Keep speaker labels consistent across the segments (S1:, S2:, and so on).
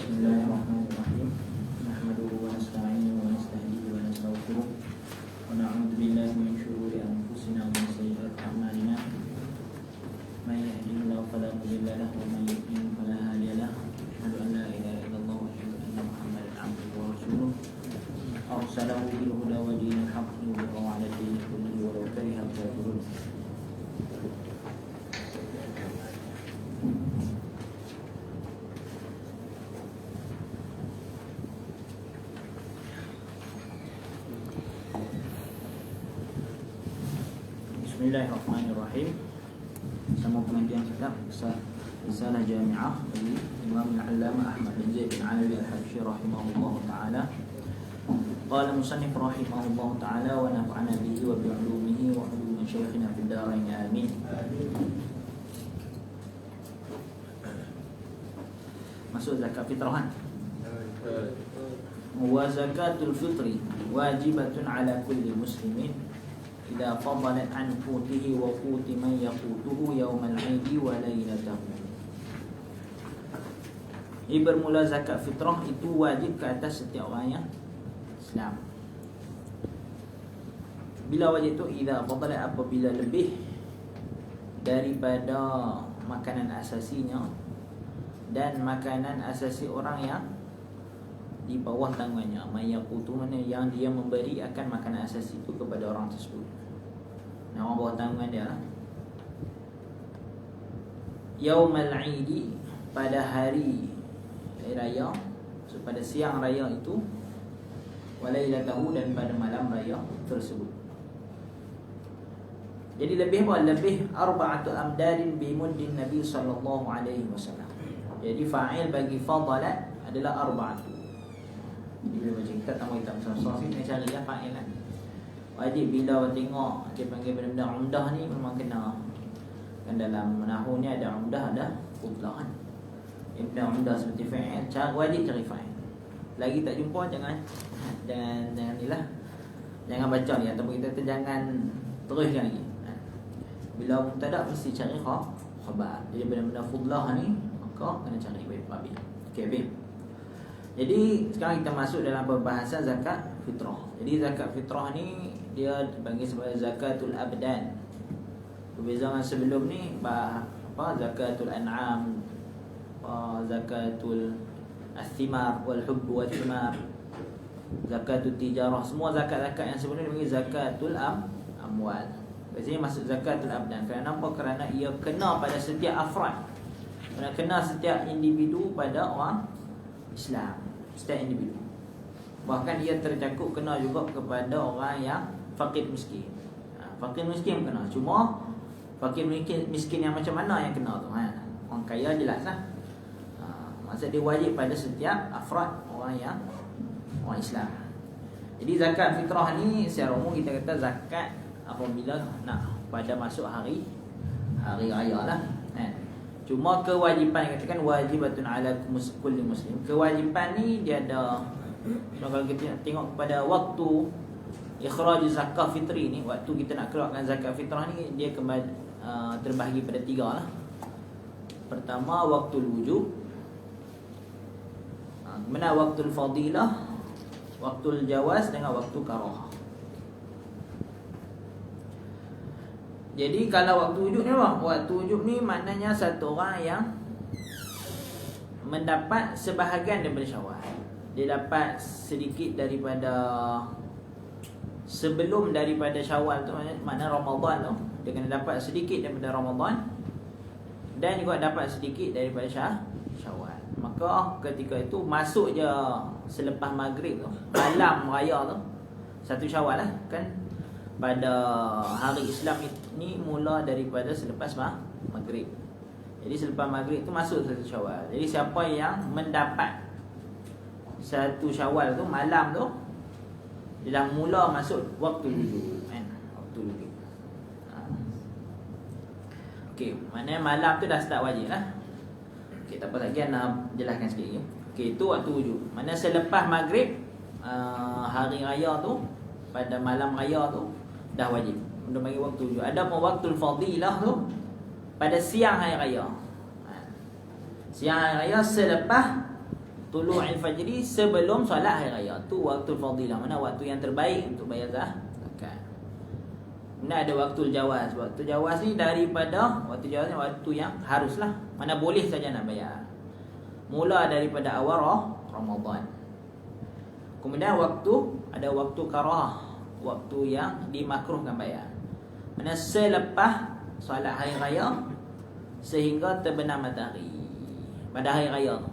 S1: Bismillahirrahmanirrahim. Nahmaduhu wa nasta'inuhu wa nastahdihi wa nastaghfiruh wa na'udzu billahi min shururi anfusina wa min sayyiati a'malina. May yahdihillahu fala mudilla lahu wa may yudlil fala hadiya lahu. Asyhadu an la ilaha illallah wa asyhadu anna Muhammadan 'abduhu wa rasuluh. Arsalahu bil huda wa dinil haqqi liyudhhirahu 'ala dini kullihi wa law karihal kafirun. Bismillahirrahmanirrahim. Sama pengajian kitab Risalah Jami'ah dari Imam Al-Allamah Ahmad bin Zaid bin Alawi Al-Habsyi rahimahullah ta'ala. Qala musannif rahimahullah ta'ala wa nafa'ana bihi wa bi'ulumihi wa ulumi syekhina fid darain amin. Masuk zakat fitrah. Wa zakatul fitri wajibatun ala kulli muslimin idza fadalat an qutihi wa quti man yaqutuhu yaumal 'idi wa lailatahu. Bermula zakat fitrah itu wajib ke atas setiap orang yang Islam. Bila wajib itu idza fadalat, apabila lebih daripada makanan asasinya dan makanan asasi orang yang di bawah tanggungannya. Mayaqutu mana yang dia memberi akan makanan asasi itu kepada orang tersebut. Nah, orang bawah tanggungan dia lah. Yaumal 'idi, pada hari raya, so, pada siang raya itu, walailatahu, dan pada malam raya tersebut. Jadi lebih apa? Lebih arba'atu amdadin bimuddin Nabi sallallahu alaihi wasallam. Jadi fa'il bagi fadalat adalah arba'atu. Jadi bila baca kitab tamu kitab besar-besar ni, kena cari lah fa'il lah. Wajib bila tengok dia panggil benda-benda umdah ni, memang kena. Kan dalam nahwu ni ada umdah, ada fudlah kan. Benda umdah seperti fa'il, wajib cari fa'il. Lagi tak jumpa, jangan ni lah. Jangan baca ni, ataupun kita jangan teruskan lagi. Bila mubtada mesti cari khabar. Jadi benda-benda fudlah ni maka kena cari baik-baik. Okey, baik. Jadi sekarang kita masuk dalam pembahasan zakat fitrah. Jadi zakat fitrah ni dia dipanggil sebagai zakatul abdan. Berbeza dengan sebelum ni zakatul an'am, zakatul athimar wal hubb wal thimar, zakatul tijarah. Semua zakat-zakat yang sebelum ni dipanggil zakatul amwal. Biasanya masuk zakatul abdan. Kenapa? Kerana ia kena pada setiap afrad. Kena setiap individu pada orang Islam, setiap individu. Bahkan ia tercakup kena juga kepada orang yang fakir miskin. Fakir miskin kena. Cuma fakir miskin yang macam mana yang kena tu? Orang kaya jelas lah. Maksud dia wajib pada setiap afrad orang Islam. Jadi zakat fitrah ni secara umum kita kata zakat apabila nak pada masuk hari raya lah. Cuma kewajipan, katakan wajibatun ala kulli muslim. Kewajipan ni dia ada. Kalau kita tengok kepada waktu ikhraj zakat fitri ni, waktu kita nak keluarkan zakat fitrah ni, dia terbahagi pada 3 lah. Pertama waktu wujub, kemudian waktu fadilah, waktu jawaz dengan waktu karahah. Jadi kalau waktu wujud ni apa? Waktu wujud ni maknanya satu orang yang mendapat sebahagian daripada Syawal. Dia dapat sedikit daripada sebelum daripada Syawal tu, makna Ramadan tu. Dia kena dapat sedikit daripada Ramadan dan juga dapat sedikit daripada Syawal. Maka ketika itu masuk je selepas maghrib tu, malam raya tu, 1 Syawal lah kan. Pada hari Islam ni mula daripada selepas maghrib. Jadi selepas maghrib tu masuk 1 Syawal. Jadi siapa yang mendapat 1 Syawal tu malam tu, dia dah mula masuk waktu wujud kan? Waktu wujud. Okey, maknanya malam tu dah start wajib lah. Okey, tak apa lagi nak jelaskan sikit ya. Okey, itu waktu wujud. Maknanya selepas maghrib hari raya tu, pada malam raya tu dah wajib untuk bagi waktu wujud. Ada pun waktu fadilah tu pada siang hari raya. Siang hari raya selepas tulu'il fajri sebelum solat hari raya. Tu waktu fadilah, mana waktu yang terbaik untuk bayar zakat. Kemudian ada waktu jawaz. Waktu jawaz ni daripada waktu jawaz ni waktu yang haruslah, mana boleh saja nak bayar. Mula daripada awal Ramadan. Kemudian ada waktu karah, waktu yang dimakruhkan bayar. Mana selepas solat hari raya sehingga terbenam matahari pada hari raya tu.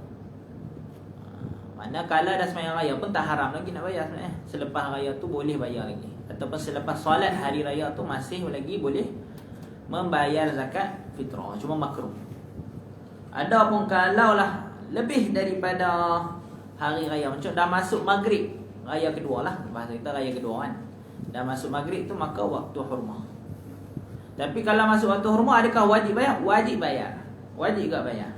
S1: Mana kalau dah sembahyang raya pun tak haram lagi nak bayar sebenarnya. Selepas raya tu boleh bayar lagi. Ataupun selepas solat hari raya tu masih lagi boleh membayar zakat fitrah, cuma makruh. Ada pun kalau lah lebih daripada hari raya, macam dah masuk maghrib raya kedua lah, bahasa kita raya kedua kan, dah masuk maghrib tu, maka waktu hurmah. Tapi kalau masuk waktu hurmah, adakah wajib bayar? Wajib bayar, wajib juga bayar.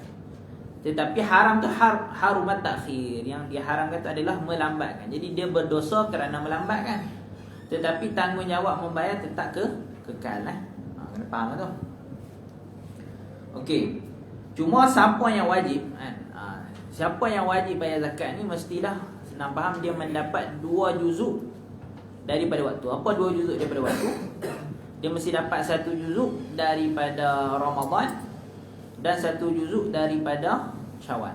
S1: Tetapi haram tu harumat takhir. Yang diharamkan tu adalah melambatkan. Jadi dia berdosa kerana melambatkan. Tetapi tanggungjawab membayar tetap kekal lah. Kena faham tu. Okey. Cuma siapa yang wajib kan? Siapa yang wajib bayar zakat ni mestilah senang faham, dia mendapat 2 juzuk daripada waktu. Apa 2 juzuk daripada waktu? Dia mesti dapat 1 juzuk daripada Ramadan dan 1 juzuk daripada Syawal.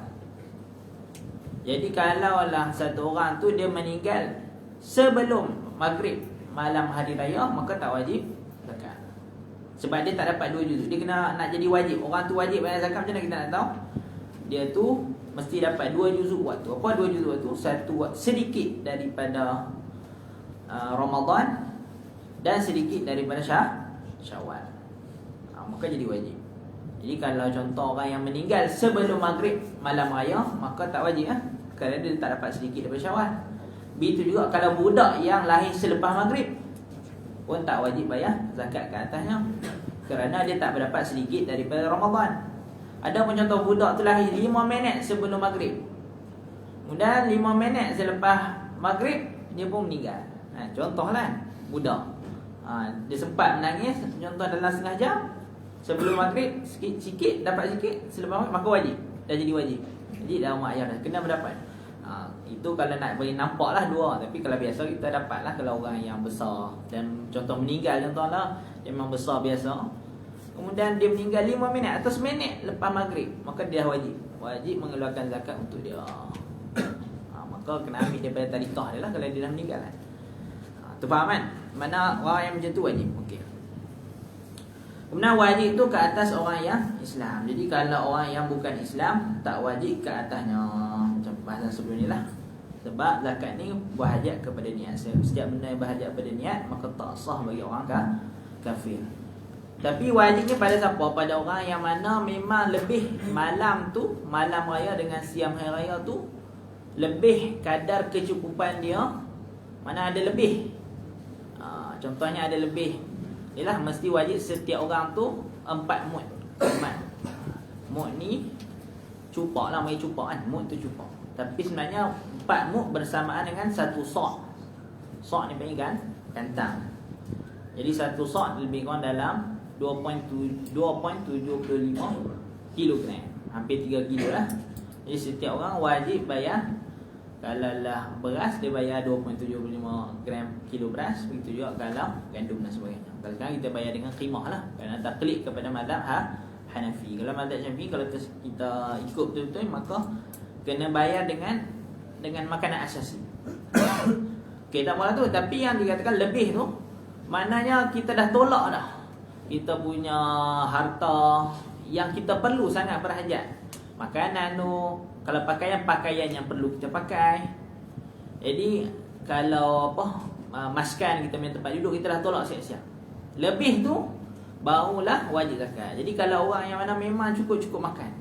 S1: Jadi kalaulah satu orang tu dia meninggal sebelum maghrib malam hari raya, maka tak wajib zakat. Sebab dia tak dapat 2 juzuk. Dia kena nak jadi wajib. Orang tu wajib bayar zakat, macam mana kita nak tahu? Dia tu mesti dapat 2 juzuk waktu. Apa 2 juzuk waktu? Satu sedikit daripada Ramadan dan sedikit daripada Syawal. Maka jadi wajib. Jadi kalau contoh orang yang meninggal sebelum maghrib malam raya, maka tak wajib kerana dia tak dapat sedikit daripada Syawal. Begitu juga kalau budak yang lahir selepas maghrib pun tak wajib bayar zakat ke atasnya, kerana dia tak berdapat sedikit daripada Ramadan. Ada pun contoh budak tu lahir 5 minit sebelum maghrib, kemudian 5 minit selepas maghrib dia pun meninggal. Contohlah budak, dia sempat menangis contoh dalam setengah jam sebelum maghrib, sikit dapat sikit, selepas maghrib maka wajib, dah jadi wajib. Jadi dah mak ayah dah kena mendapat. Itu kalau nak bagi nampak lah 2. Tapi kalau biasa kita dapat lah kalau orang yang besar. Dan contoh meninggal contohlah, dia memang besar biasa, kemudian dia meninggal 5 minit atau 1 minit lepas maghrib, maka dia wajib mengeluarkan zakat untuk dia. Maka kena ambil daripada tarikah dia lah kalau dia dah meninggal kan. Tu faham kan? Mana orang yang macam tu wajib. Okey. Kemudian wajib tu ke atas orang yang Islam. Jadi kalau orang yang bukan Islam, tak wajib ke atasnya. Macam bahasan sebelum ni lah. Sebab zakat ni berhajat kepada niat. Setiap benda yang berhajat kepada niat, maka tak sah bagi orang kafir. Tapi wajibnya pada siapa? Pada orang yang mana memang lebih malam tu, malam raya dengan siam hari raya tu, lebih kadar kecukupan dia, mana ada lebih. Contohnya ada lebih, ialah mesti wajib setiap orang tu 4 mud. Mud ni cupak lah, mari cupak kan. Mud tu cupak. Tapi sebenarnya 4 mud bersamaan dengan 1 sok. Sok ni panggil kan kantang. Jadi 1 sok lebih kurang dalam 2.75 kilogram, hampir 3 kilo lah. Jadi setiap orang wajib bayar. Kalau lah beras, dia bayar 2.75 gram kilo beras. Begitu juga kalau gandum dan sebagainya. Kalau sekarang kita bayar dengan khimah lah, kerana taklid kepada mazhab Hanafi. Kalau mazhab Syafi'i, kalau kita ikut betul-betul, maka kena bayar dengan makanan asasi. Okey, tak apa tu. Tapi yang dikatakan lebih tu, maknanya kita dah tolak dah kita punya harta yang kita perlu sangat berhajat. Makanan tu, kalau pakaian yang perlu kita pakai. Jadi kalau maskan kita punya tempat duduk, kita dah tolak siap-siap. Lebih tu barulah wajib zakat. Jadi kalau orang yang mana memang cukup-cukup makan,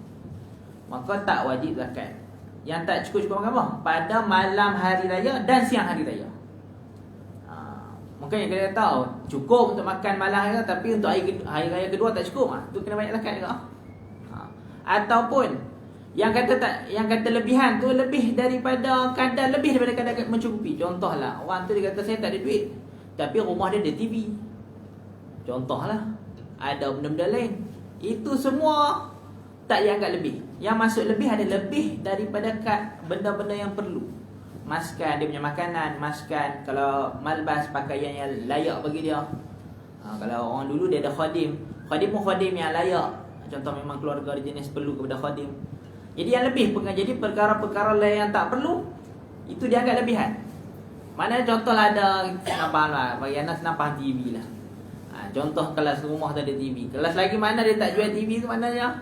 S1: maka tak wajib zakat. Yang tak cukup-cukup makan apa? Pada malam hari raya dan siang hari raya. Mungkin kita tahu cukup untuk makan malam hari raya, tapi untuk hari raya kedua tak cukup, tu kena bayar zakat juga. Ataupun yang kata lebihan tu lebih daripada kadar mencukupi. Contohlah orang tu dia kata saya tak ada duit, tapi rumah dia ada TV. Contohlah, ada benda-benda lain. Itu semua tak dianggap lebih. Yang masuk lebih ada lebih daripada benda-benda yang perlu. Maskan dia punya makanan, maskan, kalau malbas pakaian yang layak bagi dia. Kalau orang dulu dia ada khadim. Khadim pun khadim yang layak. Contoh memang keluarga dia jenis perlu kepada khadim. Jadi yang lebih, jadi perkara-perkara lain yang tak perlu, itu dianggap lebihan. Mana contohlah ada, nampak lah, bagi anak nampak TV lah. Contoh kelas rumah tak ada TV. Kelas lagi mana dia tak jual TV tu maknanya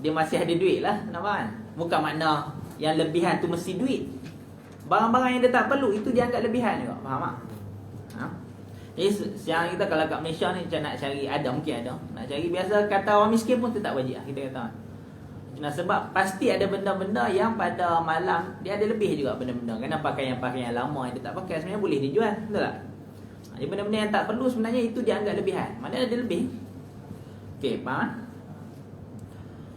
S1: dia masih ada duit lah, nampak kan? Bukan makna yang lebihan tu mesti duit. Barang-barang yang dia tak perlu, itu dianggap lebihan juga, faham tak? Jadi sekarang kita kalau kat Malaysia ni macam nak cari, ada mungkin ada, nak cari biasa kata orang miskin pun tetap wajib lah, kita kata. Nah, sebab pasti ada benda-benda yang pada malam dia ada lebih juga benda-benda. Kerana pakaian-pakaian lama yang dia tak pakai sebenarnya boleh dijual, betul tak? Jadi benda-benda yang tak perlu sebenarnya itu dianggap lebihan. Mana ada lebih? Okey, faham?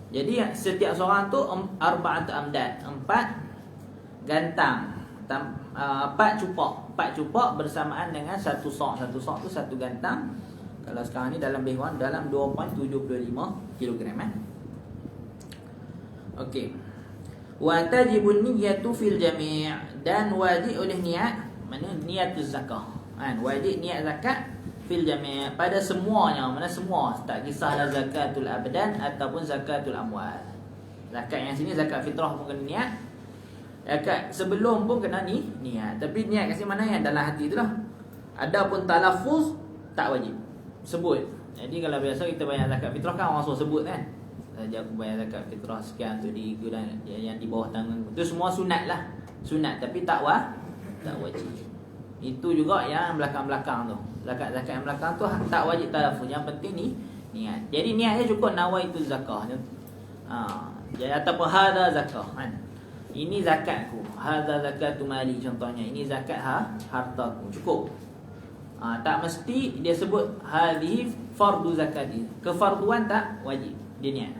S1: Jadi setiap seorang tu arba'at amdad, 4 gantang, 4 cupak bersamaan dengan satu sok. Satu sok tu satu gantang. Kalau sekarang ni dalam lebih kurang dalam 2.75 kilogram Okey. Wa tajibun niyyatu fil jami' dan wajib oleh niat, mana niatuz zakah. Wajib niat zakat fil jami' pada semuanya, mana semua, tak kisahlah zakatul abdan ataupun zakatul amwal. Zakat yang sini zakat fitrah pun kena niat. Zakat sebelum pun kena niat. Tapi niat kat sini mana yang dalam hati itulah. Adapun talaffuz tak wajib sebut. Jadi kalau biasa kita bayar zakat fitrah kan orang suruh sebut kan. Saja aku bayar zakat fitrah sekian tu di gudang yang di bawah tangan. Itu semua sunat lah. Sunat tapi tak wajib. Itu juga yang belakang-belakang tu. Zakat-zakat yang belakang tu tak wajib talaffuz. Yang penting ni niat. Jadi niatnya cukup nawaitu zakah. Jadi ataupun hadza zakah kan. Ini zakatku. Hadza zakatu mali contohnya. Ini zakat hartaku. Cukup. Tak mesti dia sebut hadhihi fardu zakati. Kefarduan tak wajib dia niat.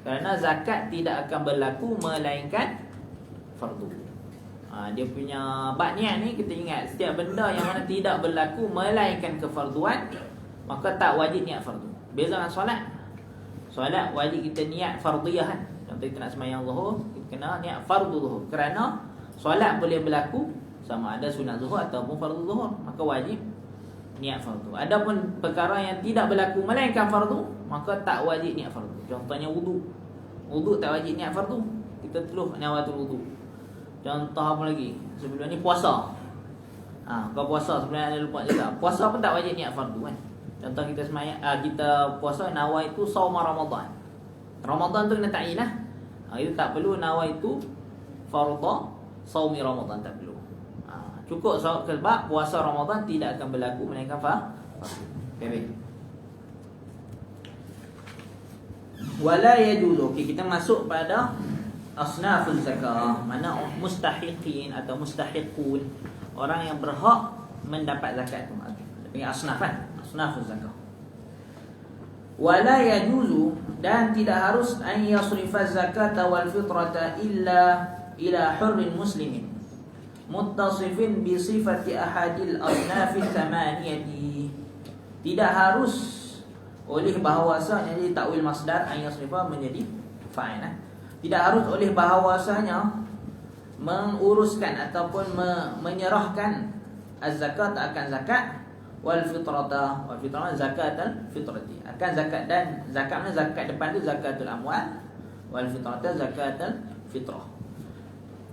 S1: Kerana zakat tidak akan berlaku melainkan fardu. Dia punya bab niat ni kita ingat setiap benda yang mana tidak berlaku melainkan kefarduan, maka tak wajib niat fardu. Beza dengan solat. Solat wajib kita niat fardiyah kan. Contoh kita nak sembahyang zuhur, kita kena niat fardu zuhur. Kerana solat boleh berlaku sama ada sunat zuhur ataupun fardu zuhur, maka wajib niat fardu. Adapun perkara yang tidak berlaku melainkan fardu, maka tak wajib niat fardu. Contohnya wudu. Wudu tak wajib niat fardu. Kita teluh nawatul wudu. Contoh apa lagi? Sebelum ni puasa. Kau puasa sebenarnya ada lupa juga. Puasa pun tak wajib niat fardu kan. Contoh kita semayang, kita puasa nawa itu saum Ramadan. Ramadan tu kena ta'yin lah. Itu tak perlu nawa itu fardhu saumi Ramadan, tak perlu. Cukup sebab puasa Ramadan tidak akan berlaku melainkan fardu. Baik. Wala yajuzu. Kita masuk pada asnaful zakah. Mana mustahiqin atau mustahiqun, orang yang berhak mendapat zakat tu. Panggil asnaf kan? Asnaful zakah. Wala yajuzu, dan tidak harus an yasrifa zakata wal fitrata illa ila hurrin muslimin muttasifin bi sifati ahadil asnafi thamaniyati. Tidak harus oleh bahawasanya, jadi takwil masdar an yasrifa menjadi fa'il. Tidak harus oleh bahawasanya menguruskan ataupun menyerahkan az-zakat akan zakat wal fitrata, wal fitrata zakat dan fitrati, akan zakat dan zakatnya zakat depan tu zakatul amwal, wal fitrata zakatul fitrah.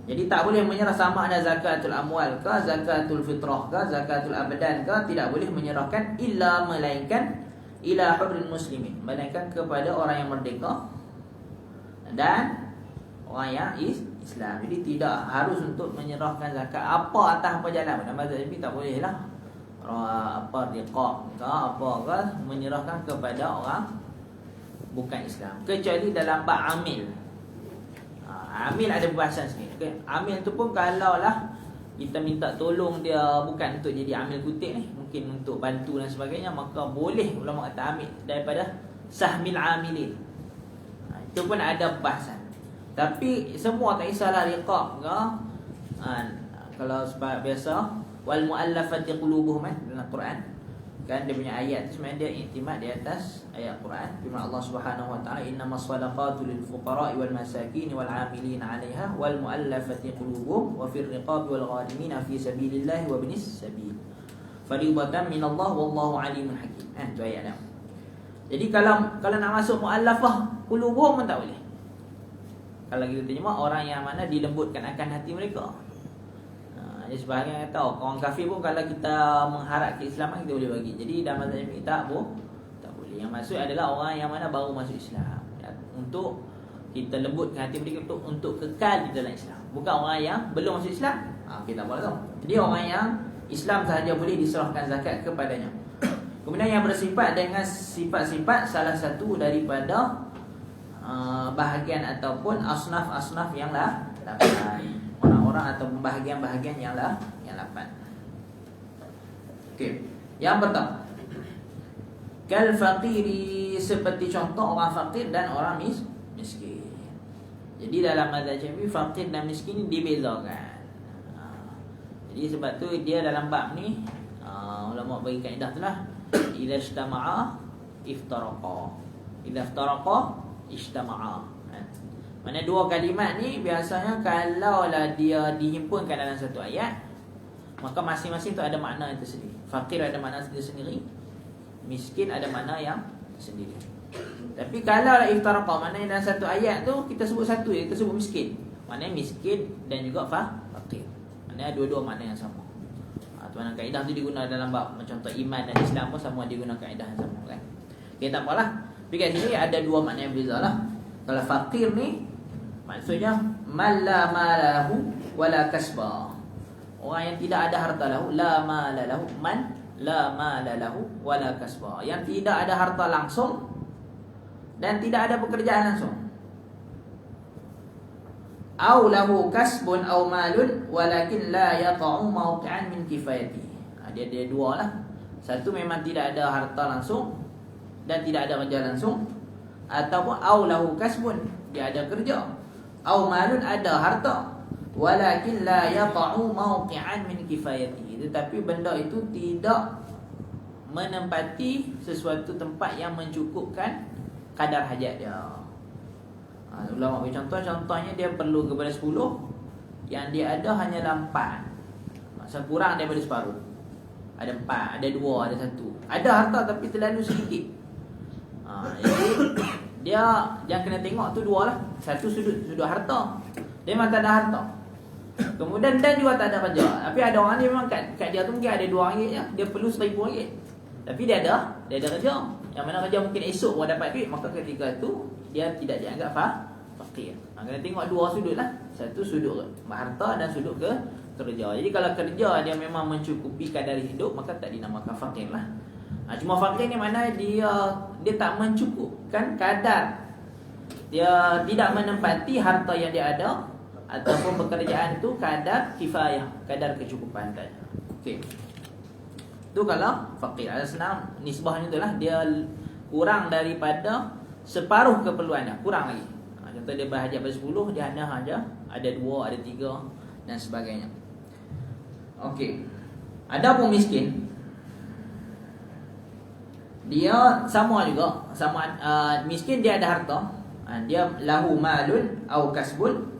S1: Jadi tak boleh menyerah sama ada zakatul amwal ke zakatul fitrah ke zakatul abdan ke, tidak boleh menyerahkan illa melainkan ila hurrin muslimin, melainkan kepada orang yang merdeka dan orang yang Islam. Jadi tidak harus untuk menyerahkan zakat apa atas apa jalan. Nama Zabi tak boleh lah apa riqaq ke apa ke menyerahkan kepada orang bukan Islam, kecuali dalam bab amil. Amil ada perbahasan sikit. Okay. Amil tu pun kalau lah kita minta tolong dia bukan untuk jadi amil kutip ni, mungkin untuk bantu dan sebagainya, maka boleh ulama kata amil daripada sahmil amilin. Itu pun ada perbahasan. Tapi semua tak kisahlah riqaq ke. Kalau sebab biasa wal muallafati qulubuhum dalam Quran, Kan dia punya ayat tu sebenarnya dia iktimad di atas ayat Quran. Firman Allah Subhanahu wa taala, innamas sadaqatu lil fuqara'i wal masakin wal 'amilina 'alaiha wal mu'allafati qulubuhum wa fir riqabi wal gharimin fi sabilillahi wa ibnis sabil. Fariidatan minallah wallahu 'alimun hakim. Tu ayat dia. Jadi kalau nak masuk mu'allafah qulubuhum pun tak boleh. Kalau kita terjemah, orang yang mana dilembutkan akan hati mereka. Jadi sebahagian kata orang kafir pun kalau kita mengharap keislaman kita boleh bagi. Jadi dalam mazhab Syafi'i tak boleh. Yang maksud adalah orang yang mana baru masuk Islam, ya, untuk kita lembutkan hati mereka untuk kekal di dalam Islam. Bukan orang yang belum masuk Islam. Kita tak boleh tahu. Jadi orang yang Islam sahaja boleh diserahkan zakat kepadanya. Kemudian yang bersifat dengan sifat-sifat salah satu daripada bahagian ataupun asnaf-asnaf yang lapan. Orang-orang atau bahagian-bahagian yang 8. Okey. Yang pertama, kal faqiri, seperti contoh orang fakir dan orang miskin. Jadi dalam mazhab Syafi'i fakir dan miskin dibezakan. Jadi sebab tu dia dalam bab ni ulama bagi kaedah tulah, idza ijtama'a iftaraqa, idza iftaraqa ijtama'a. Mana dua kalimat ni biasanya kalaulah dia dihimpunkan dalam satu ayat, maka masing-masing tu ada makna yang tersendiri. Fakir ada makna tersendiri, miskin ada makna yang sendiri. Tapi kalaulah iftaraqa, maknanya dalam satu ayat tu kita sebut satu, kita sebut miskin. Maknanya miskin dan juga fakir. Maknanya dua-dua makna yang sama. Tu makna kaedah tu digunakan dalam bab contoh iman dan Islam pun sama digunakan kaedah yang sama kan. Okay, tak apalah. Tapi kat sini ada dua makna yang berbeza lah. Kalau fakir ni maksudnya man la malahu wala kasba. Orang yang tidak ada harta lahu, la mala lahu, man la mala lahu wala kasba. Yang tidak ada harta langsung dan tidak ada pekerjaan langsung. Au lahu kasbun au malun walakin la yaqa'u mawqi'an min kifayati. Dia dua lah. Satu memang tidak ada harta langsung dan tidak ada kerja langsung, ataupun au lahu kasbun, dia ada kerja, au malun, ada harta, walakin la yaqa'u mawqi'an min kifayati, tetapi benda itu tidak menempati sesuatu tempat yang mencukupkan kadar hajat dia. Ulama bagi contohnya dia perlu kepada 10, yang dia ada hanyalah 4, masa kurang daripada separuh. Ada 4, ada 2, ada 1. Ada harta tapi terlalu sedikit. Jadi dia yang kena tengok tu dua lah. Satu sudut harta, dia memang tak ada harta. Kemudian dan juga tak ada kerja. Tapi ada orang ni memang kat dia tu mungkin ada RM2 je, dia perlu RM1,000. Tapi dia ada kerja. Yang mana kerja mungkin esok pun dapat duit, maka ketika tu dia tidak dianggap fakir. Kena tengok dua sudut lah. Satu sudut harta dan sudut kerja. Jadi kalau kerja dia memang mencukupi kadar hidup, maka tak dinamakan fakir lah. Cuma fakir ni mana dia tak mencukupkan kadar, dia tidak menempati harta yang dia ada ataupun pekerjaan itu kadar kifayah, kadar kecukupan tadi. Okey. Tu kalau fakir. Ada senang nisbahnya itulah, dia kurang daripada separuh keperluan dia, kurang lagi. Contoh dia berhajat pada 10, dia hanya ada 2, ada 3 dan sebagainya. Okey. Adapun miskin, dia sama juga, miskin dia ada harta, dia lahu malun au kasbun,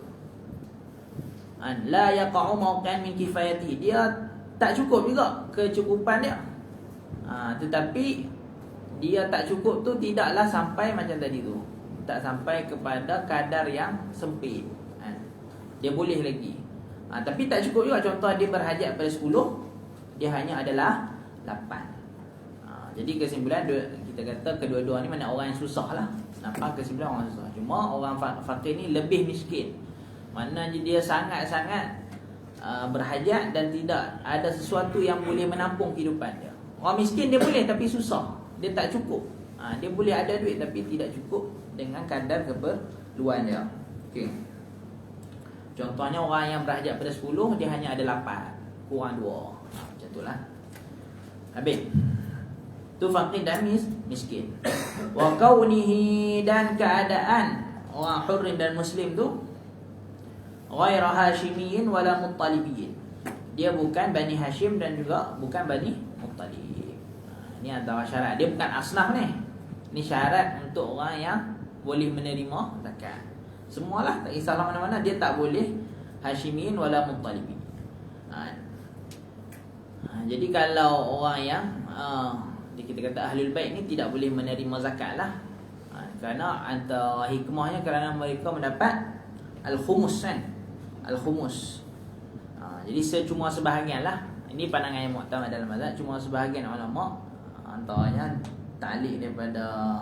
S1: la yaqa'u mawqi'an min kifayatihi, dia tak cukup juga kecukupan dia. Tetapi dia tak cukup tu tidaklah sampai macam tadi tu, tak sampai kepada kadar yang sempit. Dia boleh lagi. Tapi tak cukup juga. Contoh dia berhajat pada 10, dia hanya adalah 8. Jadi kesimpulan kita kata kedua-dua ni mana orang yang susah lah. Nampak kesimpulan orang susah. Cuma orang fakir ni lebih miskin. Maknanya dia sangat-sangat berhajat dan tidak ada sesuatu yang boleh menampung kehidupan dia. Orang miskin dia boleh tapi susah, dia tak cukup. Dia boleh ada duit tapi tidak cukup dengan kadar keperluan dia. Okey. Contohnya orang yang berhajat pada 10, dia hanya ada 8, kurang 2. Macam itulah. Habis. Tu fakir dan miskin. Wa kaunihi, dan keadaan orang hurrin dan muslim tu ghaira Hashimiyin wala Muttalibiyin. Dia bukan Bani Hashim dan juga bukan Bani Muttalib. Ni antara syarat. Dia bukan asnaf ni. Ni syarat untuk orang yang boleh menerima zakat. Semualah, tak kisahlah mana-mana, dia tak boleh Hashimin wala Muttalibin. Jadi kalau orang yang kita kata Ahlul Bait ni tidak boleh menerima zakat lah. Kerana antara hikmahnya kerana mereka mendapat Al-Khumus kan. Al-Khumus. Jadi cuma sebahagian lah. Ini pandangan yang mu'tamad dalam mazhab. Cuma sebahagian ulama, antaranya ta'liq daripada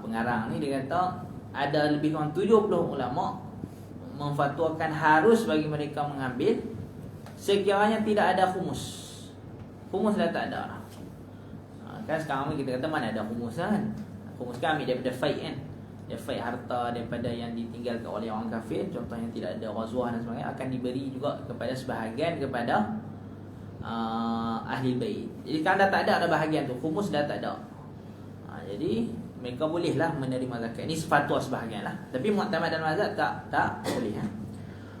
S1: pengarang ni, dia kata ada lebih kurang 70 ulama memfatwakan harus bagi mereka mengambil sekiranya tidak ada khumus. Khumus dah tak ada lah. Kan sekarang ni kita kata mana ada khumus kan. Khumus kan ambil daripada faid kan. Dia faid harta daripada yang ditinggalkan oleh orang kafir, contohnya tidak ada ghazwah dan sebagainya, akan diberi juga kepada sebahagian kepada ahli bait. Jadi kalau dah tak ada bahagian tu, khumus dah tak ada. Jadi mereka bolehlah menerima zakat. Ini fatwa sebahagian lah. Tapi mu'tamad dan mazhab tak boleh.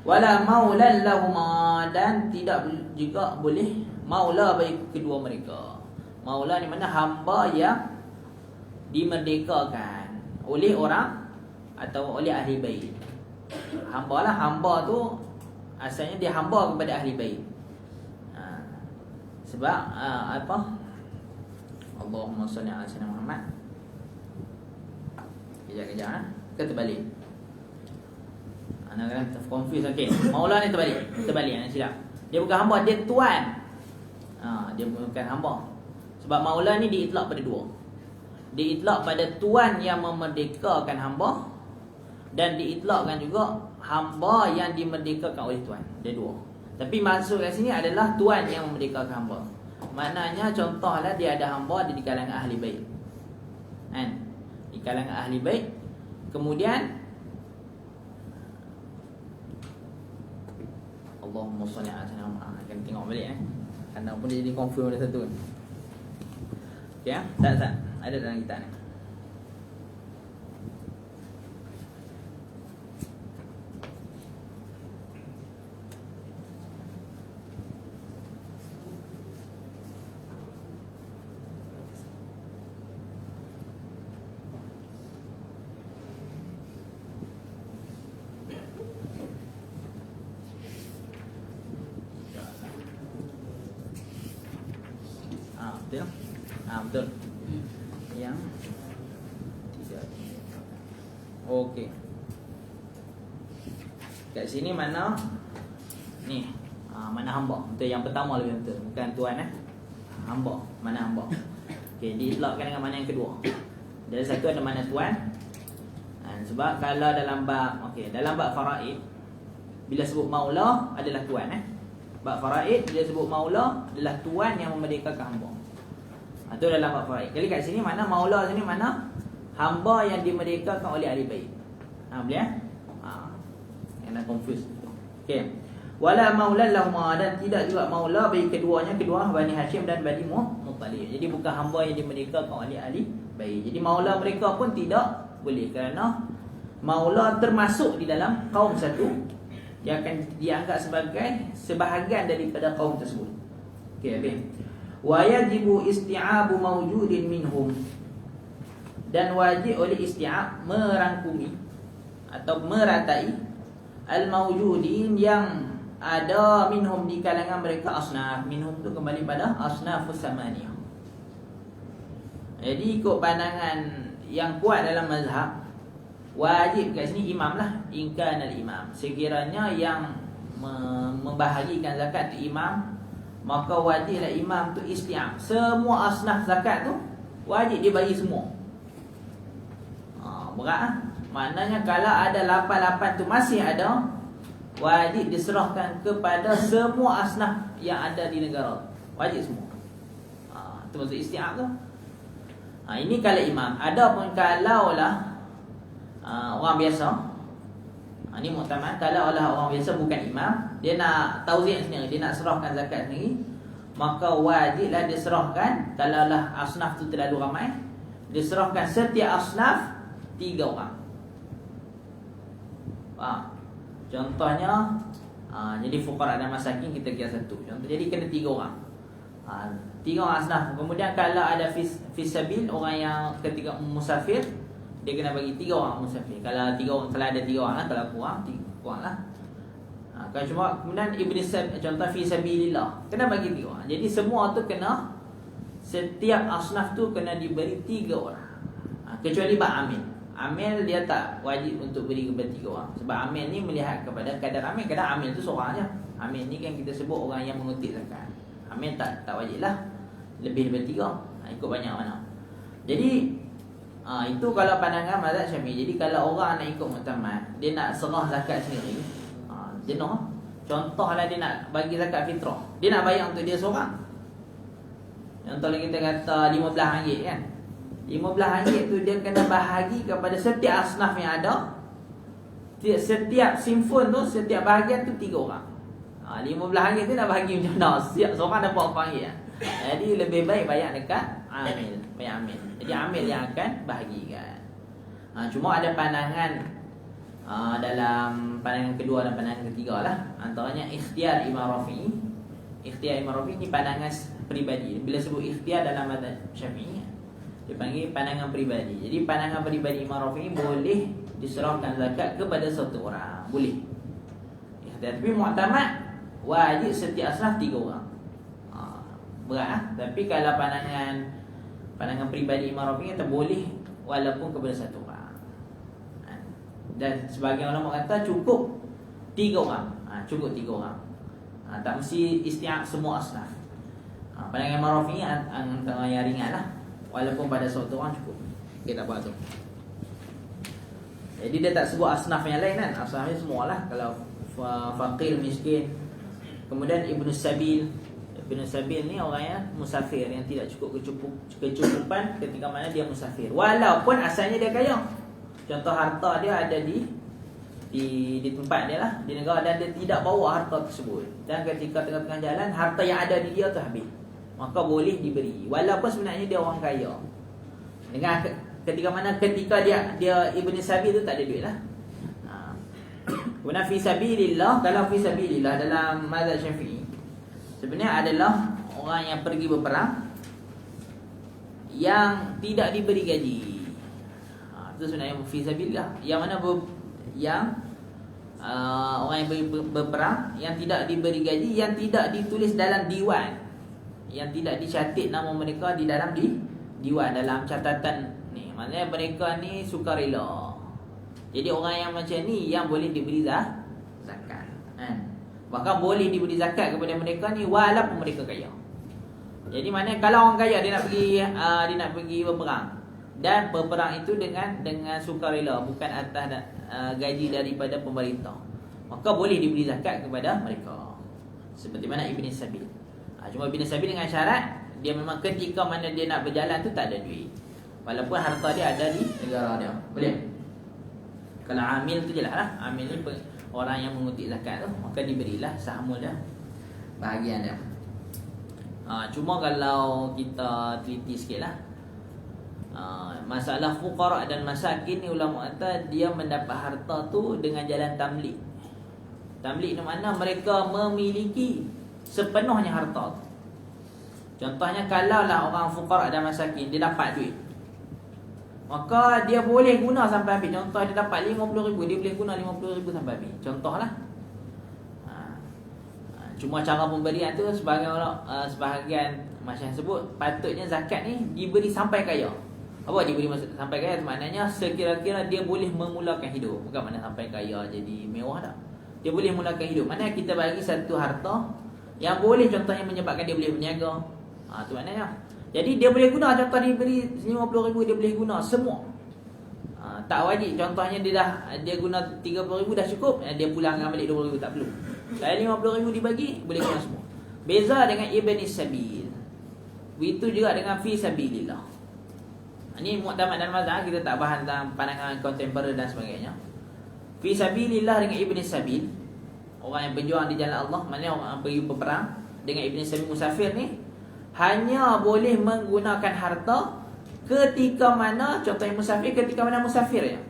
S1: Wala maulan lahuma, dan tidak juga boleh maula bagi kedua mereka. Maula ni mana hamba yang dimerdekakan oleh orang atau oleh ahli bait. Hamba lah, hamba tu asalnya dia hamba kepada ahli bait. Sebab apa? Allahumma salli ala sayyidina Muhammad. Kejap ke terbalik? Anak kan confuse. Okey, maula ni terbalik anak silap. Dia bukan hamba, dia tuan. Dia bukan hamba. Sebab maula ni diitlak pada dua. Diitlak pada tuan yang memerdekakan hamba, dan diitlakkan juga hamba yang dimerdekakan oleh tuan. Dia dua. Tapi maksud kat sini adalah tuan yang memerdekakan hamba. Maknanya contohlah dia ada hamba di kalangan ahli bait. Kan? Di kalangan ahli bait. Kemudian Allahumma salli ala sayyidina Muhammad. Akan tengok balik Karena pun dia jadi confirm ada satu. Okey tak. Ada dalam kitab ni. Betul? Betul. Yang tidak. Okey. Kat sini mana? Ni. Mana hamba? Betul, yang pertama lebih betul. Bukan tuan hamba. Mana hamba? Okey, diitlakkan dengan mana yang kedua. Dari satu ada mana tuan. Sebab kalau dalam bab dalam bab faraid, bila sebut maula adalah tuan Bab faraid bila sebut maula adalah tuan yang memerdekakan hamba. Itu dalam bab faraid. Jadi kat sini mana maula sini mana hamba yang dimerdekakan oleh ahli bait. Boleh Kena confuse. Okey. Wala maula lahum, dan tidak juga maula bagi keduanya, kedua Bani Hashim dan Bani Muttalib. Jadi bukan hamba yang dimerdekakan oleh ahli bait. Jadi maula mereka pun tidak boleh, kerana maula termasuk di dalam kaum satu yang akan dianggap sebagai sebahagian daripada kaum tersebut. Okey, habis. Wa yajibu isti'abu mawjudin minhum, dan wajib oleh isti'ab merangkumi atau meratai al-mawjudin yang ada minhum di kalangan mereka asnaf. Minhum tu kembali pada asnafus samaniyah. Jadi ikut pandangan yang kuat dalam mazhab, wajib kat sini imam lah, ingkan al-imam. Sekiranya yang membahagikan zakat tu imam, maka wajiblah imam tu isti'ab. Semua asnaf zakat tu wajib dia bagi semua. Berat Maknanya kalau ada 88 tu masih ada, wajib diserahkan kepada semua asnaf yang ada di negara. Wajib semua. Itu maksud isti'ab tu. Ini kalau imam. Adapun kalaulah orang biasa, ini mu'tamad, kalau orang biasa bukan imam, dia nak tauzi' sendiri, dia nak serahkan zakat sendiri, maka wajiblah diserahkan. Kalaulah asnaf tu terlalu ramai, diserahkan setiap asnaf 3 orang. Contohnya jadi fuqara dan masakin kita kira satu. Contoh jadi kena 3 orang. Tiga orang asnaf. Kemudian kalau ada fisabil, orang yang ketika musafir, dia kena bagi 3 orang musafir. Kalau 3 orang, kalau ada 3 orang lah, kalau kurang lah. Kalau cuma kemudian contoh fisabilillah, kena bagi 3 orang. Jadi semua tu kena, setiap asnaf tu kena diberi 3 orang. Kecuali amil. Amil dia tak wajib untuk beri kepada 3 orang. Sebab amil ni melihat kepada kadar amil. Kadar amil tu seorang aja. Amil ni kan kita sebut orang yang mengutip zakat. Amil tak wajib lah lebih daripada 3. Ikut banyak mana. Jadi itu kalau pandangan mazhab Syafi'i. Jadi kalau orang nak ikut muktamad, dia nak serah zakat sendiri, jenuh. Contohlah dia nak bagi zakat fitrah, dia nak bayar untuk dia seorang. Contohnya kita kata RM15 kan, RM15 tu dia kena bahagi kepada setiap asnaf yang ada. Setiap sinfon tu, setiap bahagian tu 3 orang. RM15 tu nak bahagi macam mana? Setiap seorang dapat RM4. Jadi lebih baik bayar dekat amil. Bayar amil. Jadi amil yang akan bahagikan. Cuma ada pandangan dalam pandangan kedua dan pandangan ketiga lah. Antaranya ikhtiar Imam Rafi'i. Ikhtiar Imam Rafi'i ni pandangan peribadi. Bila sebut ikhtiar dalam mazhab Syafi'i, dia panggil pandangan peribadi. Jadi pandangan peribadi Imam Rafi'i boleh diserahkan zakat kepada satu orang. Boleh. Ikhtiar. Tapi mu'tamad wajib setiap asnaf 3 orang. Berat lah. Tapi kalau pandangan peribadi Imam Rafi'i kata boleh walaupun kepada satu orang. Dan sebagian ulama kata cukup 3 orang. Cukup 3 orang. Tak mesti isti'ab semua asnaf. Pandangan Imam Rafi'i antara yang ringan lah. Walaupun pada satu orang cukup. Okay, tak apa tu. Jadi dia tak sebut asnaf yang lain kan. Asnafnya semua lah. Kalau fakir, miskin. Kemudian Ibnu Sabil. Ibnu Sabil ni orang yang musafir, yang tidak cukup kecukupan ketika mana dia musafir, walaupun asalnya dia kaya. Contoh harta dia ada di tempat dia lah, di negara, dan dia tidak bawa harta tersebut. Dan ketika tengah-tengah jalan, harta yang ada di dia tu habis, maka boleh diberi walaupun sebenarnya dia orang kaya. Dengan ketika dia Ibnu Sabil tu tak ada duit lah. Kemudian fi sabilillah, kalau fi sabilillah dalam mazhab Syafi'i sebenarnya adalah orang yang pergi berperang yang tidak diberi gaji. Itu sebenarnya fi sabilillah. Yang mana orang yang berperang yang tidak diberi gaji, yang tidak ditulis dalam diwan, yang tidak dicatat nama mereka di dalam diwan, dalam catatan ni. Maksudnya mereka ni sukarela. Jadi orang yang macam ni yang boleh diberi zakat. Bahkan boleh diberi zakat kepada mereka ni walaupun mereka kaya. Jadi maknanya kalau orang kaya dia nak pergi berperang, dan berperang itu dengan sukarela, bukan atas gaji daripada pemerintah, maka boleh diberi zakat kepada mereka. Seperti mana Ibn Sabil. Cuma Ibn Sabil dengan syarat dia memang ketika mana dia nak berjalan tu tak ada duit, walaupun harta dia ada di negara dia. Boleh. Kalau amil tu jelas lah. Amil ni orang yang mengutip zakat tu, maka diberilah sahmul dah, bahagian dia. Cuma kalau kita teliti sikit lah, masalah fuqara dan masakin ni, ulama kata dia mendapat harta tu dengan jalan tamlik. Tamlik ni mana mereka memiliki sepenuhnya harta tu. Contohnya kalau lah orang fuqara dan masakin dia dapat duit, maka dia boleh guna sampai habis. Contoh dia dapat 50,000, dia boleh guna 50,000 sampai habis. Contohlah. Cuma cara pemberian tu sebahagian masyarakat sebut patutnya zakat ni diberi sampai kaya. Apa diberi sampai kaya? Maknanya sekira-kira dia boleh memulakan hidup. Bukan makna sampai kaya jadi mewah tak. Dia boleh memulakan hidup. Maknanya kita bagi satu harta yang boleh contohnya menyebabkan dia boleh berniaga. Tu maknanya. Jadi dia boleh guna, contoh dia beri 50,000, dia boleh guna semua. Tak wajib. Contohnya dia guna 30,000 dah cukup, dia pulangkan balik 20,000, tak perlu. Kalau 50,000 dibagi, boleh guna semua. Beza dengan Ibn Sabil. Begitu juga dengan fi sabilillah. Ini mu'tamad dan mazhab, kita tak bahas tentang pandangan kontemporer dan sebagainya. Fi sabilillah dengan Ibn Sabil, orang yang berjuang di jalan Allah, maknanya orang yang pergi berperang, dengan Ibn Sabil musafir ni hanya boleh menggunakan harta ketika mana, contohnya musafir, ketika mana musafirnya.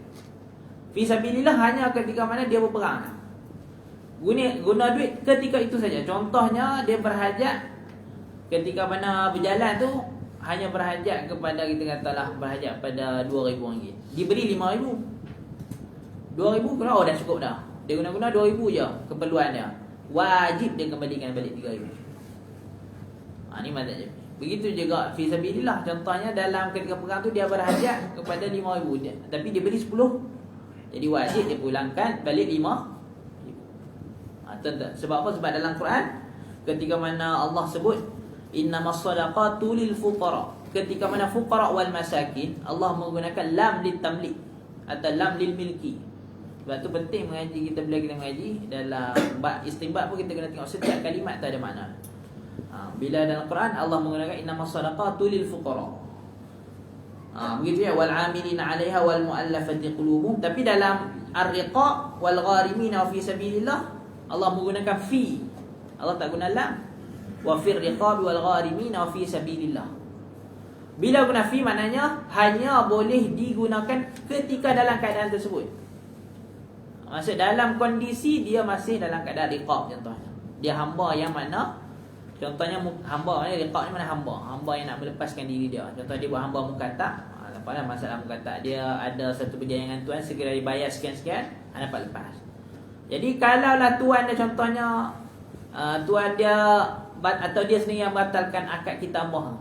S1: Fi sabilillah hanya ketika mana dia berperang. Guna duit ketika itu saja. Contohnya dia berhajat ketika mana berjalan tu hanya berhajat kepada, kita katalah berhajat pada RM2,000, diberi RM5,000. RM2,000 kalau dah cukup dah. Dia guna-guna RM2,000 je keperluan dia. Wajib dia kembalikan balik RM3,000. Ni mazhab Syafi'i. Begitu juga fi sabilillah, contohnya dalam ketika perang tu dia berhajat kepada RM5,000 tapi dia beri 10. Jadi wajib dia pulangkan balik RM5,000. Sebab apa? Sebab dalam Quran ketika mana Allah sebut innamas sadaqatu lil fuqara, ketika mana fuqara wal masakin, Allah menggunakan lam lit tamlik atau lam lil milki. Sebab tu penting mengaji, bila kita mengaji dalam bab istinbat pun kita kena tengok setiap kalimat tu ada makna. Bila dalam Quran Allah menggunakan innamas sadaqatu lil fuqara, begitu ya, wal amilina 'alaiha wal muallafati qulubuhum. Tapi dalam ar-riqa wal gharimina fi sabilillah Allah menggunakan fi, Allah tak guna lam. Wa fir riqabi wal gharimina fi sabilillah. Bila guna fi maknanya hanya boleh digunakan ketika dalam keadaan tersebut. Maksud dalam kondisi dia masih dalam keadaan riqab contohnya. Dia hamba yang mana, contohnya hamba ni, riqab ni mana hamba, hamba yang nak melepaskan diri dia. Contoh dia buat hamba mukatab, apalah masalah mukatab, dia ada satu perjanjian dengan tuan, segera dibayar sekian-sekian, dapat lepas. Jadi kalaulah tuan dia contohnya tuan dia atau dia sendiri yang batalkan akad kitambah,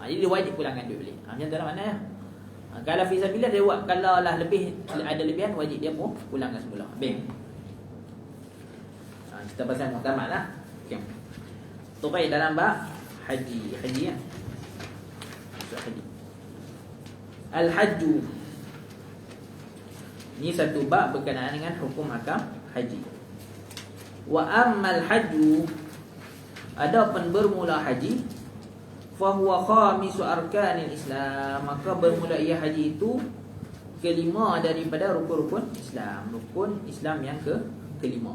S1: jadi dia wajib pulangkan duit balik. Macam tu lah maknanya. Kalau fisabilillah dia buat, kalau lah lebih ada lebihan, wajib dia pun pulangkan semula. Baik. Kita pasal muktamad lah. Okey. Tu baik dalam bab haji ya. Haji. Al-hajju. Ini satu bab berkenaan dengan hukum hakam haji. Wa ammal hajju, adapun bermula haji, fahuwa khamisu arkanil Islam, maka bermula ia haji itu kelima daripada rukun-rukun Islam, rukun Islam yang kelima.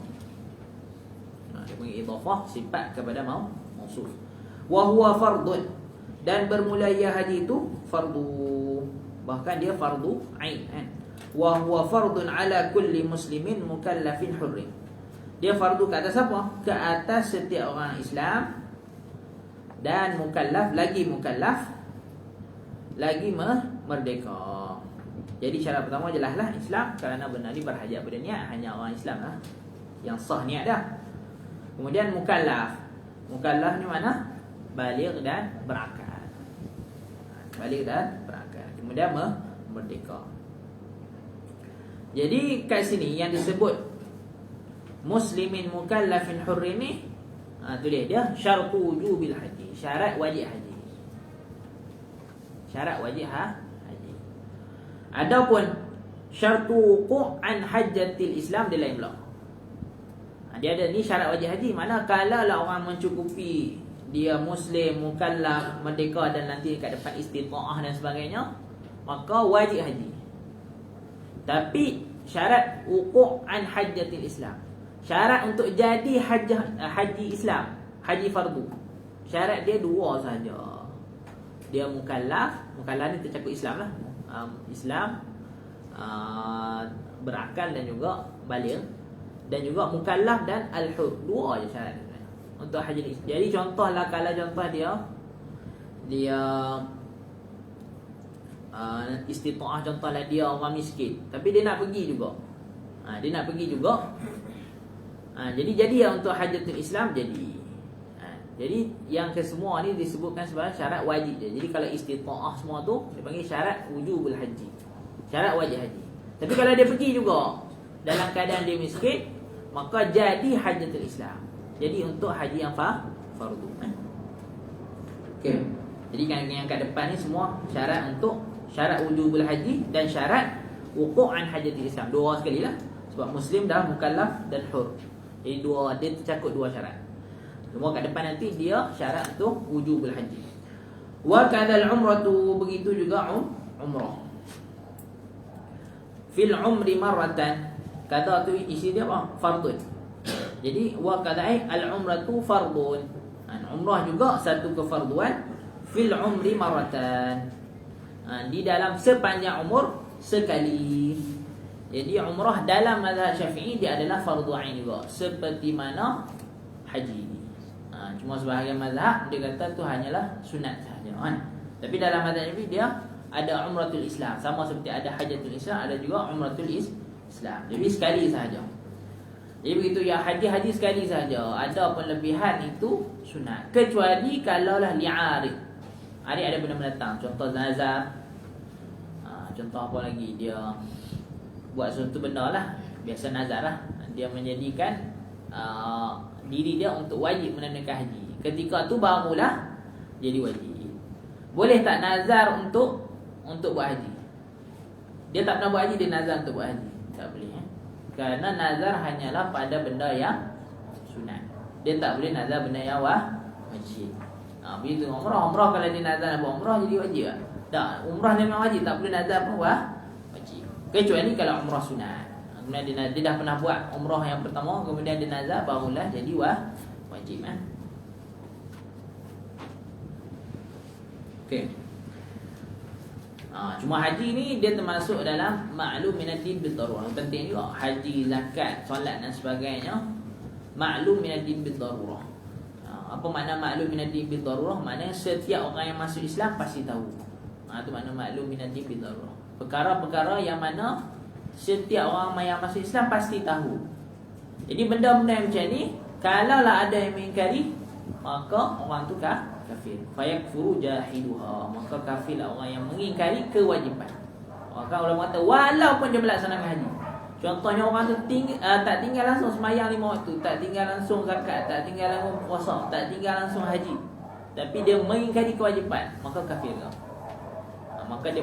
S1: Dia panggil idhafah sifat kepada mausuf. Wa huwa fardun, dan bermula ia haji itu fardu, bahkan dia fardu ain kan. Wa huwa fardun ala kulli muslimin mukallafin hurrin. Dia fardu ke atas apa? Ke atas setiap orang Islam dan mukallaf, lagi merdeka. Jadi syarat pertama jelaslah Islam, kerana benda ni berhajat pada niat, hanya orang Islam lah yang sah niat dah. Kemudian mukallaf ni mana? Baligh dan berakal. Kemudian merdeka. Jadi kat sini yang disebut muslimin mukallafin hurrin ni, tu dia syartu wujubil haji, syarat wajib haji. Haji. Adapun syartu wuqu'an hajjatil Islam dia lain pula. Dia ada ni syarat wajib haji, mana kalau lah orang mencukupi, dia muslim, mukallaf, merdeka dan nanti kat depan istita'ah dan sebagainya, maka wajib haji. Tapi syarat wuqu'an hajjatil Islam, syarat untuk jadi haji Islam, haji fardu, syarat dia dua saja. Dia mukallaf ni tercakup Islam lah, Islam, berakal dan juga baligh, dan juga mukallaf dan al-hur. Dua je syarat untuk haji Islam. Jadi contohlah, kalau contoh dia istita'ah, contohlah dia orang miskin tapi dia nak pergi juga. Jadi untuk hajatul Islam jadi. Jadi yang kesemua ni disebutkan sebagai syarat wajib je. Jadi kalau istita'ah semua tu dipanggil syarat wujubul haji, syarat wajib haji. Tapi kalau dia pergi juga dalam keadaan dia miskin, maka jadi hajatul Islam. Jadi untuk haji yang fardu. Okey. Jadi yang kat depan ni semua syarat untuk syarat wujubul haji dan syarat wuqu'an hajatul Islam. Dua sekali lah, sebab muslim dah, mukallaf dan hur. Jadi dia tercakup dua syarat. Semua kat depan nanti dia syarat untuk wujubul haji. Wa kadzal umratu, begitu juga umrah. Fil umri marratan, kata tu isi dia apa? Fardun. Jadi wa kadzai al umratu fardun. Umrah juga satu kefarduan. Fil umri marratan, di dalam sepanjang umur sekali. Jadi umrah dalam mazhab Syafi'i dia adalah fardu ain juga, seperti mana haji. Cuma sebahagian mazhab dia kata tu hanyalah sunat sahaja kan. Tapi dalam mazhab Syafi'i dia ada umratul Islam, sama seperti ada hajatul Islam, ada juga umratul Islam. Jadi sekali sahaja. Jadi begitu ya, haji sekali sahaja. Ada penlebihan itu sunat. Kecuali kalaulah li'arid. Arid ada benda mendatang. Contoh nazar. Contoh apa lagi? Dia buat sesuatu benda lah. Biasa nazar lah. Dia menjadikan diri dia untuk wajib menunaikan haji. Ketika tu barulah jadi wajib. Boleh tak nazar untuk buat haji? Dia tak pernah buat haji, dia nazar untuk buat haji. Tak boleh. Kerana nazar hanyalah pada benda yang sunat. Dia tak boleh nazar benda yang wajib. Begitu umrah kalau dia nazar nak buat umrah jadi wajib tak? Tak, umrah dia memang wajib, tak boleh nazar pun wajib. Kecuali kalau umrah sunat. Kemudian dia dah pernah buat umrah yang pertama, kemudian dia nazar, barulah jadi wajib. Okey. Cuma haji ni dia termasuk dalam maklum minaddin bil darurah. Penting juga haji, zakat, solat dan sebagainya maklum minaddin bil darurah. Apa makna maklum minaddin bil darurah? Maknanya setiap orang yang masuk Islam pasti tahu. Itu makna maklum minaddin bil darurah. Perkara-perkara yang mana setiap orang yang masuk Islam pasti tahu. Jadi benda-benda macam ni, kalaulah ada yang mengingkari, maka orang tu kafir. Fayakfuru jahiduha. Maka kafirlah orang yang mengingkari kewajiban. Maka ulama kata walaupun dia melaksanakan haji. Contohnya orang tu tak tinggal langsung sembahyang 5 waktu, tak tinggal langsung zakat, tak tinggal langsung puasa, tak tinggal langsung haji, tapi dia mengingkari kewajipan, maka kafir. Maka dia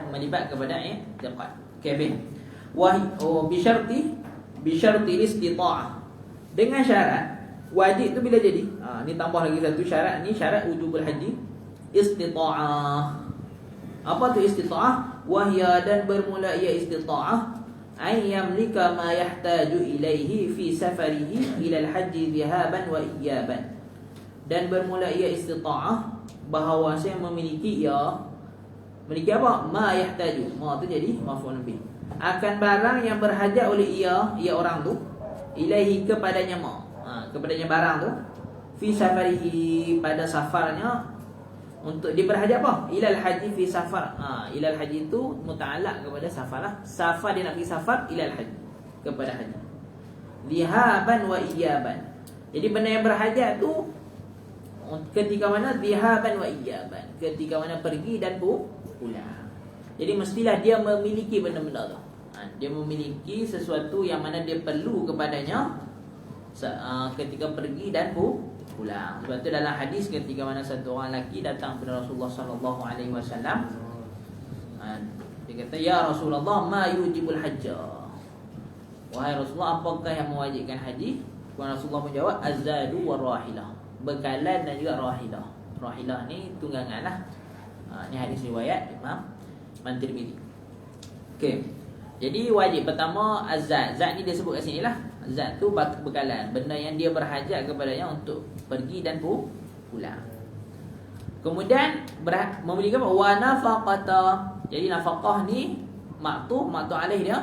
S1: melibat kepada i'tiqad. Kafir. Bisyarti istita'ah. Dengan syarat wajib tu bila jadi? Ni tambah lagi satu syarat, ni syarat wujubul haji, istita'ah. Apa tu istita'ah? Wahya, dan bermula ia istita'ah ay yamlika ma yahtaju ilaihi fi safarihi ila al-haji dhahaban wa iyaban. Dan bermula ia istita'ah bahawa saya memiliki apa? Ma yahtaju. Ma tu jadi maf'ul bih. Akan barang yang berhajat oleh ia orang tu, ilaihi kepadanya kepadanya barang tu, fi safarihi pada safarnya, untuk dia berhajat apa? Ilal haji fi safar. Ilal haji itu muta'allaq kepada safar lah. Safar, dia nak pergi safar, ilal haji, kepada haji. Dhihaban wa iyaban. Jadi benda yang berhajat tu ketika mana? Dhihaban wa iyaban, ketika mana pergi dan pulang. Jadi mestilah dia memiliki benda-benda tu. Dia memiliki sesuatu yang mana dia perlu kepadanya ketika pergi dan pulang. Sebab tu dalam hadis ketika mana satu orang lelaki datang kepada Rasulullah sallallahu alaihi wasallam, dia kata, "Ya Rasulullah, ma yujibul hajja?" Wahai Rasulullah, apakah yang mewajibkan haji? Kemudian Rasulullah menjawab, "Az-zadu war-rahilah." Bekalan dan juga rahilah. Rahilah ni tunggangan lah. Ni hadis riwayat Imam Tirmizi. Okey. Jadi wajib pertama az-zat. Zat ni dia sebut kat sini lah. Zat tu bekalan, benda yang dia berhajat kepadanya untuk pergi dan pulang. Kemudian memiliki apa? Wa nafaqata. Jadi nafaqah ni ma'tuf alaih dia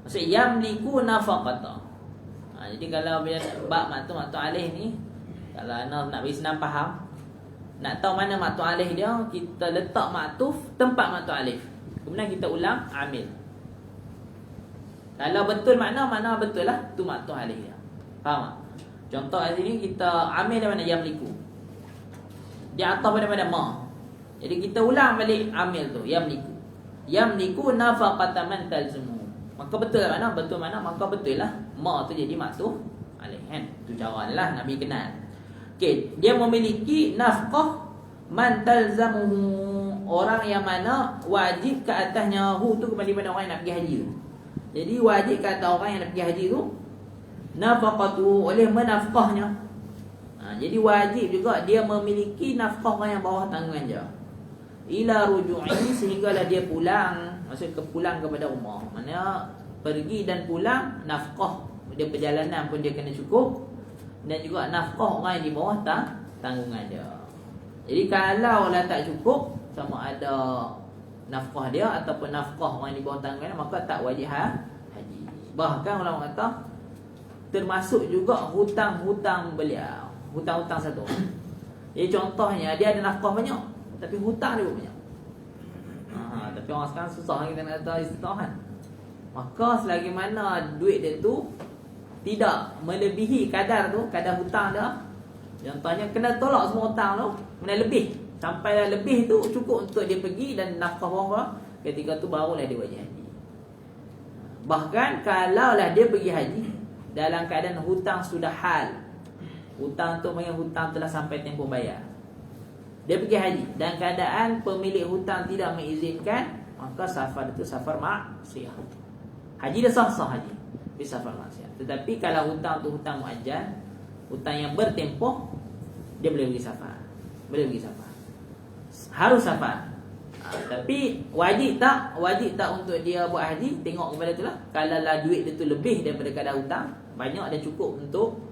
S1: maksud yamliku nafaqata. Jadi kalau bila bab ma'tuf alaih ni, kalau nak bagi senang faham, nak tahu mana ma'tuf alaih dia, kita letak ma'tuf tempat ma'tuf alaih, kemudian kita ulang amil. Kalau betul makna betul lah, tu ma'tuf alaih dia. Faham tak? Contoh kat sini kita amil dari mana? Yamliku. Dia ataf pada ma. Jadi kita ulang balik amil tu, yamliku. Yamliku nafaqata man talzumu. Maka betul lah mana? Betul mana? Maka betul lah. Ma tu jadi ma'tuf alaih kan. Tu cara lah Nabi kenal. Okey, dia memiliki nafqah man talzamuhu, orang yang mana wajib ke atasnya, hu tu kembali pada orang yang nak pergi haji tu. Jadi wajib ke atas orang yang nak pergi haji tu nafaqatu, oleh menafkahnya. Jadi wajib juga dia memiliki nafkah orang yang bawah tanggungan dia. Ila ruju'i, sehinggalah dia pulang, maksud pulang kepada rumah. Maknanya pergi dan pulang, nafkah dia perjalanan pun dia kena cukup, dan juga nafkah orang yang di bawah tanggungan dia. Jadi kalau lah tak cukup, sama ada nafkah dia ataupun nafkah orang yang di bawah tanggungan dia, maka tak wajib haji. Bahkan ulama kata termasuk juga hutang-hutang beliau. Hutang-hutang satu. Jadi contohnya dia ada nafkah banyak, tapi hutang dia pun banyak. Tapi orang sekarang susah kita nak tahu istitahan. Maka selagi mana duit dia tu tidak melebihi kadar tu, kadar hutang dia, contohnya kena tolak semua hutang tu, kena lebih. Sampai dah lebih tu cukup untuk dia pergi dan nafkah orang, ketika tu barulah dia wajib haji. Bahkan kalaulah dia pergi haji dalam keadaan hutang sudah hal, hutang tu panggil hutang telah sampai tempoh bayar, dia pergi haji dan keadaan pemilik hutang tidak mengizinkan, maka safar itu safar maksiyah. Haji dah sah-sah haji, tapi safar maksiyah. Tetapi kalau hutang tu hutang muajjal, hutang yang bertempoh, dia boleh pergi safar. Boleh pergi safar, harus safar. Tapi wajib tak? Wajib tak untuk dia buat haji? Tengok kepada tu lah. Kalau lah duit dia tu lebih daripada kadar hutang, banyak dan cukup untuk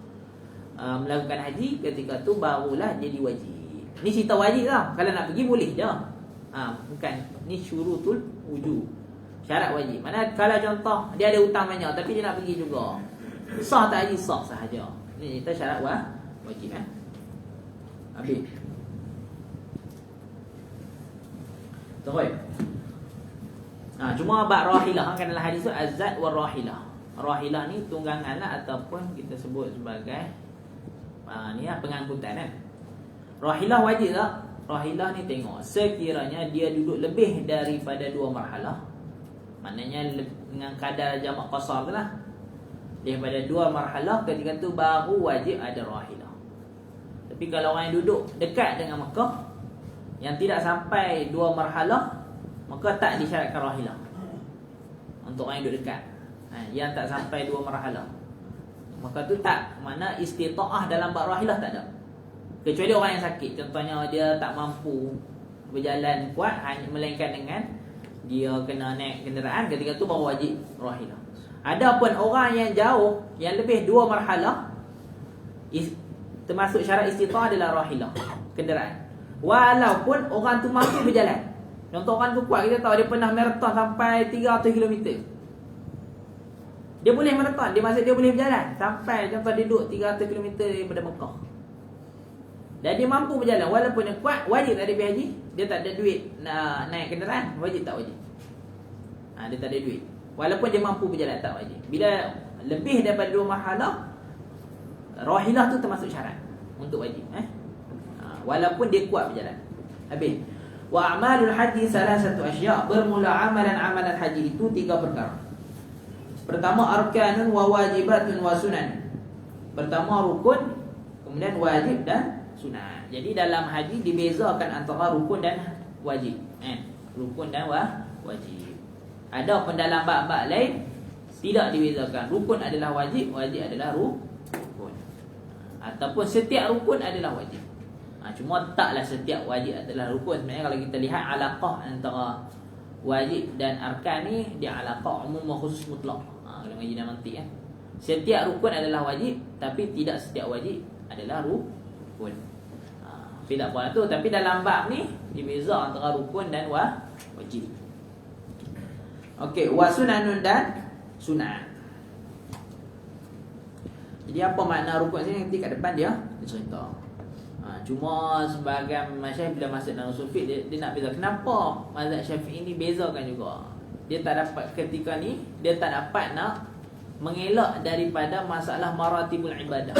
S1: melakukan haji, ketika tu barulah jadi wajib. Ni cerita wajib lah. Kalau nak pergi boleh je. Bukan. Ni syurutul wujub, syarat wajib. Mana kalau contoh dia ada hutang banyak tapi dia nak pergi juga, sah tak haji? Sah sahaja. Ni kita syarat wajib. Habis. Terus. Cuma bab rahilah kan dalam hadis tu azad wa rahilah. Rahilah ni tunggangan lah, ataupun kita sebut sebagai ni lah pengangkutan kan. Rahilah wajib tak? Rahilah ni tengok sekiranya dia duduk lebih daripada 2 marhalah, maknanya dengan kadar jamak qasar tu lah, daripada 2 marhalah, ketika tu baru wajib ada rahilah. Tapi kalau orang yang duduk dekat dengan Mekah yang tidak sampai 2 marhalah, maka tak disyaratkan rahilah untuk orang yang duduk dekat. Yang tak sampai 2 marhalah, maka tu tak, mana istita'ah dalam bab rahilah tak ada. Kecuali orang yang sakit, contohnya dia tak mampu berjalan kuat, hanya melainkan dengan dia kena naik kenderaan, ketika tu baru wajib rahilah. Adapun orang yang jauh, yang lebih 2 marhalah, termasuk syarat istita'ah adalah rahilah, kenderaan. Walaupun orang tu mampu berjalan. Contoh orang tu kuat, kita tahu dia pernah maraton sampai 300 km. Dia boleh maraton, dia maksud dia boleh berjalan sampai, contoh dia duduk 300 km daripada Mekah, dan dia mampu berjalan, walaupun dia kuat, wajib tak ada pergi haji? Dia tak ada duit nak naik kenderaan, wajib tak wajib? Dia tak ada duit, walaupun dia mampu berjalan, tak wajib. Bila lebih daripada 2 marhalah, rahilah tu termasuk syarat untuk wajib, walaupun dia kuat berjalan. Habis. Wa amalul haji salasatu asya'. Bermula amalan-amalan haji itu 3 perkara. Pertama arkanun wa wajibatun wa sunan. Pertama rukun, kemudian wajib dan sunat. Jadi dalam haji dibezakan antara rukun dan wajib. Rukun dan wajib. Adapun dalam bab-bab lain tidak dibezakan. Rukun adalah wajib, wajib adalah rukun. Ataupun setiap rukun adalah wajib. Cuma taklah setiap wajib adalah rukun. Sebenarnya kalau kita lihat alaqah antara wajib dan arkan ni, dia alaqah umum wa khusus mutlak. Kalau mengaji dalam mantik kan, setiap rukun adalah wajib, tapi tidak setiap wajib adalah rukun. Tidak apa tu. Tapi dalam bab ni dibeza antara rukun dan wajib. Okey, wa sunanun dan sunat. Jadi apa makna rukun sini nanti kat depan dia cerita. Cuma sebagai masyayikh bila masuk dalam usul fiqh, dia nak beza. Kenapa mazhab Syafi'i ni bezakan juga? Dia tak dapat ketika ni, dia tak dapat nak mengelak daripada masalah maratibul ibadah.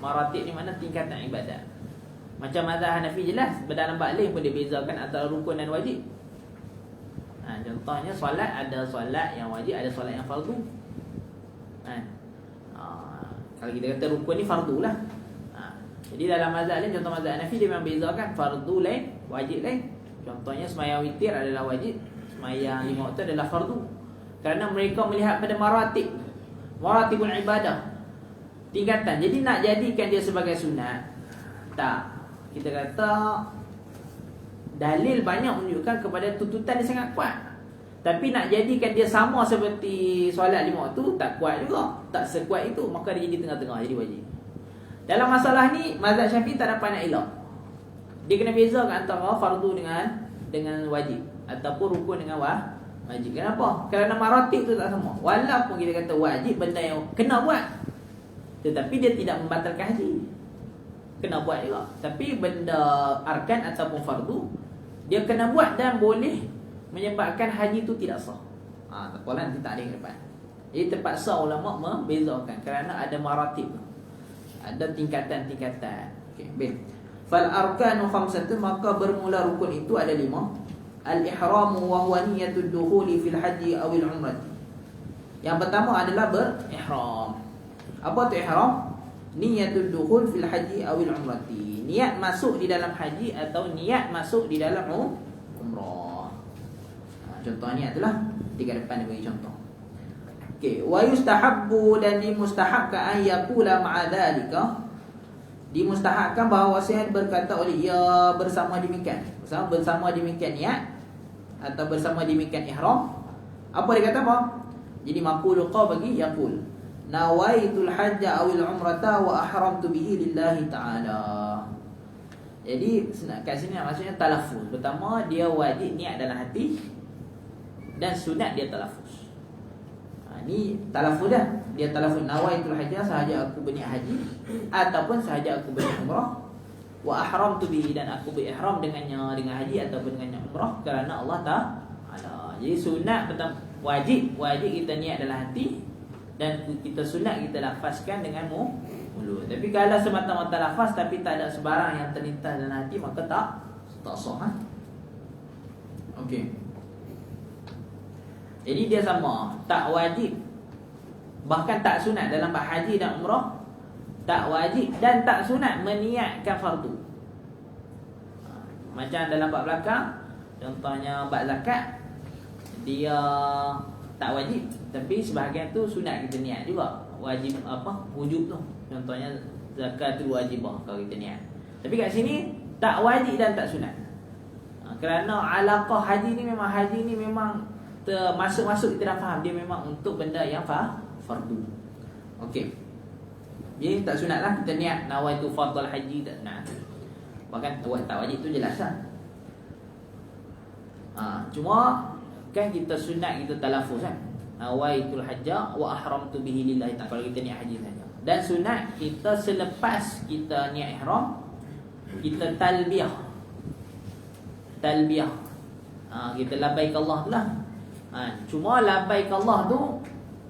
S1: Maratib ni mana tingkatan ibadat. Macam mazhab Hanafi jelas, dalam bab lain pun dia bezakan antara rukun dan wajib. Contohnya solat, ada solat yang wajib, ada solat yang fardu. Kalau kita kata rukun ni fardu lah. Jadi dalam mazhab lain, contoh mazhab Hanafi, dia memang bezakan fardu lain, wajib lain. Contohnya sembahyang witir adalah wajib, sembahyang 5 waktu adalah fardu. Kerana mereka melihat pada maratib, maratibul ibadah, tingkatan. Jadi nak jadikan dia sebagai sunat, tak. Kita kata dalil banyak menunjukkan kepada tuntutan dia sangat kuat. Tapi nak jadikan dia sama seperti solat 5 waktu, tak kuat juga, tak sekuat itu. Maka dia jadi tengah-tengah, jadi wajib. Dalam masalah ni mazhab Syafi'i tak dapat nak elak. Dia kena bezakan antara fardu dengan wajib, ataupun rukun dengan Wajib. Kenapa? Kerana maratib tu tak sama. Walaupun kita kata wajib, benda yang kena buat, tetapi dia tidak membatalkan haji. Kena buat juga. Tapi benda arkan ataupun fardu, dia kena buat dan boleh menyebabkan haji tu tidak sah. Tak apa lah, nanti tak ada yang depan. Jadi terpaksa ulama membezakan kerana ada maratib, ada tingkatan-tingkatan. Okey, baik. Fal arkanu khamsatun, maka bermula rukun itu ada 5. Al-ihramu wa huwa niyatud dukhuli fil haji awil umrati. Yang pertama adalah berihram. Apa tu ihram? Niyatud dukhul fil haji awil umrati. Niat masuk di dalam haji atau niat masuk di dalam umrah. Contoh niat itulah. Tiga depan dia bagi contoh. Okey, wa yustahabbu, dan dimustahabkan an yaqula ma'a dhalika. Dimustahabkan bahawa saya berkata oleh ia bersama demikian. Bersama demikian niat atau bersama demikian ihram. Apa dia kata apa? Jadi maqulu qa bagi yaqul nawaitul hajja awil umrata wa ahramtu bihi lillahi ta'ala. Jadi kat sini maksudnya talaffuz. Pertama dia wajib niat dalam hati, dan sunat dia talaffuz. Ni talaffuz dah. Dia talaffuz nawaitul hajja, sahaja aku berniat haji ataupun sahaja aku berniat umrah. Wa ahramtu bihi, dan aku berihram dengannya, dengan haji ataupun dengannya umrah kerana Allah Ta'ala. Jadi sunat pertama wajib kita niat dalam hati, dan kita sunat kita lafazkan dengan mulut. Tapi kalau semata-mata lafaz tapi tak ada sebarang yang terlintas dalam hati, maka tak sah. Okey. Jadi dia sama, tak wajib, bahkan tak sunat dalam bab haji dan umrah. Tak wajib dan tak sunat meniatkan fardu. Macam dalam bab belakang, contohnya bab zakat, dia tak wajib, tapi sebahagian tu sunat kita niat juga. Wajib apa? Wujub tu. Contohnya zakatul wajibah kalau kita niat. Tapi kat sini tak wajib dan tak sunat. Kerana alaqah haji ni memang masuk-masuk kita dah faham, dia memang untuk benda yang fardu. Okey. Jadi tak sunat lah kita niat nawaitu fardal haji, tak sunat. Bahkan tak wajib tu jelas lah. Cuma kan kita sunat kita talaffuz kan. Nawaitul hajja wa ahramtu bihi lillahi ta'ala, kalau kita niat haji saja. Dan sunat kita selepas kita niat ihram, kita talbiyah. Kita labbaik Allah tu lah. Cuma labbaik Allah tu,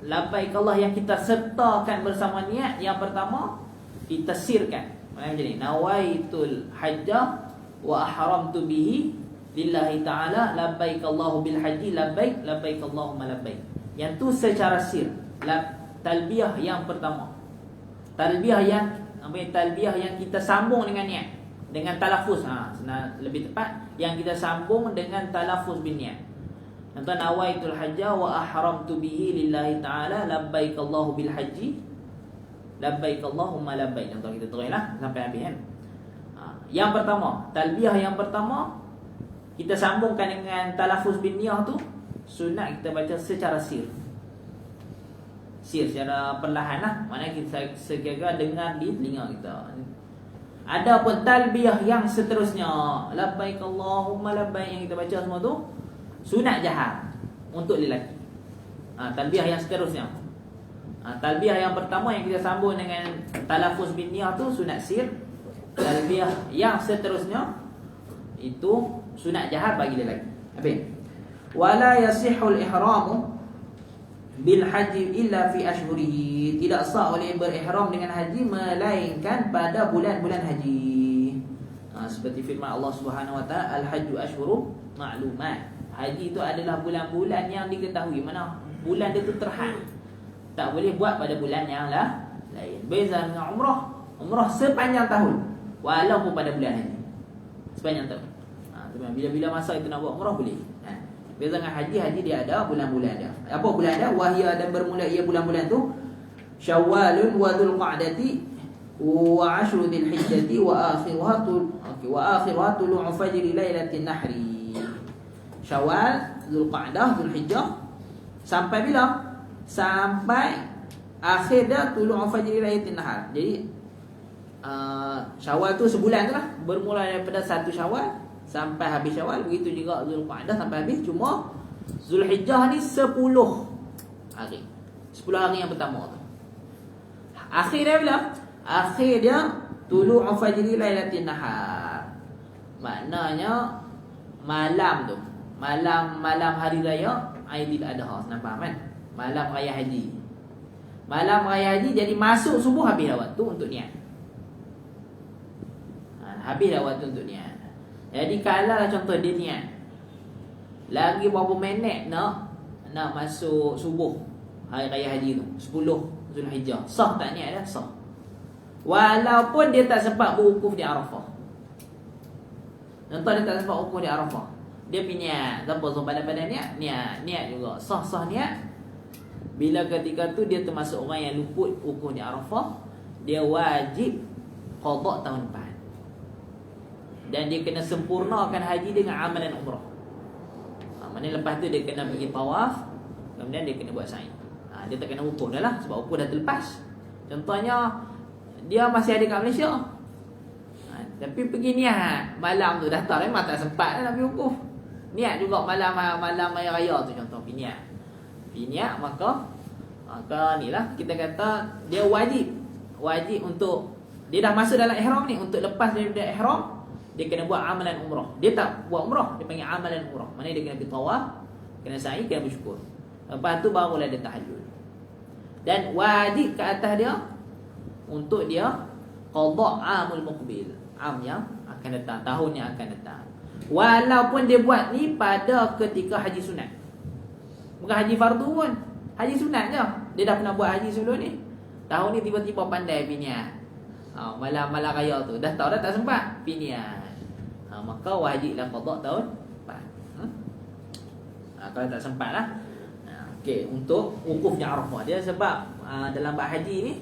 S1: labbaik Allah yang kita sertakan bersama niat yang pertama, kita sirkan. Macam ni, nawaitul hajja wa ahramtu bihi lillahi ta'ala labbaik Allahu bil haji labbaik labbaik Allahumma labbaik. Yang tu secara sir. Talbiyah yang pertama. Talbiyah yang kita sambung dengan niat, dengan talaffuz. Lebih tepat yang kita sambung dengan talaffuz bin niat. Contoh nawaitul hajja wa ahramtu bihi lillahi ta'ala labbaik Allahu bil haji labbaik Allahumma labbaik. Contoh kita teruslah sampai habis kan. Yang pertama, talbiyah yang pertama kita sambungkan dengan talaffuz bin niyah tu, sunat kita baca secara sir. Secara perlahan lah. Maknanya kita segera dengar di telinga kita. Adapun talbiyah yang seterusnya, labbaik Allahumma labbaik, yang kita baca semua tu sunat jahar untuk lelaki. Talbiyah yang seterusnya, talbiyah yang pertama yang kita sambung dengan talaffuz bin niyah tu sunat sir. Talbiyah yang seterusnya itu sunat jahar bagi lelaki. Habis. Wala yasihul ihramu bil haji illa fi ashhurihi. Tidak sah oleh berihram dengan haji melainkan pada bulan-bulan haji. Seperti firman Allah Subhanahu wa taala, al-hajju ashhurun ma'lumat. Haji itu adalah bulan-bulan yang diketahui. Mana bulan dia tu terhad, tak boleh buat pada bulan yang lain. Beza dengan umrah. Umrah sepanjang tahun, walaupun pada bulan haji sepanjang tahun. Bila-bila masa itu nak buat umrah boleh. Beza dengan haji, haji dia ada bulan-bulan dia. Apa bulan dia? Wahia, dan bermula ia bulan-bulan tu Syawalun wa Dzulqa'dati wa ashru Dzulhijjati wa akhiruha tulu'u fajri lailatin nahri. Syawal, Dzulqa'dah, Dzulhijjah, sampai bila? Sampai akhir dah tulu'u fajri lailatin nahar. Jadi Syawal tu sebulan tu lah, bermula daripada 1 Syawal sampai habis Syawal. Begitu juga Dzulqa'dah sampai habis. Cuma Zulhijjah ni 10 hari. 10 hari yang pertama tu. Akhir dia bila? Akhir dia tulu'u fajri lailatin nahar. Maknanya malam tu, malam hari raya Aidil Adha. Nampak kan? Malam raya haji. Malam raya haji jadi masuk subuh, habis dah waktu untuk niat. Habis dah waktu untuk niat. Jadi kalau contoh dia niat lagi berapa minit nak masuk subuh hari raya haji tu, 10 Zulhijjah, sah tak niat dah? Sah. Walaupun dia tak sempat berwukuf di Arafah. Contoh dia tak sempat berwukuf di Arafah, dia pergi niat. Siapa so pada niat juga, sah niat. Bila ketika tu dia termasuk orang yang luput wukuf di Arafah, dia wajib qada tahun depan. Dan dia kena sempurnakan haji dengan amalan umrah. Maknanya lepas tu dia kena pergi tawaf, kemudian dia kena buat sa'i. Dia tak kena wukuf dah lah, sebab wukuf dah terlepas. Contohnya dia masih ada kat Malaysia, tapi pergi niat malam tu, daftar memang tak sempat nak pergi wukuf. Niat juga malam hari raya tu, contoh pergi niat, maka ni lah kita kata dia wajib untuk, dia dah masuk dalam ihram ni, untuk lepas daripada ihram dia kena buat amalan umrah. Dia tak buat umrah, dia panggil amalan umrah. Maknanya dia kena pergi tawaf, kena sa'i, kena bersyukur. Lepas tu barulah dia tahallul. Dan wajib ke atas dia untuk dia qada amul muqbil, am yang akan datang, tahun yang akan datang. Walaupun dia buat ni pada ketika haji sunat, bukan haji fardu pun, haji sunat je. Dia dah pernah buat haji sebelum ni, tahun ni tiba-tiba pandai piniat, malam raya tu dah tahu dah tak sempat piniat, maka wajiblah qada tahun depan. Kalau tak sempat lah. Okey, untuk wukufnya Arafah dia, sebab dalam bab haji ni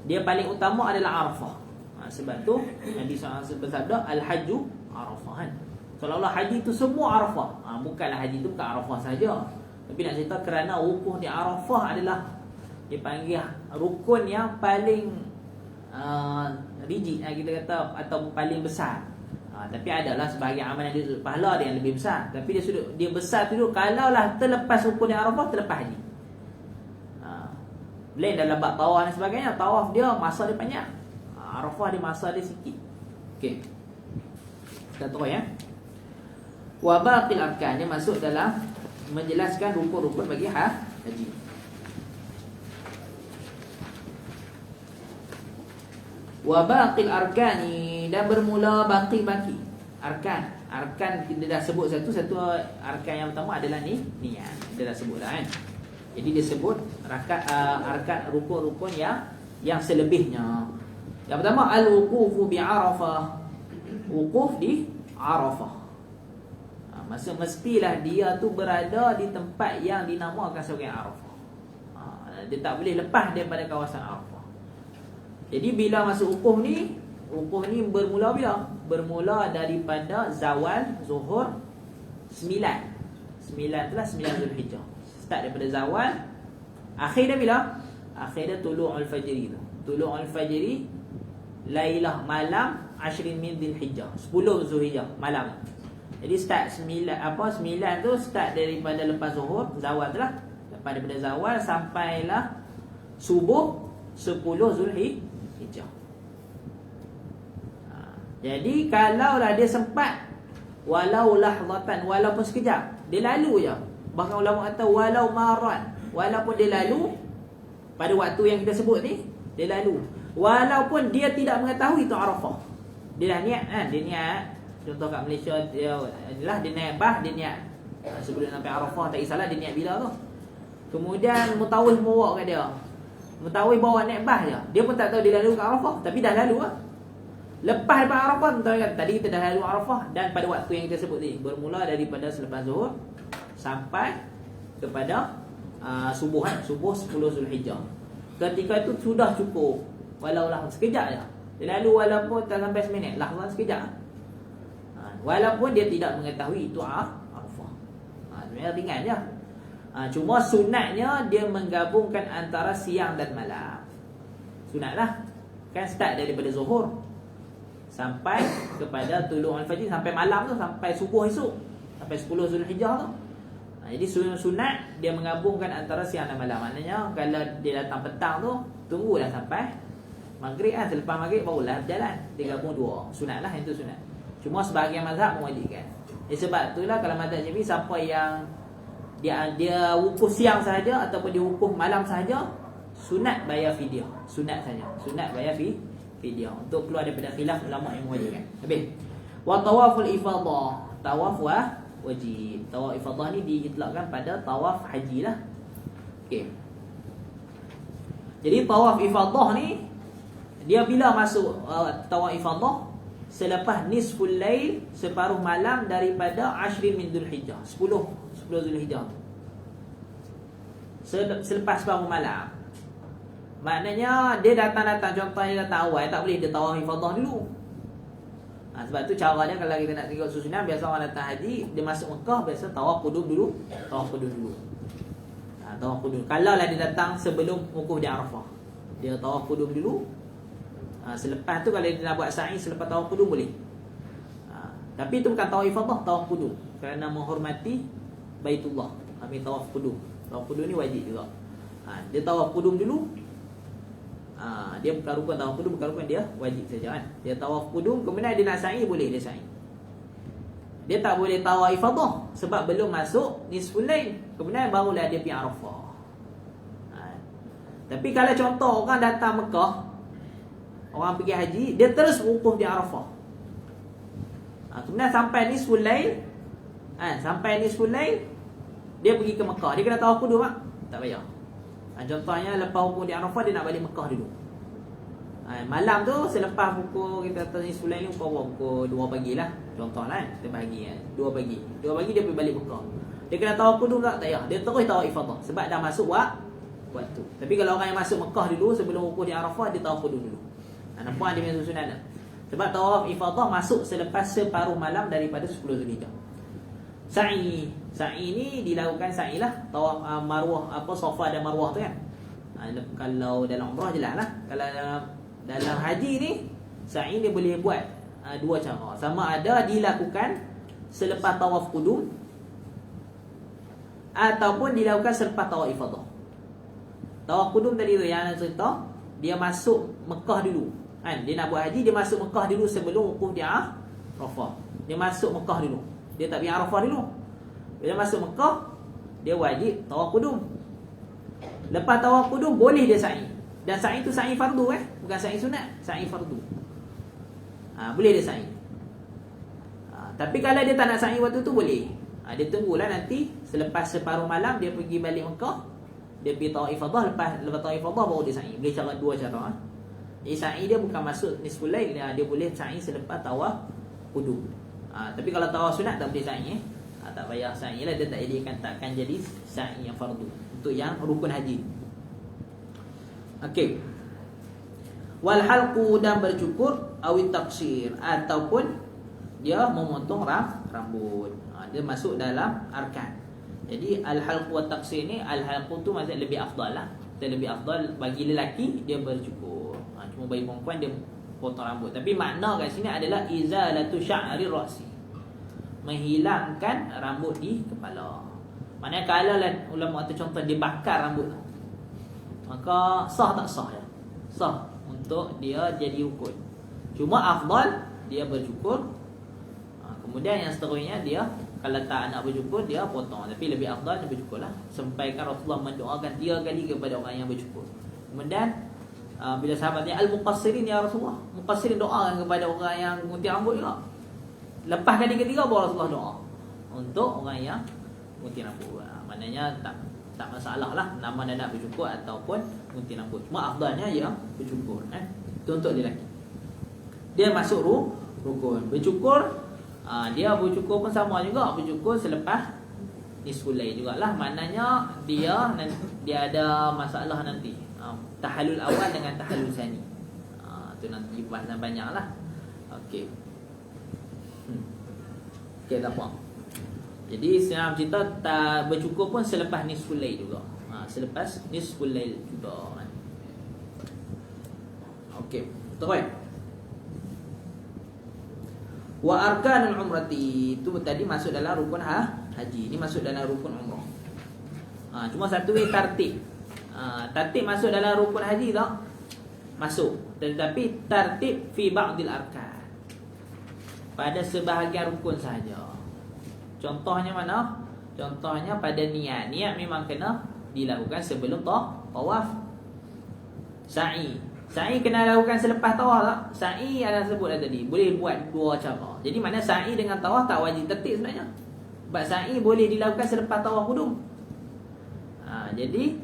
S1: dia paling utama adalah Arafah. Sebab tu Nabi SAW bersabda al-hajju Arafah kan. Seolah-olah haji tu semua Arafah. Bukanlah haji tu bukan Arafah saja, tapi nak cerita kerana wukuf di Arafah adalah dipanggil rukun yang paling rigid, kita kata, atau paling besar. Tapi adalah sebahagian amalan dia, pahala dia yang lebih besar. Tapi dia besar tu kalaulah terlepas rukun di Arafah, terlepas haji. Lain dalam bab tawaf dan sebagainya. Tawaf dia masa dia panjang, Arafah dia masa dia sikit. Okey, kita terus ya. Wa baqil arkan, dia masuk dalam menjelaskan rukun-rukun bagi haji. Wa baqil arkani, dan bermula baqi-baqi arkan. Arkan kita dah sebut satu arkan yang pertama adalah niat. Kita dah sebut dah kan. Jadi dia sebut arkan rukun-rukun yang selebihnya. Yang pertama al-wuqufu bi Arafah. Wukuf di Arafah. Mestilah dia tu berada di tempat yang dinamakan sebagai Arafah. Dia tak boleh lepas daripada kawasan Arafah. Jadi bila masuk wukuf ni bermula bila? Bermula daripada zawal zuhur 9 itulah 9 Zulhijjah. Start daripada zawal. Akhir dia bila? Akhir dia tulu'ul fajri tu. Tulu'ul fajri lailah malam 10 min Zulhijjah, 10 Zulhijjah malam. Jadi start 9 tu start daripada lepas zuhur, zawal tu lah. Lepas daripada zawal sampailah subuh 10 Zulhijjah. Jadi kalaulah dia sempat, walau lahzatan, walaupun sekejap, dia lalu je. Bahkan ulama kata walau maran, walaupun dia lalu pada waktu yang kita sebut ni, dia lalu. Walaupun dia tidak mengetahui itu Arafah. Dia dah niat kan, dia niat. Contoh kat Malaysia dia naik bas, dia niat sebelum sampai Arafah, tak kisahlah dia niat bila tu. Kemudian mutawif bawa kat dia. Mutawif bawa naik bas je. Dia pun tak tahu dia lalu kat Arafah, tapi dah lalu lah. Lepas daripada Arafah, tadi kita dah lalu Arafah. Dan pada waktu yang kita sebut ni, bermula daripada selepas zuhur sampai kepada subuh 10 Zulhijjah. Ketika itu sudah cukup, walau sekejap je. Dia lalu walaupun tak sampai seminit, lahzah sekejap. Walaupun dia tidak mengetahui itu Arafah. Sebenarnya ringan je. Cuma sunatnya dia menggabungkan antara siang dan malam. Sunat lah. Kan start daripada zuhur sampai kepada tulu'ul fajr, sampai malam tu, sampai subuh esok, sampai 10 Zulhijjah tu. Jadi sunat dia menggabungkan antara siang dan malam. Maknanya kalau dia datang petang tu, tunggulah sampai maghrib kan. Selepas maghrib barulah berjalan. Dia gabung dua. Sunat lah, itu sunat. Cuma sebahagian mazhab mewajibkan. Sebab itulah kalau mazhab Syafi'i, siapa yang dia wukuf siang sahaja ataupun dia wukuf malam sahaja, sunat bayar fidyah. Sunat saja. Sunat bayar fidyah. Untuk keluar daripada khilaf ulama yang mewajibkan. Habis. Wa tawaful ifadah. Tawaf wajib. Tawaf ifadah ni diitlakkan pada tawaf haji lah. Okey. Jadi tawaf ifadah ni dia bila masuk tawaf ifadah? Selepas nisful lail, separuh malam daripada Ashrin min Dzulhijjah. 10 Zulhijjah. Selepas separuh malam. Maknanya dia datang-datang, contohnya datang awal, tak boleh dia tawaf ifadah dulu. Sebab tu cara dia kalau kita nak tengok susunan, biasa orang datang haji, dia masuk Mekah biasa tawaf qudum dulu. Tawaf qudum dulu. Kalau lah dia datang sebelum wukuf di Arafah, dia tawaf qudum dulu. Selepas tu kalau dia nak buat sa'i selepas tawaf qudum boleh. Tapi itu bukan tawaf ifadah, tawaf qudum. Kerana menghormati Baitullah. Ambil tawaf qudum. Tawaf qudum ni wajib juga. Dia tawaf qudum dulu. Dia bukan rukun tawaf qudum, bukan rukun, dia wajib saja kan. Dia tawaf qudum, kemudian dia nak sa'i, boleh dia sa'i. Dia tak boleh tawaf ifadah sebab belum masuk nisful lail. Kemudian barulah dia pergi Arafah. Tapi kalau contoh orang datang Mekah, orang pergi haji, dia terus wukuf di Arafah. Kemudian sampai nisful lail, sampai nisful lail, dia pergi ke Mekah. Dia kena tawaf qudum tak? Tak payah. Contohnya lepas wukuf di Arafah, dia nak balik Mekah dulu. Malam tu selepas pukul, kita kata nisful lail ni pukul 2 pagi lah. Contohlah kita bagi 2 pagi. 2 pagi dia pergi balik Mekah. Dia kena tawaf qudum tak? Tak payah. Dia terus tawaf ifadah sebab dah masuk waktu. Tapi kalau orang yang masuk Mekah dulu sebelum wukuf di Arafah, dia tawaf qudum dulu. Nampak dia punya susunan tak? Sebab tawaf ifadah masuk selepas separuh malam daripada 10 Zulhijjah. Sa'i ni dilakukan sa'i lah. Tawaf Marwah, Safa dan Marwah tu kan. Kalau dalam umrah jelas lah. Kalau dalam haji ni, sa'i dia boleh buat dua cara. Sama ada dilakukan selepas tawaf qudum ataupun dilakukan selepas tawaf ifadah. Tawaf qudum tadi tu yang nak cerita, dia masuk Mekah dulu. Dia nak buat haji, dia masuk Mekah dulu sebelum wukuf di Arafah. Dia masuk Mekah dulu. Dia tak pergi Arafah dulu. Bila masuk Mekah, dia wajib tawaf qudum. Lepas tawaf qudum boleh dia sa'i. Dan sa'i tu sa'i fardu bukan sa'i sunat, sa'i fardu. Boleh dia sa'i. Tapi kalau dia tak nak sa'i waktu tu boleh. Dia tunggulah nanti selepas separuh malam dia pergi balik Mekah, dia pergi tawaf ifadah, lepas tawaf ifadah baru dia sa'i. Boleh cara dua cara. Jadi sa'i dia bukan masuk nisful lail, dia boleh sa'i selepas tawaf qudum. Tapi kalau tawaf sunat tak boleh sa'i tak payah sa'i lah, dia takkan jadi sa'i yang fardu untuk yang rukun haji. Okey. Wal halqu, dan bercukur, awit taqsir, ataupun dia memotong rambut. Dia masuk dalam arkan. Jadi al halqu wa taqsir ni, al halqu tu maksud lebih afdal lah. Dia lebih afdal bagi lelaki dia bercukur. Cuma bagi perempuan dia potong rambut. Tapi makna kat sini adalah izalatu sya'ri ra'si, menghilangkan rambut di kepala. Maknanya kalau ulama kata contoh dia bakar rambut, maka sah tak sah ya? Sah untuk dia jadi ukun. Cuma afdal dia bercukur. Kemudian yang seterusnya dia kalau tak nak bercukur dia potong. Tapi lebih afdal dia bercukur lah. Sampaikan Rasulullah mendoakan 3 kali kepada orang yang bercukur. Kemudian bila sahabatnya al-muqassirin ya Rasulullah, muqassirin doakan kepada orang yang gunting rambut juga. Lepas kali ketiga baru Rasulullah doa untuk orang yang gunting rambut. Maknanya tak masalah lah nama dia nak bercukur ataupun gunting rambut. Cuma afdalnya yang bercukur. Itu untuk lelaki. Dia masuk rukun. Bercukur, dia bercukur pun sama juga. Bercukur selepas nisful lail jugalah. Maknanya dia ada masalah nanti. Tahallul awal dengan tahallul sani. Itu nanti bahasan banyak lah. Okey. Okey, tak apa. Jadi senang cerita tak bercukur pun selepas nisful lail juga. Selepas nisful lail juga. Okey, terus. Wa arkanul umrati, itu tadi masuk dalam rukun haji. Ini masuk dalam rukun umrah. Cuma satu tartib. Tartib masuk dalam rukun haji tak? Masuk. Tetapi tartib fi ba'dil arkan. Pada sebahagian rukun sahaja. Contohnya mana? Contohnya pada niat. Niat memang kena dilakukan sebelum tawaf. Sa'i kena lakukan selepas tawaf tak? Sa'i ada sebut dah tadi, boleh buat dua cara. Jadi mana sa'i dengan tawaf tak wajib tertib sebenarnya. Sebab sa'i boleh dilakukan selepas tawaf qudum. Jadi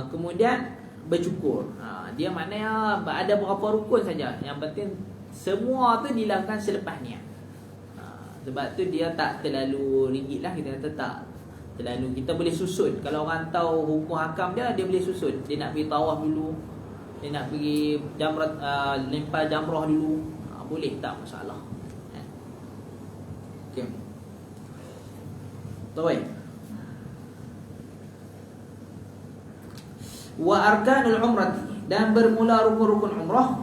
S1: kemudian bercukur. Dia maknanya ada beberapa rukun saja. Yang penting semua tu dilakukan selepas niat. Sebab tu dia tak terlalu rigid lah. Kita kata tak terlalu. Kita boleh susun. Kalau orang tahu hukum hakam dia boleh susun. Dia nak pergi tawaf dulu, dia nak pergi lempar jamrah dulu, boleh, tak masalah. Okey. Baik. Wa arkanul umrah, dan bermula rukun-rukun umrah,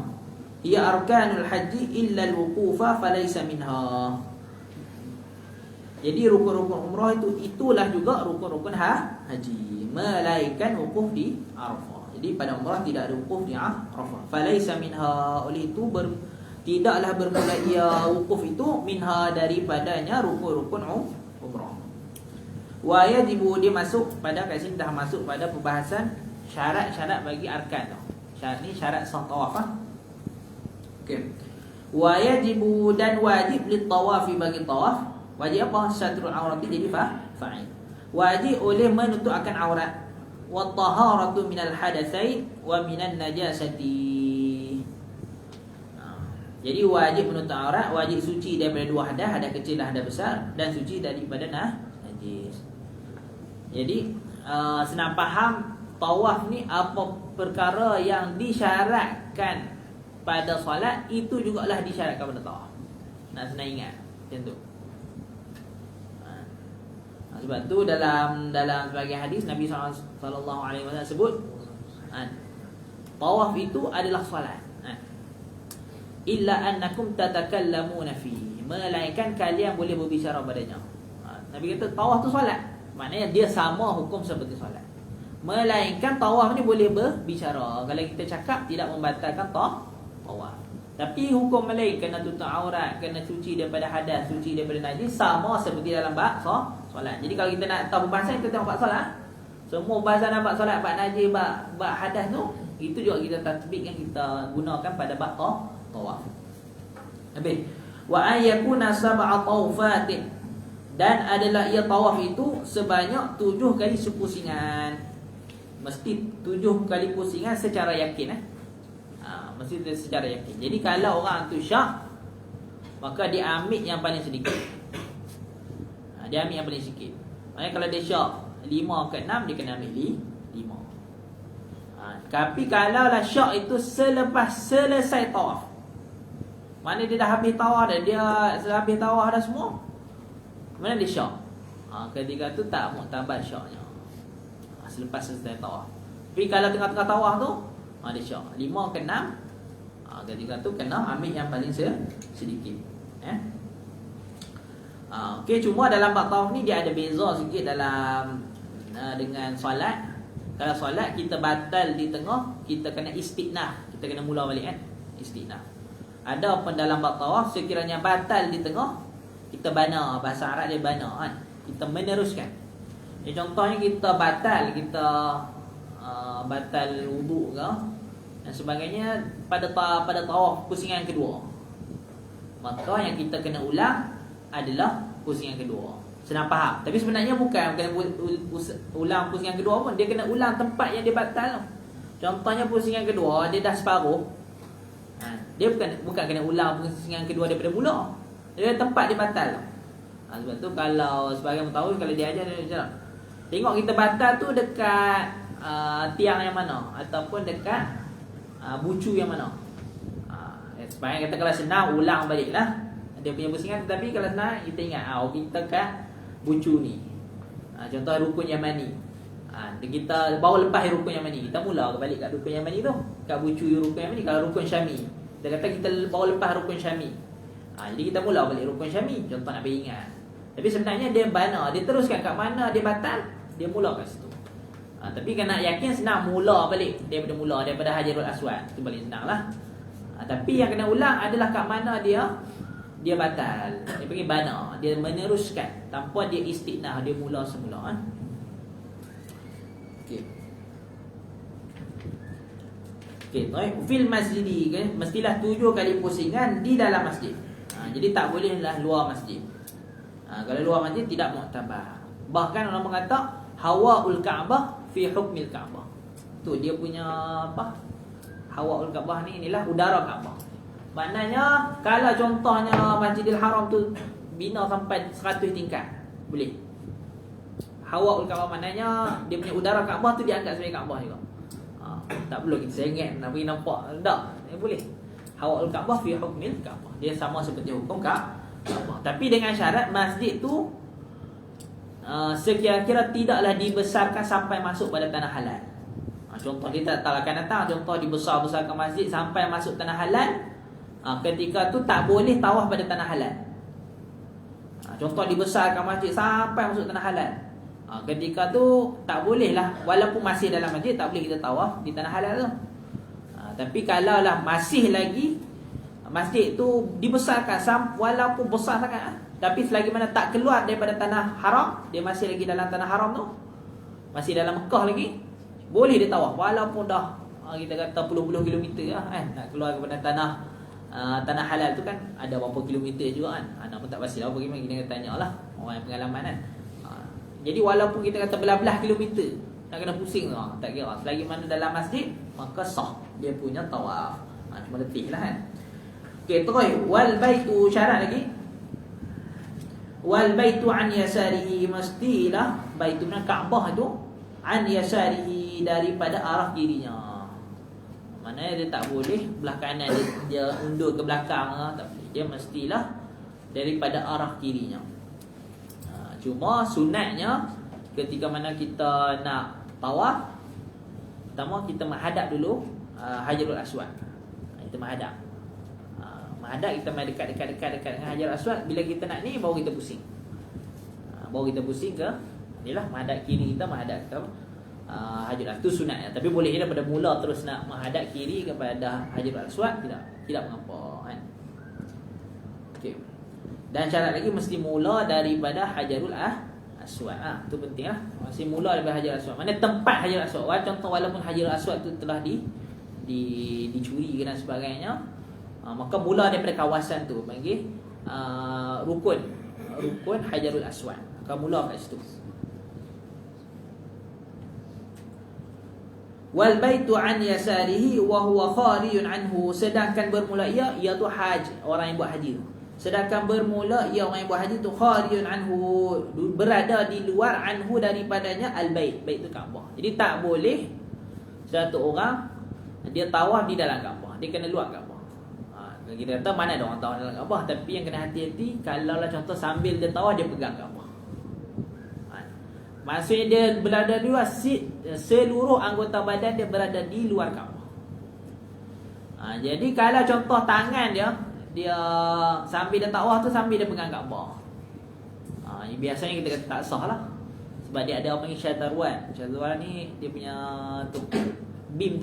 S1: ia arkanul haji illa al-wuqufa falaysa minha. Jadi rukun-rukun umrah itulah juga rukun-rukun haji, melainkan wukuf di Arafah. Jadi pada umrah tidak ada wukuf di Arafah. Falaysa minha, oleh itu tidaklah bermula ia wukuf itu minha, daripadanya rukun-rukun umrah. Wa yajibu, dia masuk pada kat sini dah masuk pada pembahasan syarat-syarat bagi arkan tu. Syarat ni syarat sah tawaf. Okey. Wa yajibu, dan wajib li tawafi, bagi tawaf wajib apa? Satrul aurat, jadi fa'il. Wajib oleh menutup akan aurat. Wa taharatu minal hadatsain wa minan najasati. Jadi wajib menutup aurat, wajib suci daripada dua hadas, hadas kecil dan hadas besar, dan suci daripada najis. Jadi senang faham, tawaf ni apa perkara yang disyaratkan pada solat, itu jugalah disyaratkan pada tawaf. Nak senang ingat macam tu. Sebab tu dalam sebagai hadis Nabi SAW sebut tawaf itu adalah solat. Illa annakum tatakallamuna fi, melainkan kalian boleh berbicara padanya. Nabi kata tawaf tu solat, maknanya dia sama hukum seperti solat. Melainkan tawaf ni boleh berbicara. Kalau kita cakap tidak membatalkan tawaf. Tapi hukum lain, kena tutup aurat, kena suci daripada hadas, suci daripada najis, sama seperti dalam bab solat. Jadi kalau kita nak tahu pembahasan, kita tengok bab solat. Semua bahasan bab solat, bab najis, bab hadas tu, itu juga kita tatbik, yang kita gunakan pada bab tawaf. Habis. Wa ayyakuna sab'a tawafatin, dan adalah ia tawaf itu sebanyak 7 kali sepusingan. Mesti 7 kali pusingan secara yakin. Mesti secara yakin. Jadi kalau orang tu syak, maka dia ambil yang paling sedikit. Dia ambil yang paling sedikit. Maknanya kalau dia syak 5 ke 6, dia kena ambil 5. Tapi kalau lah syak itu selepas selesai tawaf, mana dia dah habis tawaf dah, dia habis tawaf dah semua, mana dia syak, ketika tu tak muktabar syaknya, selepas selesai tawaf. Tapi kalau tengah-tengah tawaf tu, dia syak 5 ke 6, ketika tu kena ambil yang paling sedikit. Okey, cuma dalam bab tawaf ni dia ada beza sikit dalam dengan solat. Kalau solat kita batal di tengah, kita kena istinah, kita kena mula balik kan, istinah. Ada pun dalam bab tawaf, sekiranya batal di tengah, kita bana, bahasa Arab dia bana kan, kita meneruskan. Contohnya kita batal wuduk ke dan sebagainya pada tawaf pusingan kedua, maka yang kita kena ulang adalah pusingan kedua. Senang faham. Tapi sebenarnya bukan ulang pusingan kedua pun, dia kena ulang tempat yang dia batal. Contohnya pusingan kedua dia dah separuh, dia bukan kena ulang pusingan kedua daripada mula, dia tempat dia batal. Sebab tu kalau sebagai mutawawi, kalau dia ajar, dia cakap, tengok kita batal tu dekat tiang yang mana, ataupun dekat bucu yang mana. Sebenarnya kata kalau senang, ulang balik lah dia punya pusingan. Tapi kalau senang, kita ingat kita kat bucu ni. Contoh rukun Yamani, kita baru lepas rukun Yamani, kita mula balik kat rukun Yamani tu, kat bucu rukun Yamani. Kalau rukun Syami, kita kata kita baru lepas rukun Syami, jadi kita mula balik rukun Syami. Contoh nak beri ingat. Tapi sebenarnya dia bana, dia teruskan kat mana dia batal, dia mula kat situ. Tapi kan nak yakin senang mula balik daripada Hajarul Aswad. Itu paling senanglah. Tapi yang kena ulang adalah kat mana dia batal. Dia panggil bana, dia meneruskan tanpa dia istinah, dia mula semula. Okey. Okey, baik. Fil masjidi kan, mestilah 7 kali pusingan di dalam masjid. Jadi tak bolehlah luar masjid. Kalau luar masjid tidak muktabar. Bahkan orang mengata hawaul Kaabah fi hukmil Kaabah. Tu dia punya apa? Hawaul Kaabah ni inilah udara Kaabah. Maknanya kalau contohnya Masjidil Haram tu bina sampai 100 tingkat, boleh. Hawaul Kaabah maknanya dia punya udara Kaabah tu dianggap sebagai Kaabah juga. Tak perlu kita sengit nak pergi nampak. Tak, boleh. Hawaul Kaabah fi hukmil Kaabah. Dia sama seperti hukum Kaabah. Tapi dengan syarat masjid tu sekira-kira tidaklah dibesarkan sampai masuk pada tanah halal. Contoh kita tak akan datang, contoh dibesar-besarkan masjid sampai masuk tanah halal. Ketika tu tak boleh tawaf pada tanah halal. Contoh dibesarkan masjid sampai masuk tanah halal. Ketika tu tak boleh lah, walaupun masih dalam masjid tak boleh kita tawaf di tanah halal tu. Tapi kalau lah masih lagi masjid tu dibesarkan walaupun besar sangat, tapi selagi mana tak keluar daripada tanah haram, dia masih lagi dalam tanah haram tu, masih dalam Mekah lagi, boleh dia tawaf walaupun dah kita kata puluh-puluh kilometer lah kan, nak keluar daripada tanah halal tu kan ada berapa kilometer juga kan. Nak pun tak pasti lah bagaimana, kita tanya lah orang yang pengalaman kan. Jadi walaupun kita kata belah-belah kilometer, nak kena pusing tu, tak kira. Selagi mana dalam masjid, maka sah dia punya tawaf. Cuma letih lah kan. Okay, terus wal baitu, syarat lagi. Wal baitu an yasarihi, mestilah baitu mana Kaabah tu an yasarihi, daripada arah kirinya. Maknanya dia tak boleh belah kanan dia undur ke belakang lah, tak boleh. Dia mestilah daripada arah kirinya. Cuma sunatnya ketika mana kita nak tawaf, pertama kita menghadap dulu Hajarul Aswad. Kita menghadap. Kita main dekat dengan Hajarul Aswad. Bila kita nak ni baru kita pusing. Baru kita pusing ke inilah menghadap kiri, kita menghadap ke Hajarul Aswad. Itu sunatnya. Tapi boleh daripada mula terus nak menghadap kiri kepada Hajarul Aswad, tidak mengapa kan. Okey. Dan syarat lagi mesti mula daripada Hajarul Aswad. Itu penting lah. Mesti mula daripada Hajarul Aswad. Mana tempat Hajarul Aswad. Contoh walaupun Hajarul Aswad tu telah dicuri dan sebagainya, maka mula daripada kawasan tu panggil rukun Hajarul Aswad. Maka mula kat situ. Wal baitu an yasarihi wa huwa kharijun anhu, sedangkan bermula ia iaitu haji, orang yang buat haji tu. Sedangkan bermula ia orang yang buat haji tu kharijun anhu, berada di luar anhu daripadanya al-bait. Bait tu Kaabah. Jadi tak boleh satu orang dia tawaf di dalam Kaabah, dia kena luar Kaabah. Kita kata mana ada orang tawaf dalam Kaabah, tapi yang kena hati-hati kalau lah contoh sambil dia tawaf dia pegang Kaabah. Maksudnya dia berada di luar, seluruh anggota badan dia berada di luar Kaabah. Jadi kalau contoh tangan dia sambil dia tawaf tu sambil dia pegang Kaabah, biasanya kita kata tak sah lah. Sebab dia ada orang panggil syazarwan. Syazarwan ni dia punya tu beam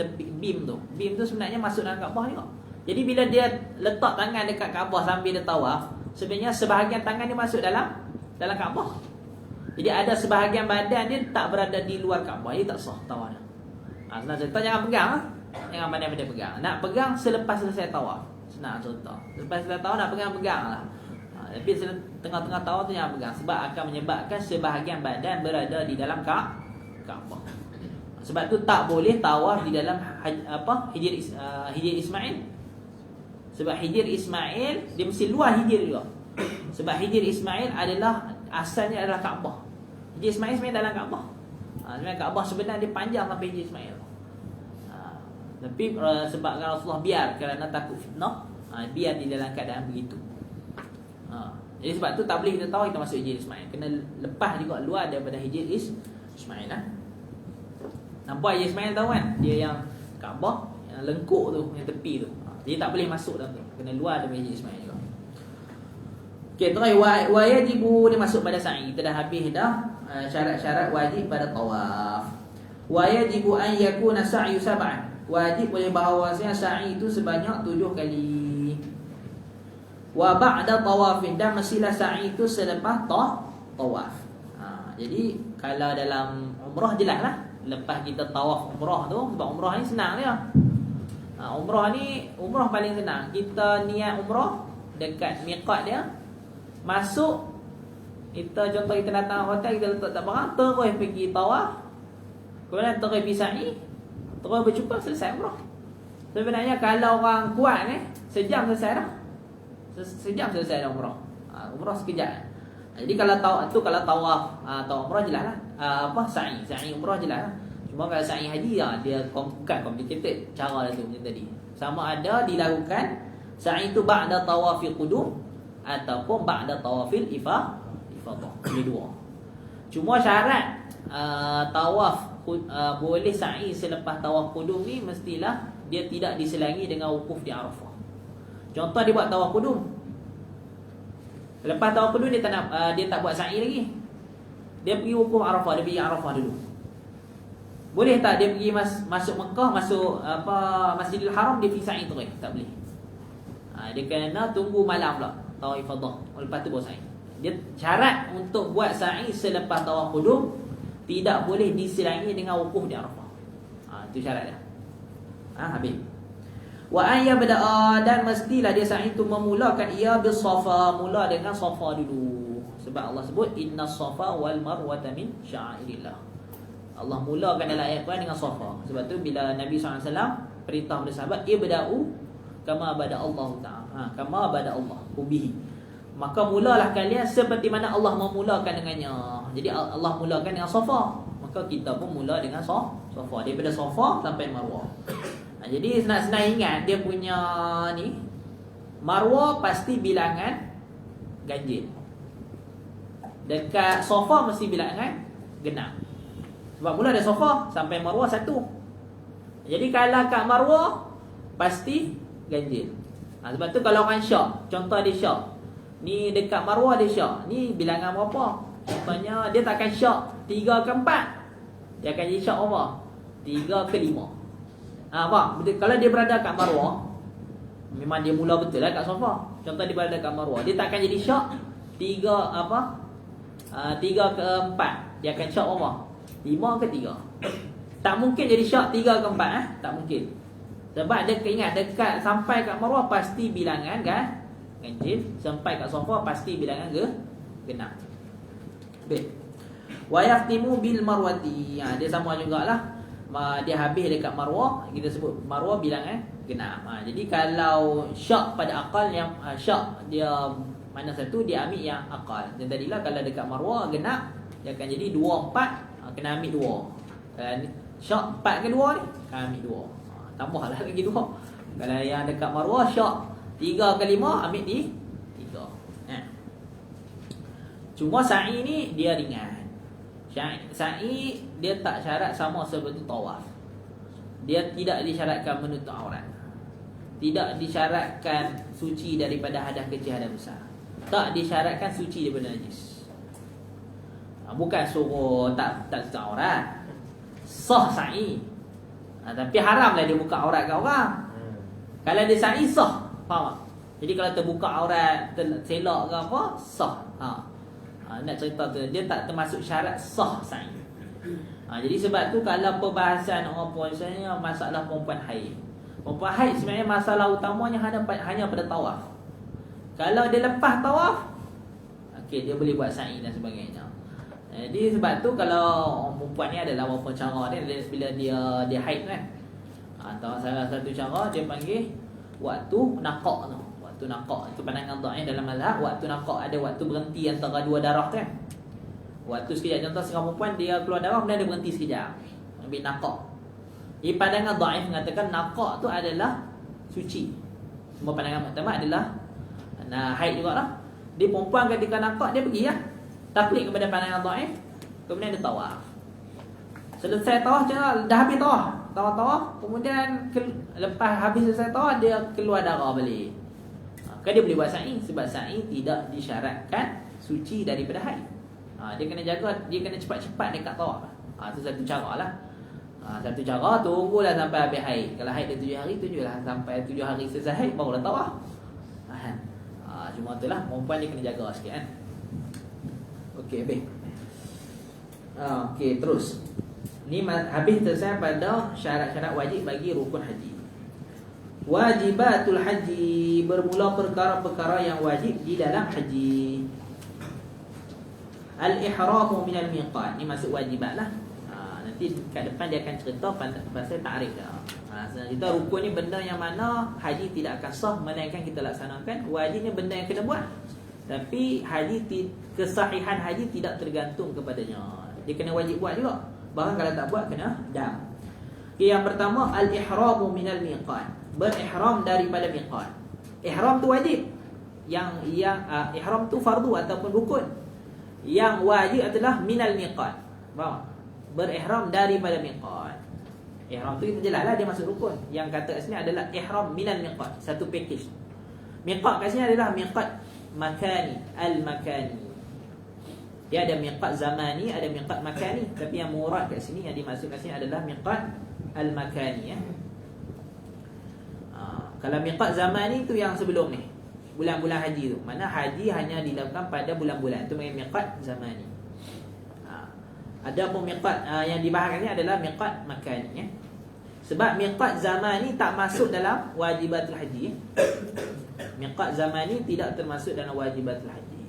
S1: tu sebenarnya masuk dalam Kaabah juga. Jadi bila dia letak tangan dekat Kaabah sambil dia tawaf, sebenarnya sebahagian tangan dia masuk dalam Kaabah. Jadi ada sebahagian badan dia tak berada di luar Kaabah, dia tak sah tawaf dia. Senang cerita, jangan pegang lah. Jangan pandai-pandai pegang. Nak pegang selepas selesai tawaf. Senang cerita. Lepas selesai tawaf nak pegang lah. Tapi tengah-tengah tawaf tu jangan pegang, sebab akan menyebabkan sebahagian badan berada di dalam Kaabah. Sebab tu tak boleh tawaf di dalam Hijr Ismail. Sebab Hijr Ismail dia mesti luar Hijr juga. Sebab Hijr Ismail adalah asalnya adalah Kaabah. Hijr Ismail sebenarnya dalam Kaabah. Sebenarnya Kaabah sebenarnya dia panjang sampai Hijr Ismail. Tapi sebab Rasulullah biar kerana takut fitnah, biar di dalam keadaan begitu. Jadi sebab tu tak boleh kita tahu kita masuk Hijr Ismail, kena lepas juga luar daripada Hijr Ismail lah. Nampak Hijr Ismail tahu kan? Dia yang Kaabah, yang lengkuk tu, yang tepi tu. Jadi tak boleh masuk dalam tu, kena luar daripada Hijr Ismail juga. Okey, terus wa yajibu ni masuk pada sa'i. Kita dah habis dah syarat-syarat wajib pada tawaf. Wa yajibu an yakuna sa'yu sab'an. Wajib boleh bahawasanya sa'i itu sebanyak 7 kali. Wa ba'da tawafin, dan mestilah sa'i itu selepas tawaf. Jadi kalau dalam umrah jelas lah, lepas kita tawaf umrah tu, sebab umrah ni senang dia. Umrah paling senang. Kita niat umrah dekat miqat dia, masuk, kita contoh kita datang hotel, kita letak barang, terus pergi tawaf, kemudian terus pergi sa'i, terus berjumpa, selesai umrah. Sebenarnya kalau orang kuat ni, sejam selesai dah. Sejam selesai dah umrah. Umrah sekejap. Jadi kalau tawaf atau umrah jelas lah. Sa'i umrah jelas lah. Cuma kalau sa'i haji dia bukan complicated cara dia tu macam tadi. Sama ada dilakukan sa'i tu ba'da tawafil qudum ataupun ba'da tawafil ifadah. Ini dua. Cuma syarat tawaf boleh sa'i selepas tawaf qudum ni mestilah dia tidak diselangi dengan wukuf di Arafah. Contoh dia buat tawaf qudum, lepas tawaf qudum dia tak buat sa'i lagi, dia pergi wukuf Arafah, dia pergi Arafah dulu. Boleh tak dia pergi masuk Mekah, masuk Masjidil Haram, dia pergi sa'i terus? Tak boleh. Dia kena tunggu malam pula tawaf ifadah, lepas tu baru sa'i. Dia syarat untuk buat sa'i selepas tawaf qudum tidak boleh diselangi dengan wukuf di Arafah. Itu syarat dia. Habis. Wa an yabda'a, dan mestilah dia sa'i itu memulakan ia bis Safa, mula dengan Safa dulu. Sebab Allah sebut innas Safa wal Marwata min sya'airillah. Allah mulakan dalam ayat Quran dengan Safa. Sebab tu bila Nabi SAW perintah kepada sahabat, ibda'u kama bada Allah ta'ala, kama bada Allah bihi, maka mulalah kalian seperti mana Allah memulakan dengannya. Jadi Allah mulakan dengan Safa, maka kita pun mula dengan Safa, daripada Safa sampai Marwah. Jadi senang-senang ingat dia punya ni, Marwah pasti bilangan ganjil, dekat Safa mesti bilangan genap. Sebab mula dari Safa sampai Marwah satu. Jadi kalau kat Marwah pasti ganjil. Sebab tu kalau orang syak, contoh dia syak, ni dekat Marwah dia syak, ni bilangan berapa? Contohnya dia takkan syak 3 ke 4, dia akan jadi syak apa? 3 ke 5. Kalau dia berada kat Marwah, memang dia mula betul lah kat Safa. Contoh dia berada kat Marwah, dia takkan jadi syak 3 ke 4, dia akan syak apa? 5 ke 3. Tak mungkin jadi syak 3 ke 4, tak mungkin. Sebab dia ingat dekat sampai kat Marwah pasti bilangan ganjil, sampai kat Safa pasti bilangan genap. Baik. Wa yaftimu bil marwati. Dia sama jugalah. Dia habis dekat Marwah, kita sebut Marwah bilangan genap. Jadi kalau syak pada akal, yang syak dia mana satu, dia ambil yang akal. Dan tadilah kalau dekat Marwah genap, dia akan jadi 2 4, kena ambil 2. Syak 4 ke 2 ni, kena ambil 2. Tambahlah lagi 2. Kalau yang dekat Marwah syak 3 ke 5, ambil di 3. Cuma sa'i ni dia ringan. Sa'i dia tak syarat sama seperti tawaf. Dia tidak disyaratkan menutup aurat, tidak disyaratkan suci daripada hadas kecil hadas besar, tak disyaratkan suci daripada najis. Bukan suruh tak tutup aurat, sah sa'i. Tapi haramlah dia buka aurat kat orang. Kalau dia sa'i sah, faham tak? Jadi kalau terbuka aurat, selak ke apa, sah. Nak cerita tu, dia tak termasuk syarat sah sa'i. Jadi sebab tu kalau perbahasan orang perempuan, misalnya masalah perempuan haid, perempuan haid sebenarnya masalah utamanya hanya pada tawaf. Kalau dia lepas tawaf, okey, dia boleh buat sa'i dan sebagainya. Jadi sebab tu kalau orang perempuan ni adalah apa cara dia bila dia haid kan, atau salah satu cara dia panggil waktu naqaq tu. Waktu naqaq itu pandangan dhaif dalam mazhab. Waktu naqaq ada waktu berhenti antara dua darah tu kan. Waktu sekejap, contoh seorang perempuan dia keluar darah, kemudian dia berhenti sekejap, ambil naqaq. Ini pandangan dhaif mengatakan naqaq tu adalah suci. Semua pandangan muktamad adalah haid jugalah. Dia perempuan ketika naqaq dia pergi lah, taklid kepada pandangan dhaif, kemudian dia tawaf. Selesai tawaf, dah habis tawaf, kemudian lepas habis selesai tawaf dia keluar darah balik. Maka dia boleh buat sa'i, sebab sa'i tidak disyaratkan suci daripada haid. Dia kena jaga, dia kena cepat-cepat dekat tawaf. Itu satu cara lah. Satu cara, tunggulah sampai habis haid. Kalau haid dia 7 hari, tunggulah sampai 7 hari selesai haid, barulah tawaf. Cuma itulah, perempuan dia kena jaga sikit kan. Okey, habis. Okey, terus. Ni habis selesai pada syarat-syarat wajib bagi rukun haji. Wajibatul haji, bermula perkara-perkara yang wajib di dalam haji. Al-ihramu minal miqat, ni masuk wajibat lah. Nanti kat depan dia akan cerita pasal ta'rif dah. Sebenarnya kita rukun ni benda yang mana haji tidak akan sah melainkan kita laksanakan. Wajib ni benda yang kena buat, tapi kesahihan haji tidak tergantung kepadanya. Dia kena wajib buat juga. Bahkan kalau tak buat kena dam. Okay, yang pertama, al-ihramu minal miqat, berihram daripada miqat. Ihram tu wajib. Yang ihram tu fardu ataupun rukun. Yang wajib adalah minal miqat. Faham? Berihram daripada miqat. Ihram tu kita jelaslah dia masuk rukun. Yang kata kat sini adalah ihram minal miqat, satu package. Miqat kat sini adalah miqat makani, al-makani. Dia ada miqat zamani, ada miqat makani. Tapi yang murad kat sini, yang dimaksud kat sini adalah miqat al-makani ya. Kalau miqat zamani tu yang sebelum ni, bulan-bulan haji tu. Mana haji hanya dilakukan pada bulan-bulan, itu miqat zamani. Ada pun miqat yang dibahas ni adalah miqat makani ya. Sebab miqat zamani tak masuk dalam wajibatul haji. Miqat zamani tidak termasuk dalam wajibatul haji.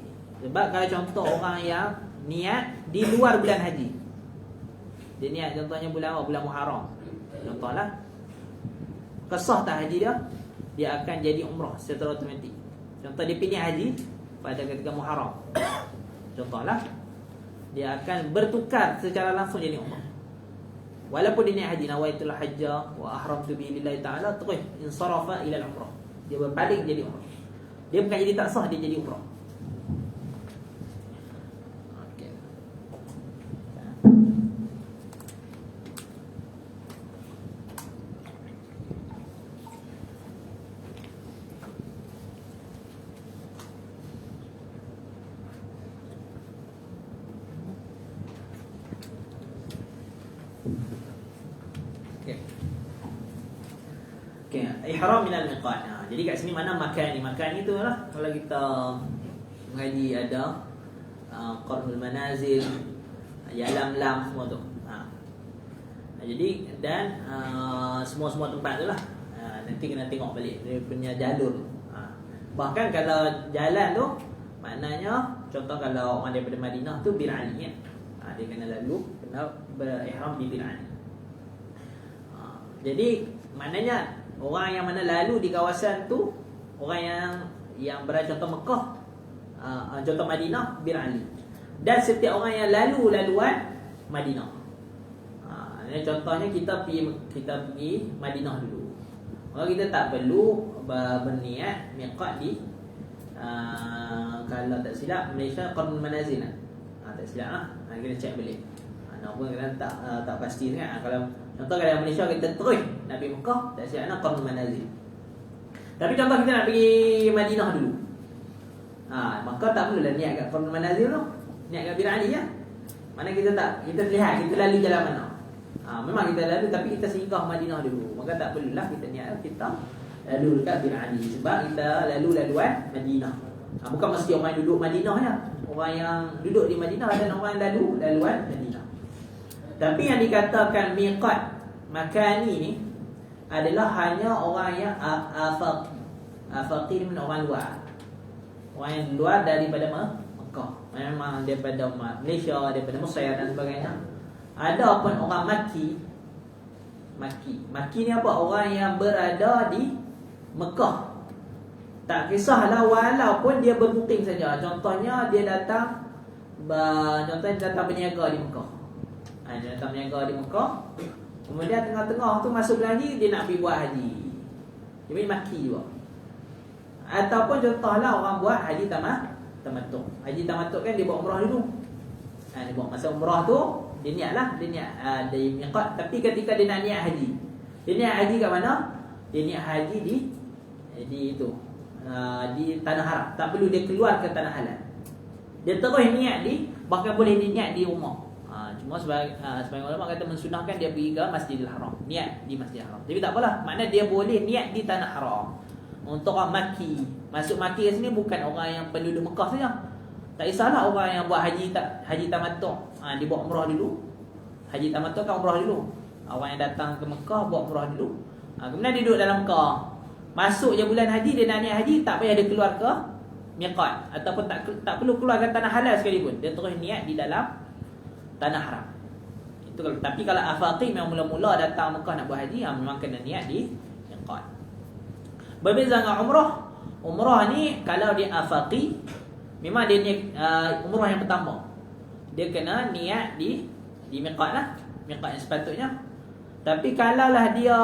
S1: Sebab kalau contoh orang yang niat di luar bulan haji, dia niat contohnya bulan apa? Bulan Muharram contohlah, kesah tak haji dia, dia akan jadi umrah secara automatik. Contoh dia pilih haji pada ketika Muharram contohlah, dia akan bertukar secara langsung jadi umrah. Walaupun dia niat haji, nawaitul hajja wa ahramtu bihi lillahi ta'ala, terus insarafa ila al-umrah, dia berbalik jadi umrah. Dia bukan jadi tak sah, dia jadi umrah. Okey. Ihram minal miqat. Jadi kat sini mana makan ni? Makan ni tu lah, kalau kita mengaji ada qarnul manazil, yalam-lam semua tu. Jadi dan semua-semua tempat tu lah. Nanti kena tengok balik dia punya jalur. Bahkan kalau jalan tu, maknanya contoh kalau orang daripada Madinah tu Bir Ali kan. Dia kena lalu, kena berihram di Bir Ali. Jadi maknanya orang yang mana lalu di kawasan tu, orang yang berada contoh Mekah, contoh Madinah, Bir Ali. Dan setiap orang yang laluan Madinah. Contohnya kita pergi Madinah dulu. Maka kita tak perlu berniat miqat di kalau tak silap Malaysia Qarnul Manazil lah. Tak silap lah. Kita check balik. Pun kita tak pasti sangat. Kalau contoh kalau Malaysia kita terus nak pergi Mekah, tak silap nak Qarnul Manazil. Tapi contoh kita nak pergi Madinah dulu, maka tak perlulah niat kat Qarnul Manazil tu. Niat kat Bir Ali ya. Mana kita lihat kita lalu jalan mana. Memang kita lalu, tapi kita singgah Madinah dulu. Maka tak perlulah kita niat kita lalu dekat Bir Ali, sebab kita laluan Madinah. Bukan mesti orang yang duduk Madinah ya. Orang yang duduk di Madinah dan orang yang laluan Madinah. Tapi yang dikatakan miqat makani ni adalah hanya orang yang afaqi min orang luar. Orang yang luar daripada Mekah. Memang daripada Malaysia, daripada Mesir dan sebagainya. Ada pun orang Maki. Maki ni apa? Orang yang berada di Mekah. Tak kisahlah walaupun dia bermukim saja. Contohnya dia datang berniaga di Mekah. Dia datang berniaga di Mekah. Kemudian tengah-tengah tu masuk haji, dia nak pergi buat haji. Dia pergi Maki juga. Ataupun contohlah orang buat haji tamattu. Haji tamattu kan dia buat umrah dulu. Dia buat masa umrah tu dia niat dari miqat. Tapi ketika dia nak niat haji, dia niat haji kat mana? Dia niat haji di itu di tanah haram. Tak perlu dia keluar ke tanah halal. Dia terus niat bahkan boleh dia niat di rumah. Cuma sebagai ulama kata mensunahkan dia pergi ke Masjidil Haram, niat di Masjidil Haram. Tapi tak apalah, makna dia boleh niat di tanah haram. Untuk orang Makki, masuk Makki ke sini bukan orang yang penduduk Mekah saja. Tak kisahlah orang yang buat haji tamattu', dia buat umrah dulu. Haji tamattu' kan umrah dulu. Orang yang datang ke Mekah buat umrah dulu. Kemudian dia duduk dalam Mekah. Masuk je bulan haji, dia nak niat haji, tak payah dia keluar ke miqat, ataupun tak perlu keluar ke tanah halal sekalipun. Dia terus niat di dalam tanah haram. Itu kalau, tapi kalau afaqi memang mula-mula datang Mekah nak buat haji, memang kena niat di miqat. Berbeza dengan umrah. Umrah ni kalau dia afaqi, memang dia niat umrah yang pertama. Dia kena niat di miqat lah, miqat yang sepatutnya. Tapi kalaulah dia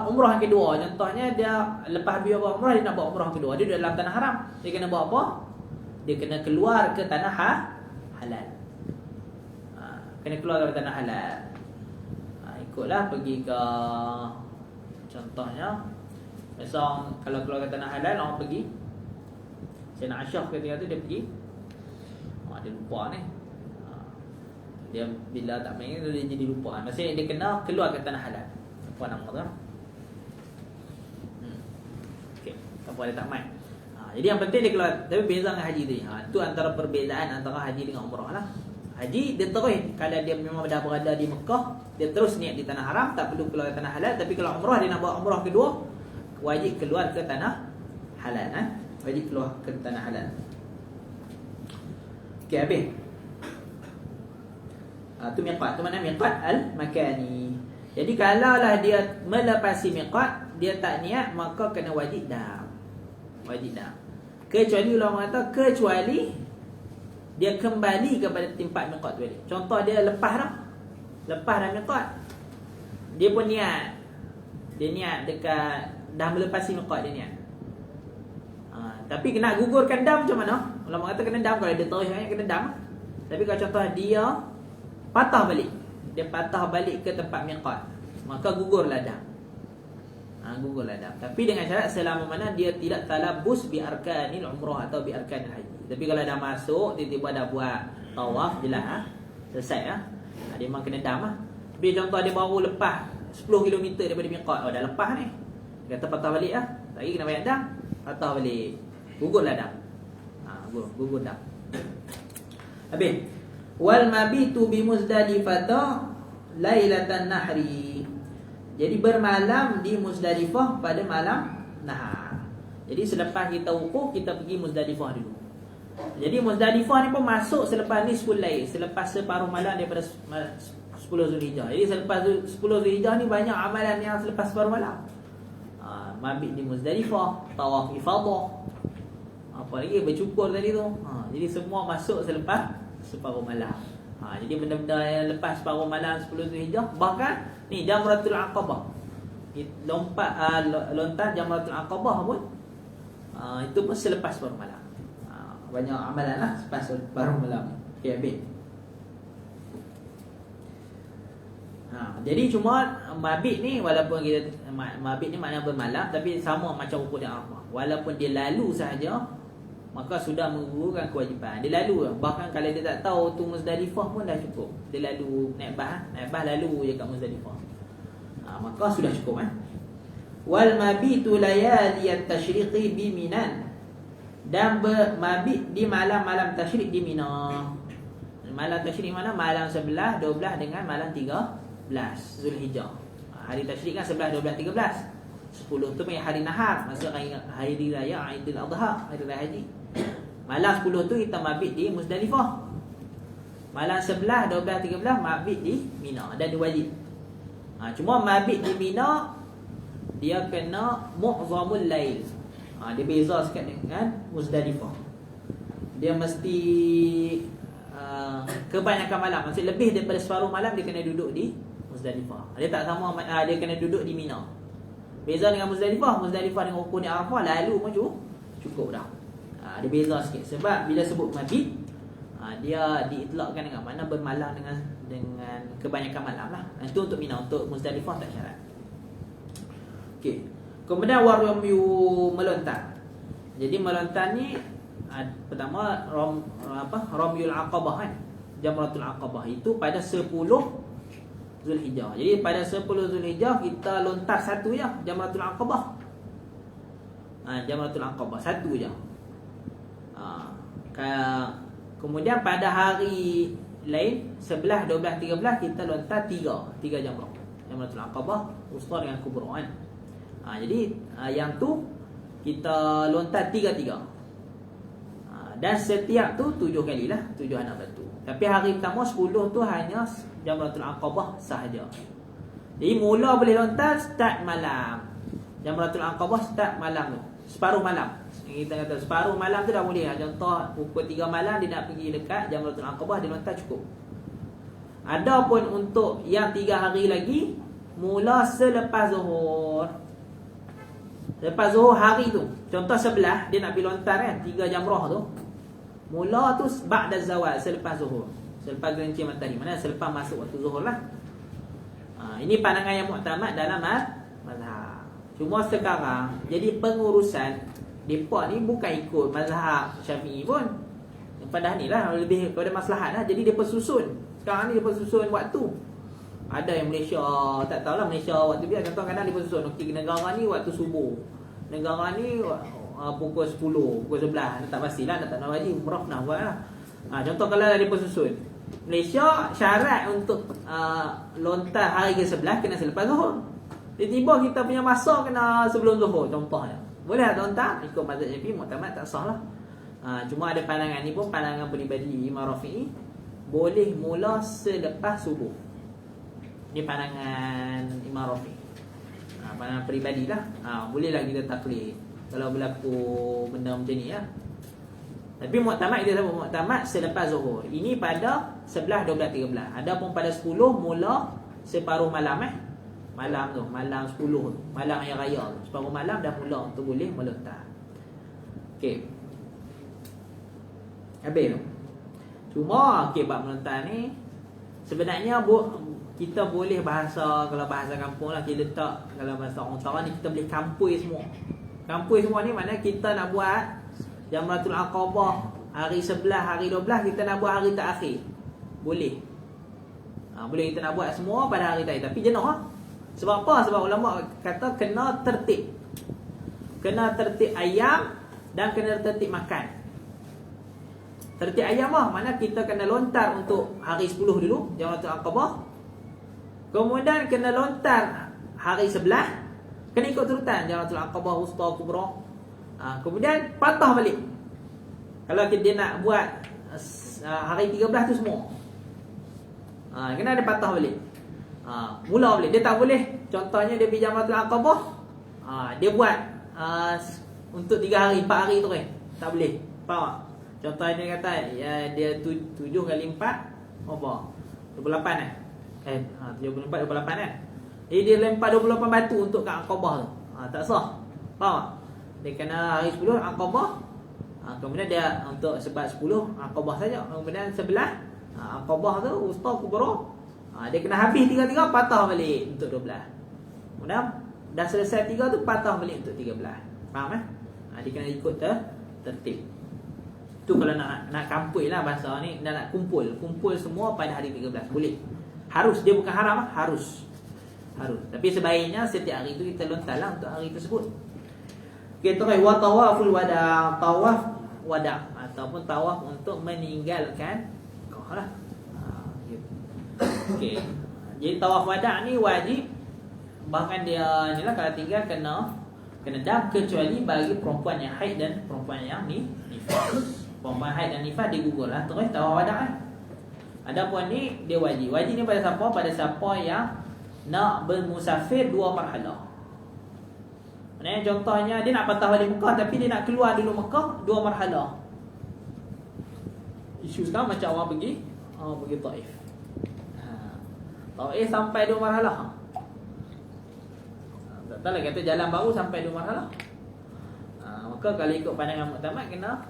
S1: umrah yang kedua, contohnya dia lepas habis buat umrah, dia nak buat umrah kedua, dia duduk dalam tanah haram, dia kena buat apa? Dia kena keluar ke tanah halal. Kena keluar ke tanah halal. Ikutlah pergi ke, contohnya misal kalau keluar ke tanah halal, orang pergi Sayyidina Aisyah ketika tu dia pergi, dia lupa ni, dia bila tak main tu dia jadi lupa. Maksudnya dia kena keluar ke tanah halal. Apa nama tu? Okey, apa dia tak main. Jadi yang penting dia keluar. Tapi beza dengan haji tadi. Itu antara perbezaan antara haji dengan umrah lah. Haji dia terus, kalau dia memang dah berada di Mekah, dia terus niat di tanah haram, tak perlu keluar ke tanah halal. Tapi kalau umrah, dia nak buat umrah kedua, wajib keluar ke tanah halal. Wajib keluar ke tanah halal. Okey, habis. Itu miqat. Itu makna miqat al-makani. Jadi kalaulah dia melepasi miqat, dia tak niat, maka kena wajib dam. Wajib dam. Kecuali ulama kata, kecuali dia kembali kepada tempat miqat tu balik. Contoh dia lepas dah. Lepas dah miqat, dia pun niat. Dia niat dekat, dah melepasi miqat dia niat. Tapi kena gugurkan dam macam mana? Ulama kata kena dam. Kalau dia tahu yang kena dam. Tapi kalau contoh dia patah balik, dia patah balik ke tempat miqat, maka gugurlah dam. Gugurlah dam. Tapi dengan syarat selama mana dia tidak talabus bi arkanil umrah atau bi arkanil haji. Tapi kalau dah masuk, tiba-tiba dah buat tawaf, jelas selesai dia memang kena dam Tapi contoh dia baru lepas 10 km daripada miqat, dah lepas ni, dia kata patah balik lagi kena bayar dam, patah balik, gugurlah dam. Gugur dam. Habis. Wal mabitu bi Muzdalifah lailatan nahri. Jadi bermalam di Muzdalifah pada malam nahar. Jadi selepas kita wukuf, kita pergi Muzdalifah dulu. Jadi Muzdalifah ni pun masuk selepas nisful lail, selepas separuh malam daripada 10 Zulhijjah. Jadi selepas 10 Zulhijjah ni banyak amalan yang selepas separuh malam. Mabit di Muzdalifah, tawaf ifadah, apa lagi, bercukur tadi tu. Jadi semua masuk selepas separuh malam. Jadi benda-benda yang lepas separuh malam 10 Zulhijjah, bahkan ni Jamratul Aqabah, lontar Jamratul Aqabah pun itu pun selepas separuh malam. Banyak amalan lah selepas separuh malam. Okey, habis. Jadi cuma mabit ni, walaupun kita mabit ni makna bermalam, tapi sama macam rukun Arafah. Walaupun dia lalu sahaja, maka sudah menggugurkan kewajipan. Dia lalu, bahkan kalau dia tak tahu tu Muzdalifah pun dah cukup. Dia lalu naik bas lalu je kat Muzdalifah. Maka sudah cukup. Wal mabitu layali at-tasyriqi bi Minan. Dan bermabit di malam-malam tasyrik di Mina. Malam tasyrik mana? Malam 11, 12 dengan malam 13 Zulhijjah. Hari tasyrik kan 11, 12, 13. 10 tu hari nahar, masuk hari raya Aidil Adha, hari raya haji. Malam 10 tu kita mabit di Muzdalifah. Malam 11, 12, 13 mabit di Mina dan diwajib. Cuma mabit di Mina dia kena mu'zamul lail. Dia beza sikit dengan Muzdalifah. Dia mesti kebanyakan malam, maksud lebih daripada separuh malam dia kena duduk di Muzdalifah. Dia tak sama, dia kena duduk di Mina. Beza dengan Muzdalifah. Muzdalifah dengan rukun Arafah lalu pun cukup dah. Dia beza sikit. Sebab bila sebut mabit, dia diitlakkan dengan mana bermalam dengan kebanyakan malam lah. Itu untuk Mina. Untuk Muzdalifah tak syarat. Okey. Kemudian warumyu melontar. Jadi melontar ni pertama Ramyul Aqabah kan. Jamratul Aqabah itu pada 10 Zulhijjah. Jadi pada 10 Zulhijjah kita lontar satu je Jamratul Aqabah. Jamratul Aqabah satu je. Kemudian pada hari lain 11, 12, 13 kita lontar 3 jamrah. Jamratul Aqabah, Wusta dengan Kubra kan. Jadi yang tu kita lontar 3-3. Dan setiap tu 7 kali lah, 7 anak batu. Tapi hari pertama 10 tu hanya Jamratul Aqabah sahaja. Jadi mula boleh lontar start malam. Jamratul Aqabah start malam tu, separuh malam. Kita kata separuh malam tu dah boleh. Contoh pukul 3 malam dia nak pergi dekat Jamratul Aqabah, dia lontar cukup. Adapun untuk yang 3 hari lagi, mula selepas Zuhur. Lepas Zuhur hari tu, contoh sebelah dia nak pergi lontar kan, 3 jamrah tu. Mula tu ba'da zawal, selepas Zuhur, selepas gelincir matahari, mana selepas masuk waktu Zuhur lah. Ini pandangan yang muktamad dalam mazhab. Cuma sekarang jadi pengurusan depa ni bukan ikut mazhab Syafi'i pun. Pada ni lah lebih kepada maslahat lah. Jadi depa susun. Sekarang ni depa susun waktu. Ada yang Malaysia, tak tahulah Malaysia waktu dia, contoh kadang depa susun okey, negara ni waktu subuh. Negara ni pukul 10, pukul 11. Tak pastilah, tak nak wajib umrah nak buat lah. Contoh kalau ada depa susun Malaysia, syarat untuk lontar hari ke-11 kena selepas Zuhur. Tiba-tiba kita punya masa kena sebelum Zuhur contohnya. Boleh tak lontar? Ikut mazhab Syafi'i muktamad tak sah lah. Cuma ada pandangan ni pun pandangan peribadi Imam Rafi'i, boleh mula selepas subuh. Ini pandangan Imam Rafi'i. Pandangan peribadi lah. Bolehlah kita taklid kalau berlaku benda macam ni lah. Tapi muktamad kita sebut muktamad selepas Zuhur. Ini pada 11, 12, 13. Adapun pada 10 mula separuh malam malam tu, malam 10 tu, malam Hari Raya tu, separuh malam dah mula untuk boleh melontar. Okey. Habis tu. Cuma okey, bab melontar ni sebenarnya kita boleh bahasa, kalau bahasa kampung lah kita letak, kalau bahasa orang Tawar ni kita boleh kampui semua. Kampui semua ni mana kita nak buat Jamratul Aqabah hari 11, hari 12 kita nak buat hari terakhir. Boleh. Boleh kita nak buat semua pada hari terakhir, tapi jenuh lah. Sebab apa? Sebab ulama kata kena tertib. Kena tertib ayam dan kena tertib makan. Tertib ayam lah, mana kita kena lontar untuk hari 10 dulu Jamratul Aqabah. Kemudian kena lontar hari 11, kena ikut turutan Jamratul Aqabah, Wusta, Kubra. Kemudian patah balik. Kalau dia nak buat hari 13 tu semua, kena ada patah balik. Mula balik. Dia tak boleh, contohnya dia pergi Jamratul Aqabah, dia buat untuk 3 hari, 4 hari tu kan, tak boleh. Faham tak? Contohnya dia kata dia 7 kali 4 apa? 28 kan? 74, 28 kan? Jadi dia lempar 28 batu untuk kat Aqabah tu. Tak sah. Faham tak? Dia kena hari 10 Aqabah. Kemudian dia untuk sebab 10 Aqabah saja. Kemudian 11 Aqabah tu, Wusta, Kubra. Dia kena habis 3 patah balik untuk 12. Kemudian dah selesai 3 tu patah balik untuk 13. Faham eh? Dia kena ikut tertib. Tu kalau nak kampui lah bahasa ni, nak kumpul semua pada hari 13 boleh. Harus, dia bukan haram, harus. Tapi sebaiknya setiap hari tu kita lontar lah untuk hari tersebut. Kita wa tawaful wada, tawaf wada ataupun tawaf untuk meninggalkan lah. Okey. Jadi tawaf wada ni wajib. Bahkan dia ni lah kalau tinggal kena dam, kecuali bagi perempuan yang haid dan perempuan yang nifas. Perempuan haid dan nifas dia gugur lah terus tawaf wada kan. Adapun ni dia wajib. Wajib ni pada siapa? Pada siapa yang nak bermusafir 2 marhalah. Maksudnya contohnya dia nak patah balik Mekah, tapi dia nak keluar dulu Mekah 2 marhalah. Isu sekarang macam orang pergi Taif. Taif sampai 2 marhalah. Tak tahu lah kata jalan baru sampai 2 marhalah. Maka kalau ikut pandangan muktamad kena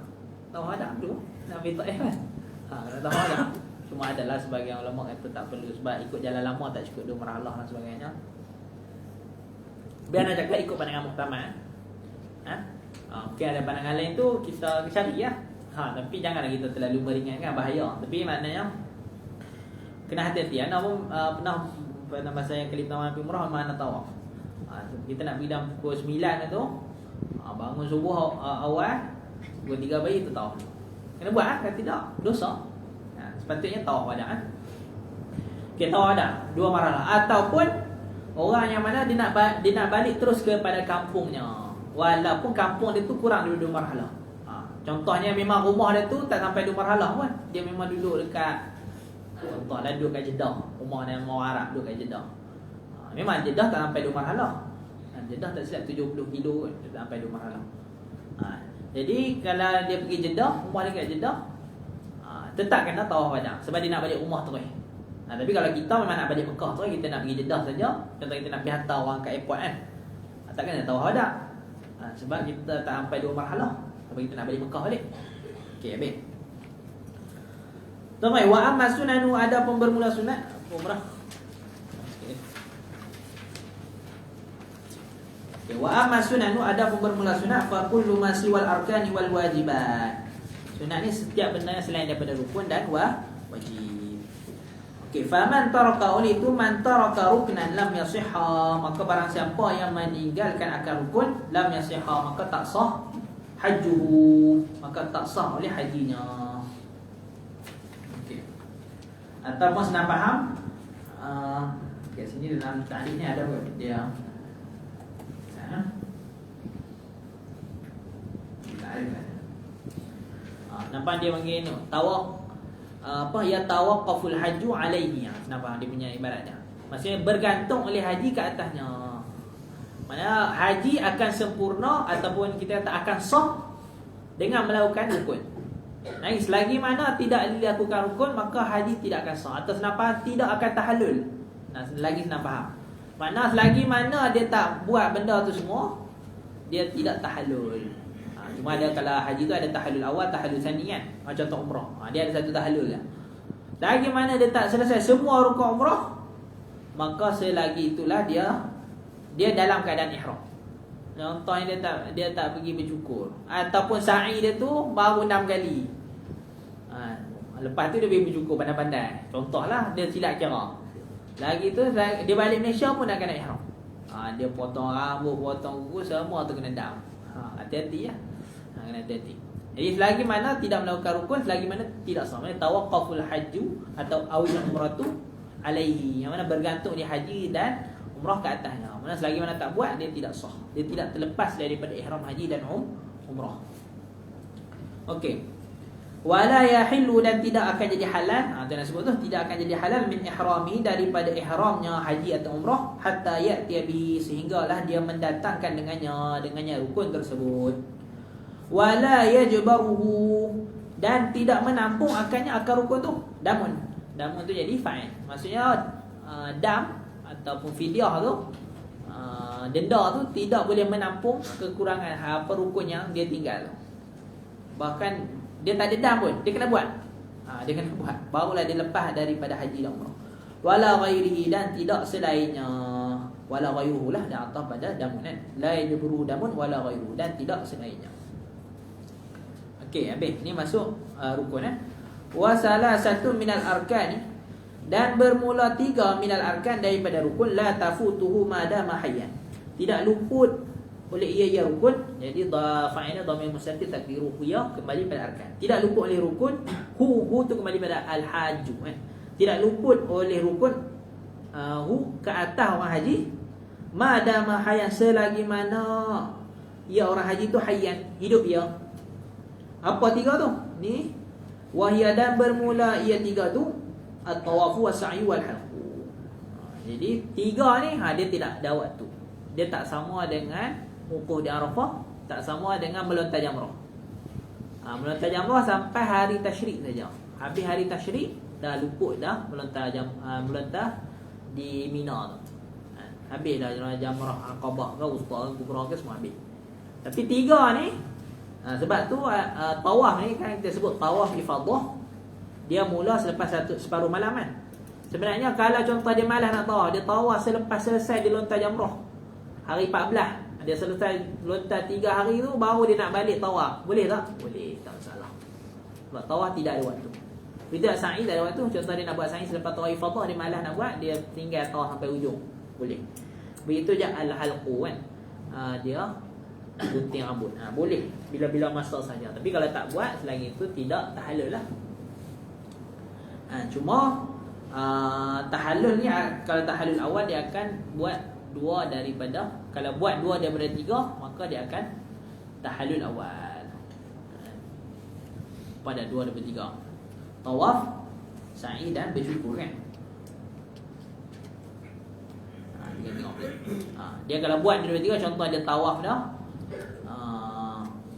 S1: tawaduk dulu nak pergi Taif kan. Kena tawaduk. Cuma adalah sebagian ulama kata tak perlu sebab ikut jalan lama tak cukup 2 marhalah dan sebagainya. Biar nak cakap ikut pandangan muktamad. Mungkin ada pandangan lain tu kita cari lah. Tapi janganlah kita terlalu meringankan, bahaya. Tapi maknanya kena hati-hati. Ana pun pernah masa yang kali pertama pergi umrah mana tawaf. Kita nak pergi dalam pukul 9 tu. Bangun subuh awal, 2-3 bayi tu tawaf. Kena buat kan tidak? Dosa. Sepatutnya tawaf wada. Kita tawaf wada 2 marhalah, ataupun orang yang mana dia nak balik terus kepada kampungnya. Walaupun kampung dia tu kurang daripada 2 marhalah. Contohnya memang rumah dia tu tak sampai 2 marhalah pun. Dia memang duduk dekat, contohlah duduk kat Jeddah. Rumah dia mau Arab duduk kat Jeddah. Memang Jeddah tak sampai 2 marhalah. Jeddah tak silap 70 kilo tak sampai 2 marhalah. Jadi kalau dia pergi Jeddah, rumah dia kat Jeddah, tetap kena tawaf wada sebab dia nak balik rumah terus. Tapi kalau kita memang nak balik Mekah terus, kita nak pergi Jeddah saja, contoh kita nak pergi hantar orang kat airport kan, tak kena tawaf wada. Sebab kita tak sampai 2 marhalah. Sebab kita nak balik Mekah balik. Okey, habis. Tamai wa amma sunanu, ada pun bermula sunat umrah. Okey, wa amma sunanu, ada pun bermula sunat fa kullu ma siwal arkani wal wajibat. Sunat ni setiap benda yang selain daripada rukun dan wajib. Okey, faman taraka, oleh itu man taraka ruknan lam yasihha, maka barang siapa yang meninggalkan akan rukun lam yasihha, maka tak sah hajjuhu, maka tak sah oleh hajinya. Okey. Ataupun senang faham, kat sini dalam takrif ni ada apa dia? Nampak dia panggil ni tawaf, ya tawaqqaful hajju alaihi. Nampak dia punya ibaratnya, maksudnya bergantung oleh haji ke atasnya. Maksudnya haji akan sempurna ataupun kita kata akan sah dengan melakukan rukun. Selagi mana tidak dilakukan rukun, maka haji tidak akan sah. Atau senapa tidak akan tahallul. Lagi senang faham, makna selagi mana dia tak buat benda tu semua, dia tidak tahallul. Cuma ada kalau haji tu ada tahallul awal, tahallul sani kan. Macam contoh umrah, dia ada satu tahallul lah. Lagi mana dia tak selesai semua rukun umrah, maka selagi itulah dia dalam keadaan ihram. Contohnya dia tak pergi bercukur, ataupun sa'i dia tu baru 6 kali. Lepas tu dia pergi bercukur pandai-pandai. Contohlah dia silap kira. Lagi tu dia balik Malaysia pun dah kena ihram. Dia potong rambut, potong kuku, semua tu kena dam. Hati-hati ya. Kena hati-hati. Jadi selagi mana tidak melakukan rukun, selagi mana tidak sah. Maksudnya tawaqqaful hajju atau awil umratu alaihi, yang mana bergantung di haji dan umrah ke atasnya. Maksudnya selagi mana tak buat, dia tidak sah. Dia tidak terlepas daripada ihram haji dan umrah. Okey. Wala yahillu, dan tidak akan jadi halal. Tu nak sebut tu, tidak akan jadi halal min ihrami, daripada ihramnya haji atau umrah, hatta ya'ti bi, sehinggalah dia mendatangkan dengannya rukun tersebut. Wala yajbaruhu, dan tidak menampung akannya akan rukun tu. Damun tu jadi fa'il. Maksudnya dam ataupun fidyah tu, denda tu tidak boleh menampung kekurangan apa rukun yang dia tinggal. Bahkan dia tak ada dam pun, dia kena buat. Dia kena buat, barulah dia lepas daripada haji dan umrah. Wala ghairihi, dan tidak selainnya. Wala ghairuhu lah, dan atau pada damun kan. La yajburu damun wala ghairuhu, dan tidak selainnya. Okey, habis ni masuk rukun wa salasatu minal arkan, dan bermula 3 minal arkan daripada rukun, la tafutuhu madama hayyan, tidak luput oleh ia rukun. Jadi fa'ilnya dhamir mustatir takdiruhu ya, kembali pada arkan. Tidak luput oleh rukun, hu tu kembali pada al-hajju kan. Tidak luput oleh rukun hu ke atas orang haji, madama hayyan, selagi mana ia orang haji tu hayyan, hidup ia. Apa 3 tu? Ni wahia, dan bermula ia 3 tu at-tawafu was-sa'yu wal-halqu. Jadi 3 ni dia tidak ada waktu. Dia tak sama dengan wukuf di Arafah, tak sama dengan melontar jamrah. Melontar jamrah sampai hari tasyrik saja. Habis hari tasyrik dah luput dah melontar di Mina tu. Habis dah jamrah Aqabah ke Wusta ke Kubra ke semua habis. Tapi 3 ni sebab tu tawaf ni kan kita sebut tawaf ifadah, dia mula selepas separuh malam kan. Sebenarnya kalau contoh dia malas nak tawaf, dia tawaf selepas selesai dia lontar jamrah hari 14, Dia selesai lontar 3 hari tu, baru dia nak balik tawaf. Boleh tak? Boleh, tak masalah. Sebab tawaf tidak ada waktu. Bila sa'i tak ada waktu. Contoh dia nak buat sa'i selepas tawaf ifadah, dia malas nak buat, dia tinggal tawaf sampai ujung. Boleh. Begitu je al-halqu kan. Dia gunting rambut. Boleh bila-bila masa saja. Tapi kalau tak buat selagi itu tidak tahallul lah. Cuma tahallul ni, kalau tahallul awal dia akan buat 2 daripada, kalau buat 2 daripada 3, maka dia akan tahallul awal pada 2 daripada 3. Tawaf, sa'i dan bersyukur kan. Dia tengok. Dia kalau buat daripada 3, contoh dia tawaf dah,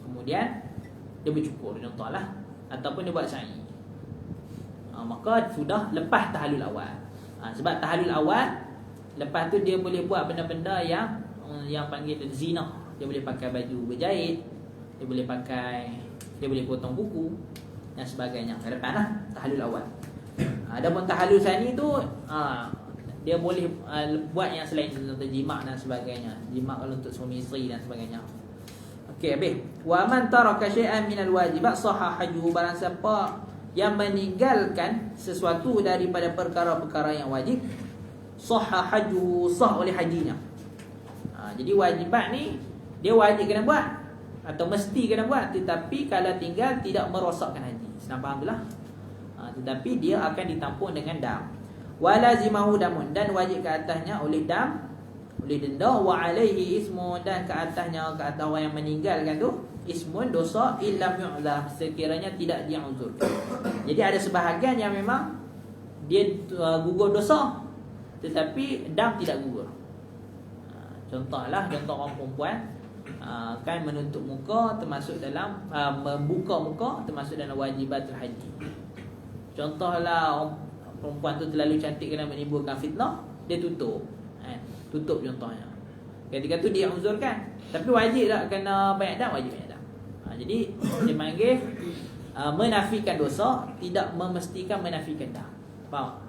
S1: kemudian dia bercukur, contohlah, ataupun dia buat sa'i, maka sudah lepas tahallul awal. Sebab tahallul awal, lepas tu dia boleh buat benda-benda yang panggil zina. Dia boleh pakai baju berjahit, dia boleh potong kuku dan sebagainya. Lepas lah tahallul awal. Adapun tahallul sani tu, dia boleh buat yang selain contoh jima' dan sebagainya. Jima' kalau untuk suami isteri dan sebagainya. Okey, habis. Wa man taraka syai'an minal wajibat sahha hajjuhu. Barang siapa yang meninggalkan sesuatu daripada perkara-perkara yang wajib, sahha hajjuhu, sah oleh hajinya. Jadi wajibat ni dia wajib kena buat atau mesti kena buat, tetapi kalau tinggal tidak merosakkan haji. Senang faham betul lah. Tetapi dia akan ditampung dengan dam. Walazimahu damun, dan wajib ke atasnya oleh dam, oleh denda. Wa alaihi ismun, dan ke atasnya, ke atas orang yang meninggalkan tu, ismun, dosa, illam yu'zar, sekiranya tidak diuzurkan. Jadi ada sebahagian yang memang dia gugur dosa, tetapi dam tidak gugur. Contohlah, contoh orang perempuan kan menutup muka termasuk dalam membuka muka termasuk dalam wajibatul haji. Contohlah perempuan tu terlalu cantik kena menimbulkan fitnah, dia tutup. Tutup contohnya. Ketika tu dia uzurkan, tapi wajib tak kena banyak dam? Wajib banyak dam. Jadi dia panggil menafikan dosa, tidak memastikan menafikan dam. Faham?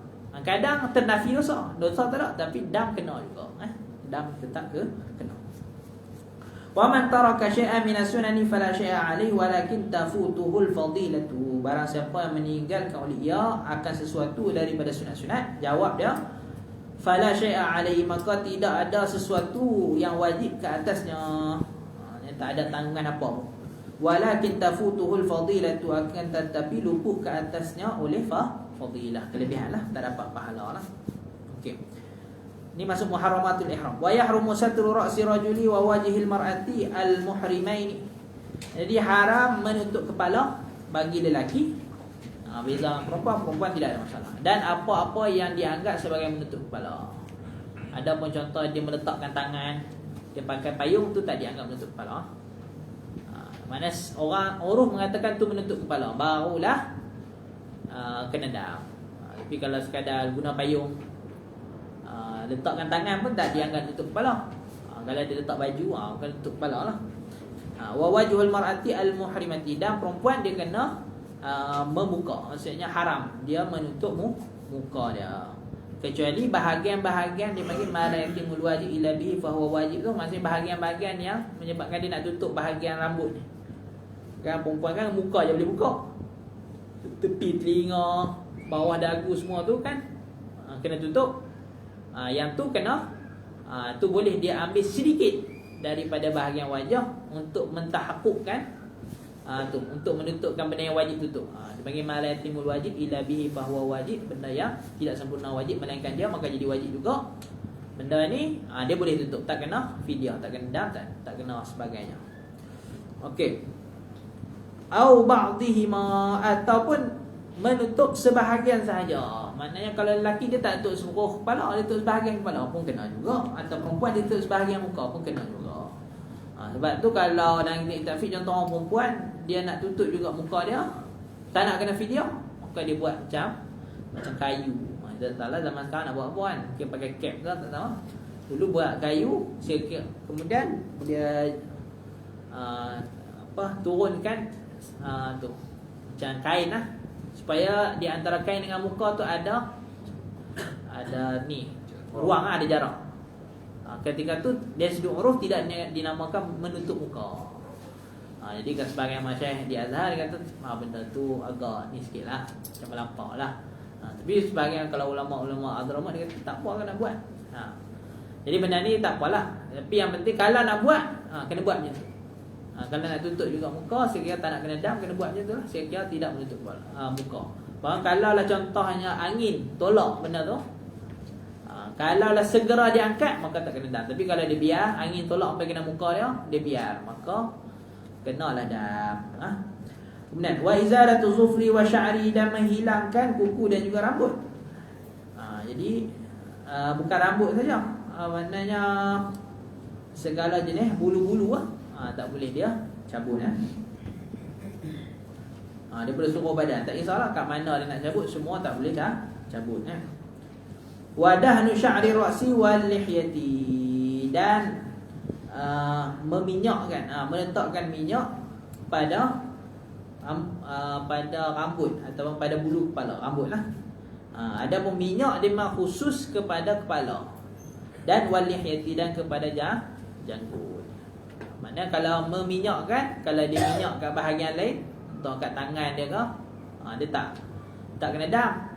S1: Kadang ternafi dosa tak ada, tapi dam kena juga. Dam tetap kena. Wa man taraka syai'an min as-sunani fala syai'a 'alaihi walakin tafutuhul fadilatu. Barang siapa yang meninggalkan oleh ia akan sesuatu daripada sunat-sunat, jawab dia fala syai'a 'alaihi, maka tidak ada sesuatu yang wajib ke atasnya. Tak ada tanggungan apa. Walakin tafutuhul fadilatu, akan tetapi luput ke atasnya oleh fadilah, kelebihanlah, tak dapat pahala lah. Okey. Ini masuk muharramatul ihram. Wa yahrumu satru ra'si rajuli wa wajhil mar'ati al-muhrimaini. Jadi haram menutup kepala bagi lelaki. Beza perempuan tidak ada masalah. Dan apa-apa yang dianggap sebagai menutup kepala. Adapun contoh dia meletakkan tangan, dia pakai payung, tu tak dianggap menutup kepala. Mana orang uruh mengatakan tu menutup kepala, barulah kena dam. Tapi kalau sekadar guna payung, letakkan tangan pun tak dianggap tutup kepala. Kalau dia letak baju, bukan tutup kepala lah. Wa wajhul mar'ati al-muhrimati, dan perempuan dia kena membuka, maksudnya haram dia menutup muka dia, kecuali bahagian-bahagian dia panggil ma la yatimul wajib illa bihi fa huwa wajib tu, maksudnya bahagian-bahagian yang menyebabkan dia nak tutup bahagian rambut ni. Kan perempuan kan muka je boleh buka, tepi telinga, bawah dagu semua tu kan kena tutup. Yang tu kena, tu boleh dia ambil sedikit daripada bahagian wajah untuk mentahaqquqkan tu, untuk menutupkan benda yang wajib tutup. Dia panggil ma la yatimul wajib illa bihi fa huwa wajib, benda yang tidak sempurna wajib melainkan dia maka jadi wajib juga. Benda ni dia boleh tutup, tak kena fidyah, tak kena dam, tak kena sebagainya. Okey. Au ba'dihima, ataupun menutup sebahagian sahaja. Maknanya kalau lelaki dia tak tutup seluruh kepala, dia tutup sebahagian kepala pun kena juga. Atau perempuan dia tutup sebahagian muka pun kena juga. Sebab tu kalau dalam takfir contoh orang perempuan, dia nak tutup juga muka dia, tak nak kena fidyah, maka dia buat macam kayu. Tak tahulah zaman sekarang nak buat apa kan, dia pakai cap ke tak tahu. Dulu buat kayu, kemudian dia turunkan tu macam kain lah, supaya di antara kain dengan muka tu ada ni ruang, ada jarak. Ketika tu dia sujud uruf tidak dinamakan menutup muka. Jadi kan sebagian masyayikh di Azhar dia kata benda tu agak ni sikit lah, macam melampau lah. Tapi sebagian kalau ulama-ulama Hadramaut dia kata tak apa kan nak buat. Jadi benda ni tak apalah. Tapi yang penting kalau nak buat, kena buat macam tu. Kalau nak tutup juga muka, saya kira tak nak kena dam, kena buat macam tu lah. Saya kira tidak menutup muka. Bahkan kalau lah contohnya angin tolak benda tu, kalau lah segera diangkat, maka tak kena dam. Tapi kalau dia biar, angin tolak sampai kena muka dia biar, maka kenalah dam. Kemudian wa izalatu zufri wa sya'ri, dan menghilangkan kuku dan juga rambut. Jadi bukan rambut saja, maknanya segala jenis bulu-bulu tak boleh dia cabut. Daripada seluruh badan, tak kisahlah kat mana dia nak cabut, semua tak boleh cabut. Wadahnu sya'ri ra'si wal lihyati, dan meminyakkan, meletakkan minyak pada rambut ataupun pada bulu kepala, rambut lah. Ada pun minyak dia memang khusus kepada kepala, dan wal lihyati, dan kepada janggut. Maknanya kalau meminyakkan, kalau dia minyak kat bahagian lain, atau kat tangan dia ke, dia tak kena dam.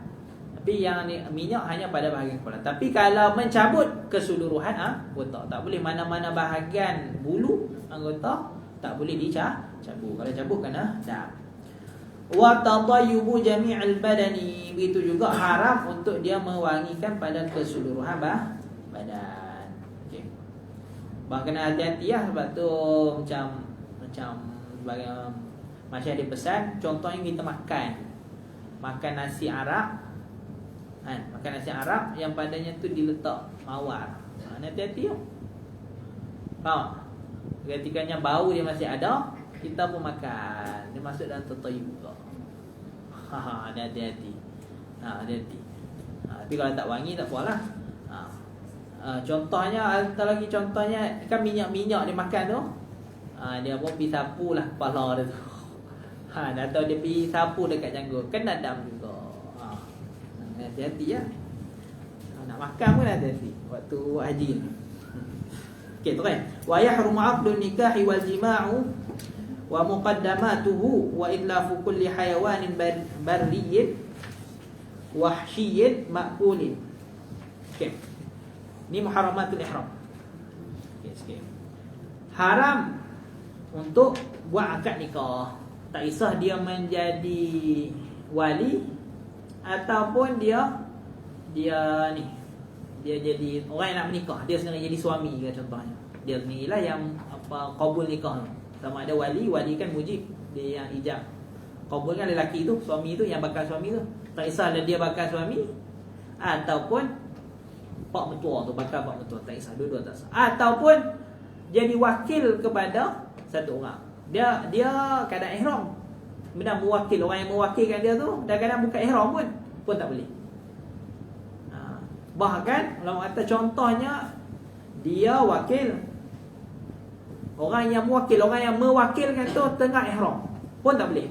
S1: Tapi yang ni minyak hanya pada bahagian kepala. Tapi kalau mencabut keseluruhan anggota, tak boleh mana-mana bahagian bulu anggota tak boleh dicabut. Kalau cabut kena dam. Wa tatayyubu jami'al badani, begitu juga haram untuk dia mewangikan pada keseluruhan badan. Okey. Kena hati-hati sebab tu macam sebagai masyarakat dia pesan, contohnya kita makan nasi Arab, makan nasi Arab yang padanya tu diletak mawar. Hati-hati tu. Faham? Ketikanya bau dia masih ada, kita pun makan, dia masuk dalam tatayyub juga. Hati-hati. Hati-hati. Tapi kalau tak wangi tak apalah. Contohnya, ada lagi contohnya kan minyak dia makan tu, dia pun pergi sapu lah kepala dia tu. Atau dia pergi sapu dekat janggut, kena dam juga. Hati-hati ya. Nak makan pun hati-hati waktu haji ni. Okey, tu kan. Wa yahrumu 'aqdun nikahi wal jima'u wa muqaddamatuhu wa idlafu kulli hayawanin barriyyin wahsyiyyin ma'kulin. Okey. Ni muharramatul ihram. Okey, sikit. Haram untuk buat akad nikah. Tak kisah dia menjadi wali ataupun dia jadi orang yang nak menikah, dia sendiri jadi suami ke contohnya. Dia sendirilah yang qabul nikah. Sama ada wali kan mujib, dia yang ijab. Qabul kan lelaki tu, suami tu yang bakal suami tu. Tak kisah dia bakal suami ataupun pak mertua tu bakal pak mertua, tak kisah, dua-dua tak sah. Ataupun jadi wakil kepada satu orang. Dia kadang ihram, benar mewakil, orang yang mewakilkan dia tu dah kadang buka ihram pun tak boleh. Bahkan ulama kata contohnya dia wakil, orang yang mewakilkan tu tengah ihram pun tak boleh.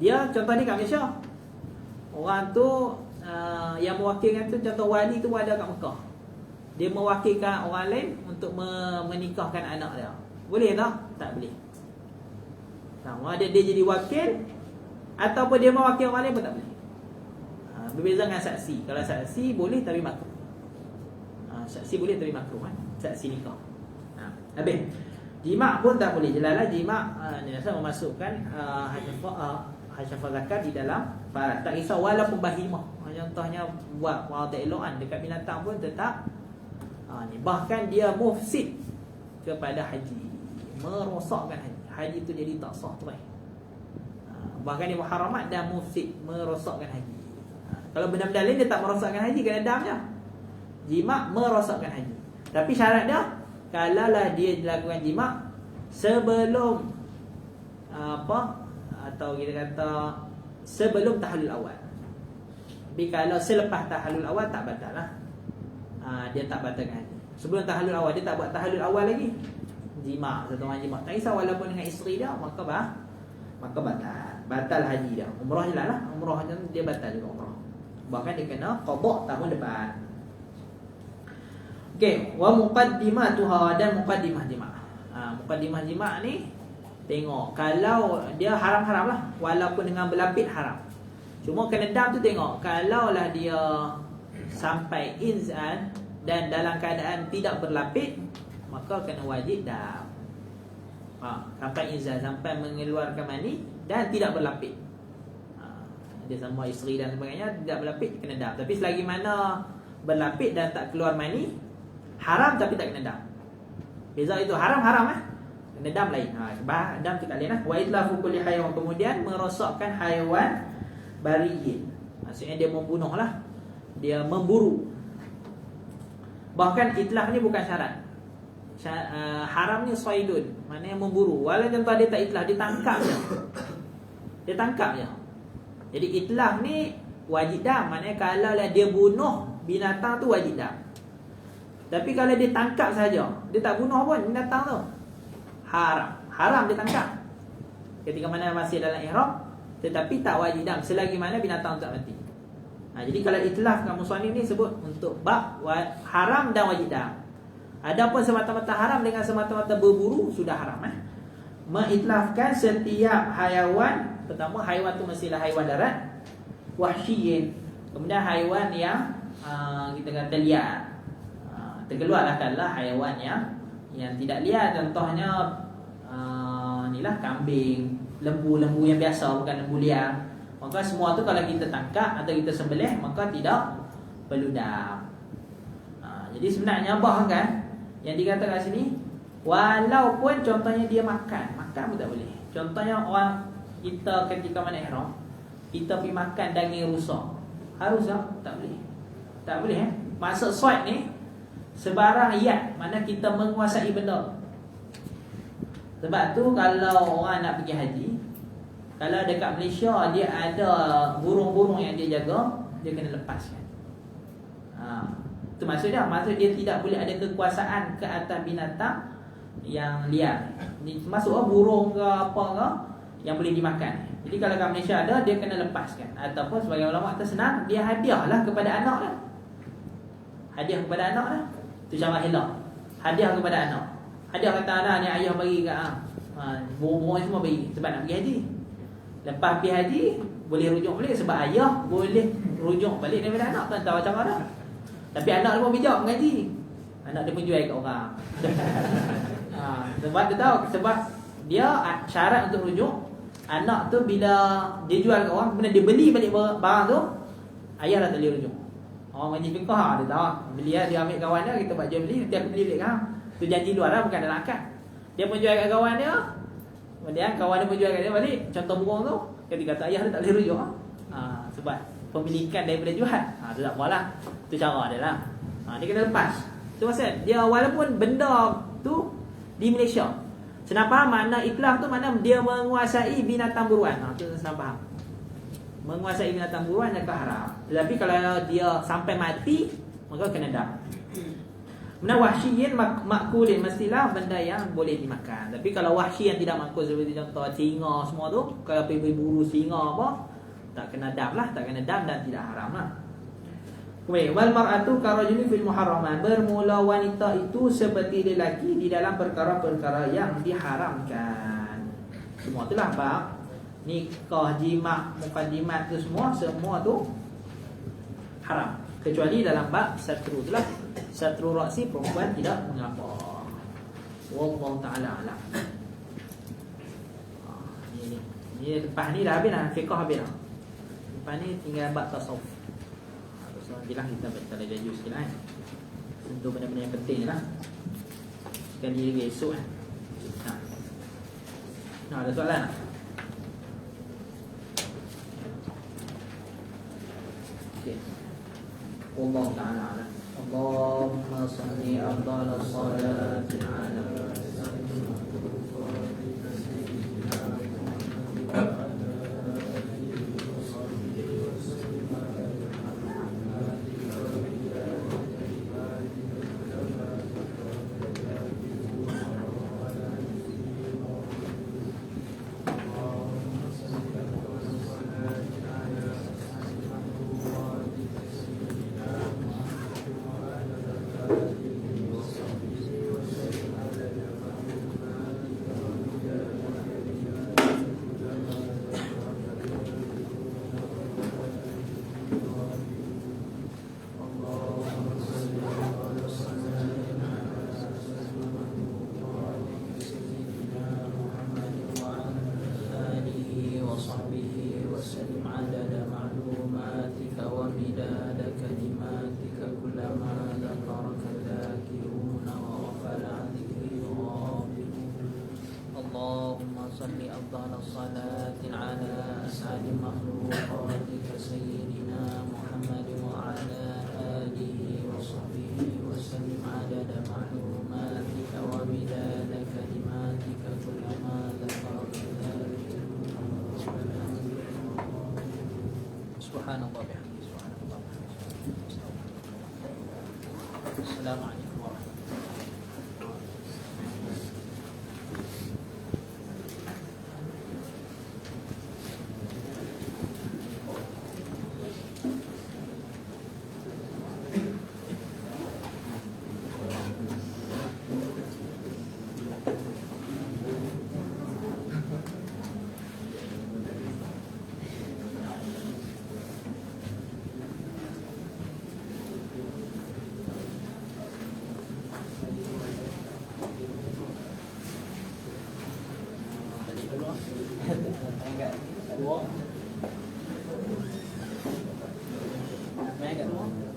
S1: Dia contoh ni kat Malaysia, orang tu yang mewakilkan tu, contoh wali tu ada kat Mekah, dia mewakilkan orang lain untuk menikahkan anak dia, boleh tak? Tak boleh. Sama ada dia jadi wakil ataupun dia mewakil orang lain pun tak boleh. Berbeza dengan saksi. Kalau saksi boleh tapi makruh. Saksi boleh tapi makruh saksi nikah. Habis. Jima' pun tak boleh. Jelaslah jima' ni rasa memasukkan hasyafah zakat di dalam farad. Tak kisah walaupun bahimah. Contohnya buat tak elokan dekat binatang pun tetap ni. Bahkan dia mufsid kepada haji, merosakkan haji. Haji tu jadi tak sah tu. Bahkan dia muharamat dan mufsid, merosakkan haji. Kalau benda-benda lain dia tak merosakkan haji, kena dam je. Jima' merosakkan haji. Tapi syarat dia, kalaulah dia dilakukan jima' sebelum atau kita kata sebelum tahalul awal. Tapi kalau selepas tahalul awal tak batal lah. Dia tak batalkan haji. Sebelum tahalul awal dia tak buat tahalul awal lagi, jima', satu orang jima', tak kisah walaupun dengan isteri dia, maka batal haji dia. Umrah je lah, umrah dia batal juga umrah. Bahkan dia kena qada tahun depan. Okey, wa muqaddimatuha, dan muqaddimah jima'. Muqaddimah jima' ni tengok kalau dia haram-haram lah, walaupun dengan berlapis haram. Cuma kena dam tu tengok, kalau lah dia sampai inzal dan dalam keadaan tidak berlapis, maka kena wajib dam. Sampai inzal, sampai mengeluarkan mani dan tidak berlapis. Dia sama isteri dan sebagainya, tidak berlapis kena dam. Tapi selagi mana berlapis dan tak keluar mani, haram tapi tak kena dam. Beza itu haram-haram kena dam lain. Sebab dam tu tak lain Wa itlafu kulli hayawan, kemudian merosakkan haiwan bariyin. Maksudnya dia membunuh lah, dia memburu. Bahkan itlaf ni bukan syarat. Haramnya saidun, maknanya memburu. Walaupun contoh dia tak itlaf, dia tangkap je. Dia tangkap je. Jadi itlaf ni wajib dam, maknanya kalau lah dia bunuh binatang tu wajib dam. Tapi kalau dia tangkap saja, dia tak bunuh pun binatang tu, haram dia tangkap ketika mana masih dalam ihram, tetapi tak wajib dam selagi mana binatang tak mati. Jadi kalau itlaf kamu suami ni sebut untuk bab haram dan wajib dam. Adapun semata-mata haram dengan semata-mata berburu sudah haram. Mengitlafkan setiap haiwan, pertama haiwan tu mestilah haiwan darat, wahsyiyin, kemudian haiwan yang kita kata liar. Terkeluarlah kalau haiwan yang tidak liar, contohnya inilah kambing, lembu yang biasa, bukan lembu liar. Maka semua tu kalau kita tangkap atau kita sembelih, maka tidak perlu dam. Jadi sebenarnya bahkan yang dikatakan sini, walaupun contohnya dia makan pun tak boleh. Contohnya orang kita ketika mana ihram, kita pergi makan daging rusa, harus tak boleh. Tak boleh Maksud soid ni sebarang yat, mana kita menguasai benda. Sebab tu kalau orang nak pergi haji, kalau dekat Malaysia dia ada burung-burung yang dia jaga, dia kena lepaskan. Itu maksud dia tidak boleh ada kekuasaan ke atas binatang yang liar. Ni termasuk burung ke apa ke yang boleh dimakan. Jadi kalau kat Malaysia ada, dia kena lepaskan. Ataupun sebagai ulama kata senang, dia hadiahlah kepada anak lah. Hadiah kepada anak lah. Itu cara elok. Hadiah kepada anak. Hadiah kata anak ni ayah bagi kat burung-burung semua bagi sebab nak pergi haji. Lepas pergi haji boleh rujuk balik sebab ayah boleh rujuk balik daripada anak, tak tahu macam mana. Tapi anak dia pun bijak mengaji. Anak dia pun jual kat orang. Sebab dia tahu, sebab dia syarat untuk rujuk anak tu bila dia jual kat orang, kemudian dia beli balik barang tu, ayah dah tak boleh rujuk. Orang mengaji fiqh dia tahu, beli dia ambil kawan dia, kita buat jual beli, nanti aku beli balik kan. Tu janji luar lah, bukan dalam akad. Dia pun jual kat kawan dia, kemudian kawan dia pun jual kat dia balik. Contoh burung tu, ketika kata ayah dia tak boleh rujuk. Sebab pemilikan daripada jual. Tu tak apalah. Tu cara dia lah. Dia kena lepas. Tu maksud dia, walaupun benda tu di Malaysia, senang faham makna itlaf tu, makna dia menguasai binatang buruan. Tu senang faham. Menguasai binatang buruan yang haram. Tetapi kalau dia sampai mati, maka kena dam. Kemudian wahsyiyin makulin, mestilah benda yang boleh dimakan. Tapi kalau wahsyi yang tidak makul, seperti contoh singa semua tu, kalau pergi buru singa apa, tak kena dam lah, tak kena dam dan tidak haram lah. Kemudian wal mar'atu karajulin fil muharraman, bermula wanita itu seperti lelaki di dalam perkara-perkara yang diharamkan. Semua itulah bab nikah, jima', mukaddimat tu semua tu haram, kecuali dalam bab satru itulah. Satru raksi, perempuan tidak mengapa. Wallahu ta'ala alam. Ini lepas ni dah habis dah, fiqh habis dah. Lepas ni tinggal bab tasawuf. So nantilah kita baca lagi juz sikit lah. Tentu benda-benda yang penting lah. Kan dia lagi esok kan. Ada soalan tak? Okay. Wallahu ta'ala alam. Allahumma salli afdal as-salati ala كل ما ذكرك الذاكرون وغفل عن ذكره الغافلون اللهم صل أفضل الصلاة على أسعد مخلوقاتك سيدنا محمد وعلى آله وصحبه وسلم عدد معلوماتك ومداد كلماتك كلما ذكرك الذاكرون سبحان الله وبحمده سبحان الله السلام عليكم ورحمة الله Enggak.